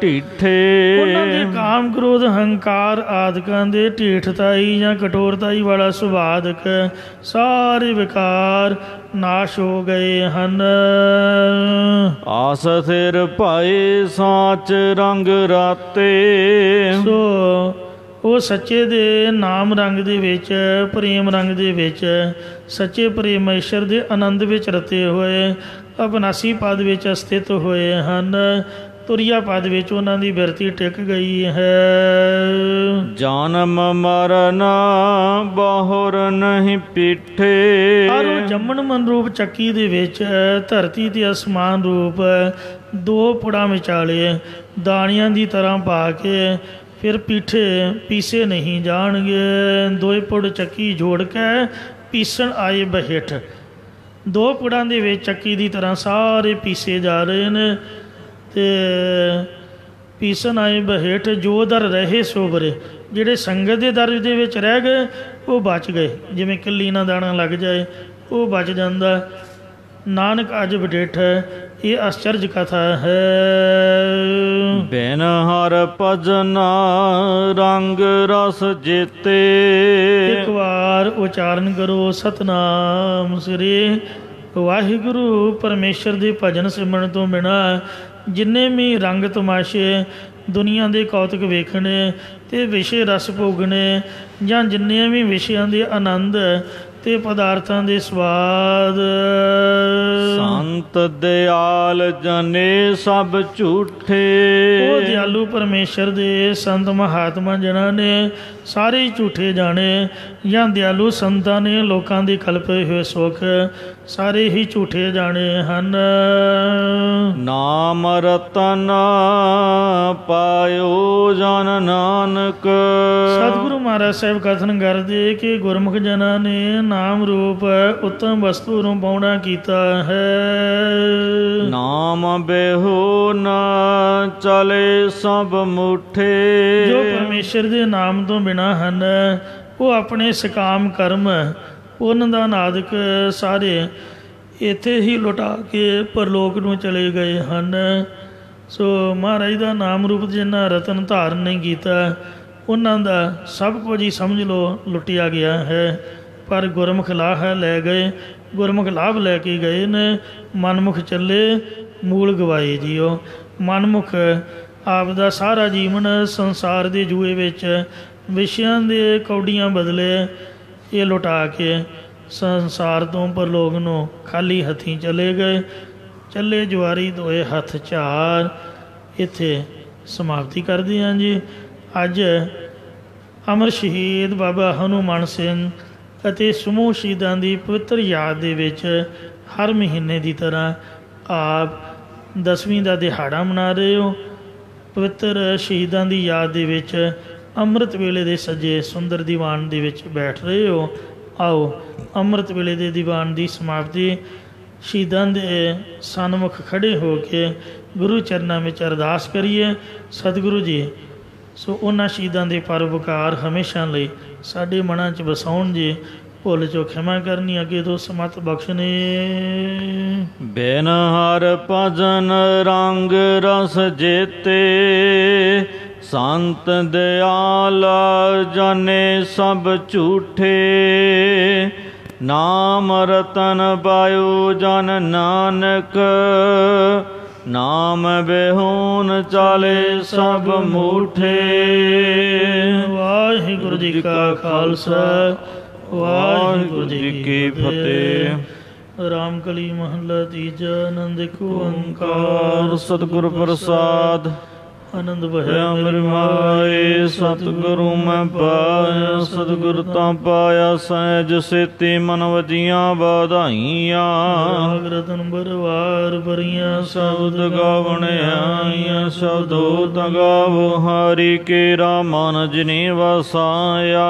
ਢੀਠੇ। ਉਹਨਾਂ ਦੇ ਕਾਮ ਕ੍ਰੋਧ ਹੰਕਾਰ ਆਦਿਕਾਂ ਦੇ ਢੀਠਤਾਈ ਜਾਂ ਕਠੋਰਤਾਈ ਵਾਲਾ ਸੁਭਾਦਕ ਸਾਰੇ ਵਿਕਾਰ ਨਾਸ਼ ਹੋ ਗਏ ਹਨ। ਆਸ ਥਿਰ ਭਾਏ ਸਾਚ ਰੰਗ ਰਾਤੇ। ਸੋ ਉਹ ਸੱਚੇ ਦੇ ਨਾਮ ਰੰਗ ਦੇ ਵਿੱਚ, ਪ੍ਰੇਮ ਰੰਗ ਦੇ ਵਿੱਚ, ਸੱਚੇ ਪਰਮੇਸ਼ਰ ਦੇ ਆਨੰਦ ਵਿੱਚ ਰਤੇ ਹੋਏ ਅਬਨਾਸੀ ਪਦ ਵਿੱਚ ਸਥਿਤ ਹੋਏ ਹਨ। ਤੁਰਿਆ ਪਦ ਵਿੱਚ ਉਹਨਾਂ ਦੀ ਬਿਰਤੀ ਟਿਕ ਗਈ ਹੈ। ਜਨਮ ਮਰਨ ਬਹੁਰ ਨਹੀਂ ਪਿੱਠੇ। ਹਰ ਉਹ ਜੰਮਣ ਮਨ ਰੂਪ ਚੱਕੀ ਦੇ ਵਿੱਚ ਧਰਤੀ ਤੇ ਅਸਮਾਨ ਰੂਪ 2 ਪੁੜਾਂ ਵਿਚਾਲੇ ਦਾਣਿਆਂ ਦੀ ਤਰ੍ਹਾਂ ਪਾ ਕੇ ਫਿਰ ਪੀਠੇ ਪੀਸੇ ਨਹੀਂ ਜਾਣਗੇ। 2 ਪੁੜ ਚੱਕੀ ਜੋੜ ਕੇ ਪੀਸਣ ਆਏ ਬਹਿਠ। 2 ਪੁੜਾਂ ਦੇ ਵਿੱਚ ਚੱਕੀ ਦੀ ਤਰ੍ਹਾਂ ਸਾਰੇ ਪੀਸੇ ਜਾ ਰਹੇ ਨੇ ਅਤੇ ਪੀਸਣ ਆਏ ਬਹਿਠ। ਜੋ ਦਰ ਰਹੇ ਸੋ ਬਰੇ। ਜਿਹੜੇ ਸੰਗਤ ਦੇ ਦਰ ਦੇ ਵਿੱਚ ਰਹਿ ਗਏ ਉਹ ਬਚ ਗਏ। ਜਿਵੇਂ ਕਿੱਲੀ ਨਾਲ ਦਾਣਾ ਲੱਗ ਜਾਏ ਉਹ ਬਚ ਜਾਂਦਾ। ਨਾਨਕ ਅਜ ਬਡੇਠ। ਇਹ ਆਸ਼ਚਰਜ ਕਥਾ ਹੈ। ਬਿਨ ਹਰ ਭਜਨ ਰੰਗ ਰਸ ਜੀਤੇ। ਇੱਕ ਵਾਰ ਉਚਾਰਨ ਕਰੋ ਸਤਨਾਮ ਸ੍ਰੀ ਵਾਹਿਗੁਰੂ। ਪਰਮੇਸ਼ਰ ਦੇ ਭਜਨ ਸਿਮਰਨ ਤੋਂ ਬਿਨਾਂ ਜਿੰਨੇ ਵੀ ਰੰਗ ਤਮਾਸ਼ੇ, ਦੁਨੀਆ ਦੇ ਕੌਤਕ ਵੇਖਣੇ ਅਤੇ ਵਿਸ਼ੇ ਰਸ ਭੋਗਣੇ, ਜਾਂ ਜਿੰਨੇ ਵੀ ਵਿਸ਼ਿਆਂ ਦੇ ਆਨੰਦ ਤੇ ਪਦਾਰਥਾਂ ਦੇ ਸਵਾਦ, ਸੰਤ ਦਿਆਲ ਜਨੇ ਸਭ ਝੂਠੇ। ਉਹ ਦਿਆਲੂ ਪਰਮੇਸ਼ਰ ਦੇ ਸੰਤ ਮਹਾਤਮਾ ਜਿਨ੍ਹਾਂ ਨੇ ਸਾਰੇ ਹੀ ਝੂਠੇ ਜਾਣੇ। ਜਾਂ ਦਿਆਲੂ ਸੰਤਾਂ ਨੇ ਲੋਕਾਂ ਦੀ ਕਲਪੇ ਹੋਏ ਸੁੱਖ ਸਾਰੇ ਹੀ ਝੂਠੇ ਜਾਣੇ ਹਨ। ਨਾਮ ਰਤਨ ਪਾਇਓ ਜਨ ਨਾਨਕ। ਸਤਿਗੁਰੂ ਮਹਾਰਾਜ ਸਾਹਿਬ ਕਥਨ ਕਰਦੇ ਕਿ ਗੁਰਮੁਖ ਜਨਾਂ ਨੇ ਨਾਮ ਰੂਪ ਉੱਤਮ ਵਸਤੂ ਨੂੰ ਪਾਉਣਾ ਕੀਤਾ ਹੈ। ਨਾਮ ਬਿਹੁ ਨ ਚਲੇ ਸਭ ਮੁਠੇ। ਜੋ ਪਰਮੇਸ਼ਰ ਦੇ ਨਾਮ ਤੋਂ ਬਿਨਾਂ ਹਨ ਉਹ ਆਪਣੇ ਸਕਾਮ ਕਰਮ ਪੁੰਨ ਦਾ ਨਾਦਕ ਸਾਰੇ ਇੱਥੇ ਹੀ ਲੁਟਾ ਕੇ ਪਰਲੋਕ ਨੂੰ ਚਲੇ ਗਏ ਹਨ। ਸੋ ਮਹਾਰਾਜ ਦਾ ਨਾਮ ਰੂਪ ਜਿਨ੍ਹਾਂ ਰਤਨ ਧਾਰਨ ਨਹੀਂ ਕੀਤਾ ਉਹਨਾਂ ਦਾ ਸਭ ਕੁਝ ਹੀ ਸਮਝ ਲਓ ਲੁੱਟਿਆ ਗਿਆ ਹੈ। ਪਰ ਗੁਰਮੁਖ ਲਾਹ ਲੈ ਗਏ, ਗੁਰਮੁਖ ਲਾਭ ਲੈ ਕੇ ਗਏ ਨੇ। ਮਨਮੁਖ ਚੱਲੇ ਮੂਲ ਗਵਾਏ ਜੀਓ। ਮਨਮੁਖ ਆਪ ਦਾ ਸਾਰਾ ਜੀਵਨ ਸੰਸਾਰ ਦੇ ਜੂਏ ਵਿੱਚ ਵਿਸ਼ਿਆਂ ਦੇ ਕੌਡੀਆਂ ਬਦਲੇ ਇਹ ਲੁਟਾ ਕੇ ਸੰਸਾਰ ਤੋਂ ਪਰਲੋਕ ਨੂੰ ਖਾਲੀ ਹੱਥੀਂ ਚਲੇ ਗਏ। ਚੱਲੇ ਜੁਆਰੀ ਦੋਏ ਹੱਥ ਝਾਰ। ਇੱਥੇ ਸਮਾਪਤੀ ਕਰਦੇ ਹਾਂ ਜੀ। ਅੱਜ ਅਮਰ ਸ਼ਹੀਦ ਬਾਬਾ ਹਨੂੰਮਾਨ ਸਿੰਘ ਅਤੇ ਸਮੂਹ ਸ਼ਹੀਦਾਂ ਦੀ ਪਵਿੱਤਰ ਯਾਦ ਦੇ ਵਿੱਚ ਹਰ ਮਹੀਨੇ ਦੀ ਤਰ੍ਹਾਂ ਆਪ 10ਵੀਂ ਦਾ ਦਿਹਾੜਾ ਮਨਾ ਰਹੇ ਹੋ। ਪਵਿੱਤਰ ਸ਼ਹੀਦਾਂ ਦੀ ਯਾਦ ਦੇ ਵਿੱਚ ਅੰਮ੍ਰਿਤ ਵੇਲੇ ਦੇ ਸੱਜੇ ਸੁੰਦਰ ਦੀਵਾਨ ਦੇ ਵਿੱਚ ਬੈਠ ਰਹੇ ਹੋ। ਆਓ ਅੰਮ੍ਰਿਤ ਵੇਲੇ ਦੇ ਦੀਵਾਨ ਦੀ ਸਮਾਪਤੀ ਸ਼ਹੀਦਾਂ ਦੇ ਸਨਮੁਖ ਖੜ੍ਹੇ ਹੋ ਕੇ ਗੁਰੂ ਚਰਨਾਂ ਵਿੱਚ ਅਰਦਾਸ ਕਰੀਏ। ਸਤਿਗੁਰੂ ਜੀ ਸੋ ਉਹਨਾਂ ਸ਼ਹੀਦਾਂ ਦੇ ਪਰਉਪਕਾਰ ਹਮੇਸ਼ਾ ਲਈ ਸਾਡੇ ਮਨਾਂ 'ਚ ਵਸਾਉਣ ਜੀ। ਭੁੱਲ ਚੋਂ ਖਿਮਾ ਕਰਨੀ, ਅੱਗੇ ਤੋਂ ਸਮਤ ਬਖਸ਼ਣੇ। ਬਿਨ ਹਰ ਭਜਨ ਰੰਗ ਰਸ ਜੇਤੇ। ਸੰਤ ਦਿਆਲ ਜਾਣੇ ਸਭ ਝੂਠੇ। ਨਾਮ ਰਤਨ ਪਾਇਓ ਜਨ ਨਾਨਕ। ਨਾਮ ਬਿਹੁ ਚਾਲੇ ਸਭ ਮੂਠੇ। ਵਾਹਿਗੁਰੂ ਜੀ ਕਾ ਖਾਲਸਾ ਵਾਹਿਗੁਰੂ ਜੀ ਕੀ ਫਤਿਹ। ਰਾਮ ਕਲੀ ਮਹੱਲਾ ਤੀਜਾ। ਆਨੰਦ ਇੱਕ ਓੰਕਾਰ ਸਤਿਗੁਰ ਪ੍ਰਸਾਦ। ਆਨੰਦ ਭਇਆ ਮੇਰੀ ਮਾਏ ਸਤਿਗੁਰੂ ਮੈਂ ਪਾਇਆ। ਸਤਿਗੁਰ ਤਾਂ ਪਾਇਆ ਸਹਿਜ ਸੇਤੀ ਮਨ ਵਜੀਆਂ ਵਧਾਈਆਂ। ਰਾਗ ਰਤਨ ਬਰਵਾਰ ਭਰੀਆਂ ਸ਼ਬਦ ਗਾਵਣ ਆਈਆਂ। ਸ਼ਬਦੋ ਤਾਂ ਗਾਵੋ ਹਰੀ ਕੇਰਾ ਮਨ ਜਿਨੀ ਵਸਾਇਆ।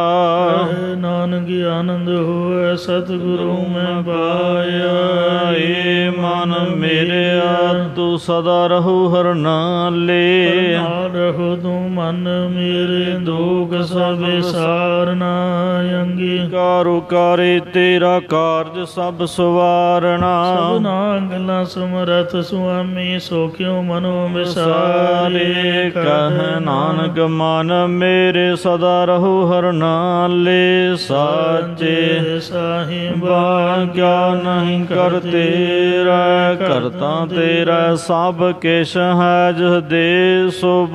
ਨਾਨਕ ਆਨੰਦ ਹੋਇ ਸਤਿਗੁਰੂ ਮੈਂ ਪਾਇਆ। ਏ ਮਨ ਮੇਰਿਆ ਤੂੰ ਸਦਾ ਰਹੂ ਹਰ ਨਾਲੇ। ਰਹੋ ਤੂੰ ਮਨ ਮੇਰੇ ਦੁਖ ਸਭ ਸਾਰਨਾ ਅੰਗੀ। ਕਾਰੁ ਕਾਰੇ ਤੇਰਾ ਕਾਰਜ ਸਭ ਸਵਾਰਣਾ। ਸਭਨਾ ਗੱਲਾਂ ਸਮਰਥ ਸੁਆਮੀ ਸੋ ਕਿਉ ਮਨੋ ਵਿਸਾਰੇ। ਕਹਿ ਨਾਨਕ ਮਨ ਮੇਰੇ ਸਦਾ ਰਹੂ ਹਰ ਨਾਲੇ। ਸਾਚੇ ਸਾਹਿਬਾ ਕਿਆ ਨਹੀਂ ਕਰ ਤੇਰਾ। ਕਰਤਾ ਤੇਰਾ ਸਭ ਕਿਛ ਹੈ ਜਿਸ ਦੇ ਸੋ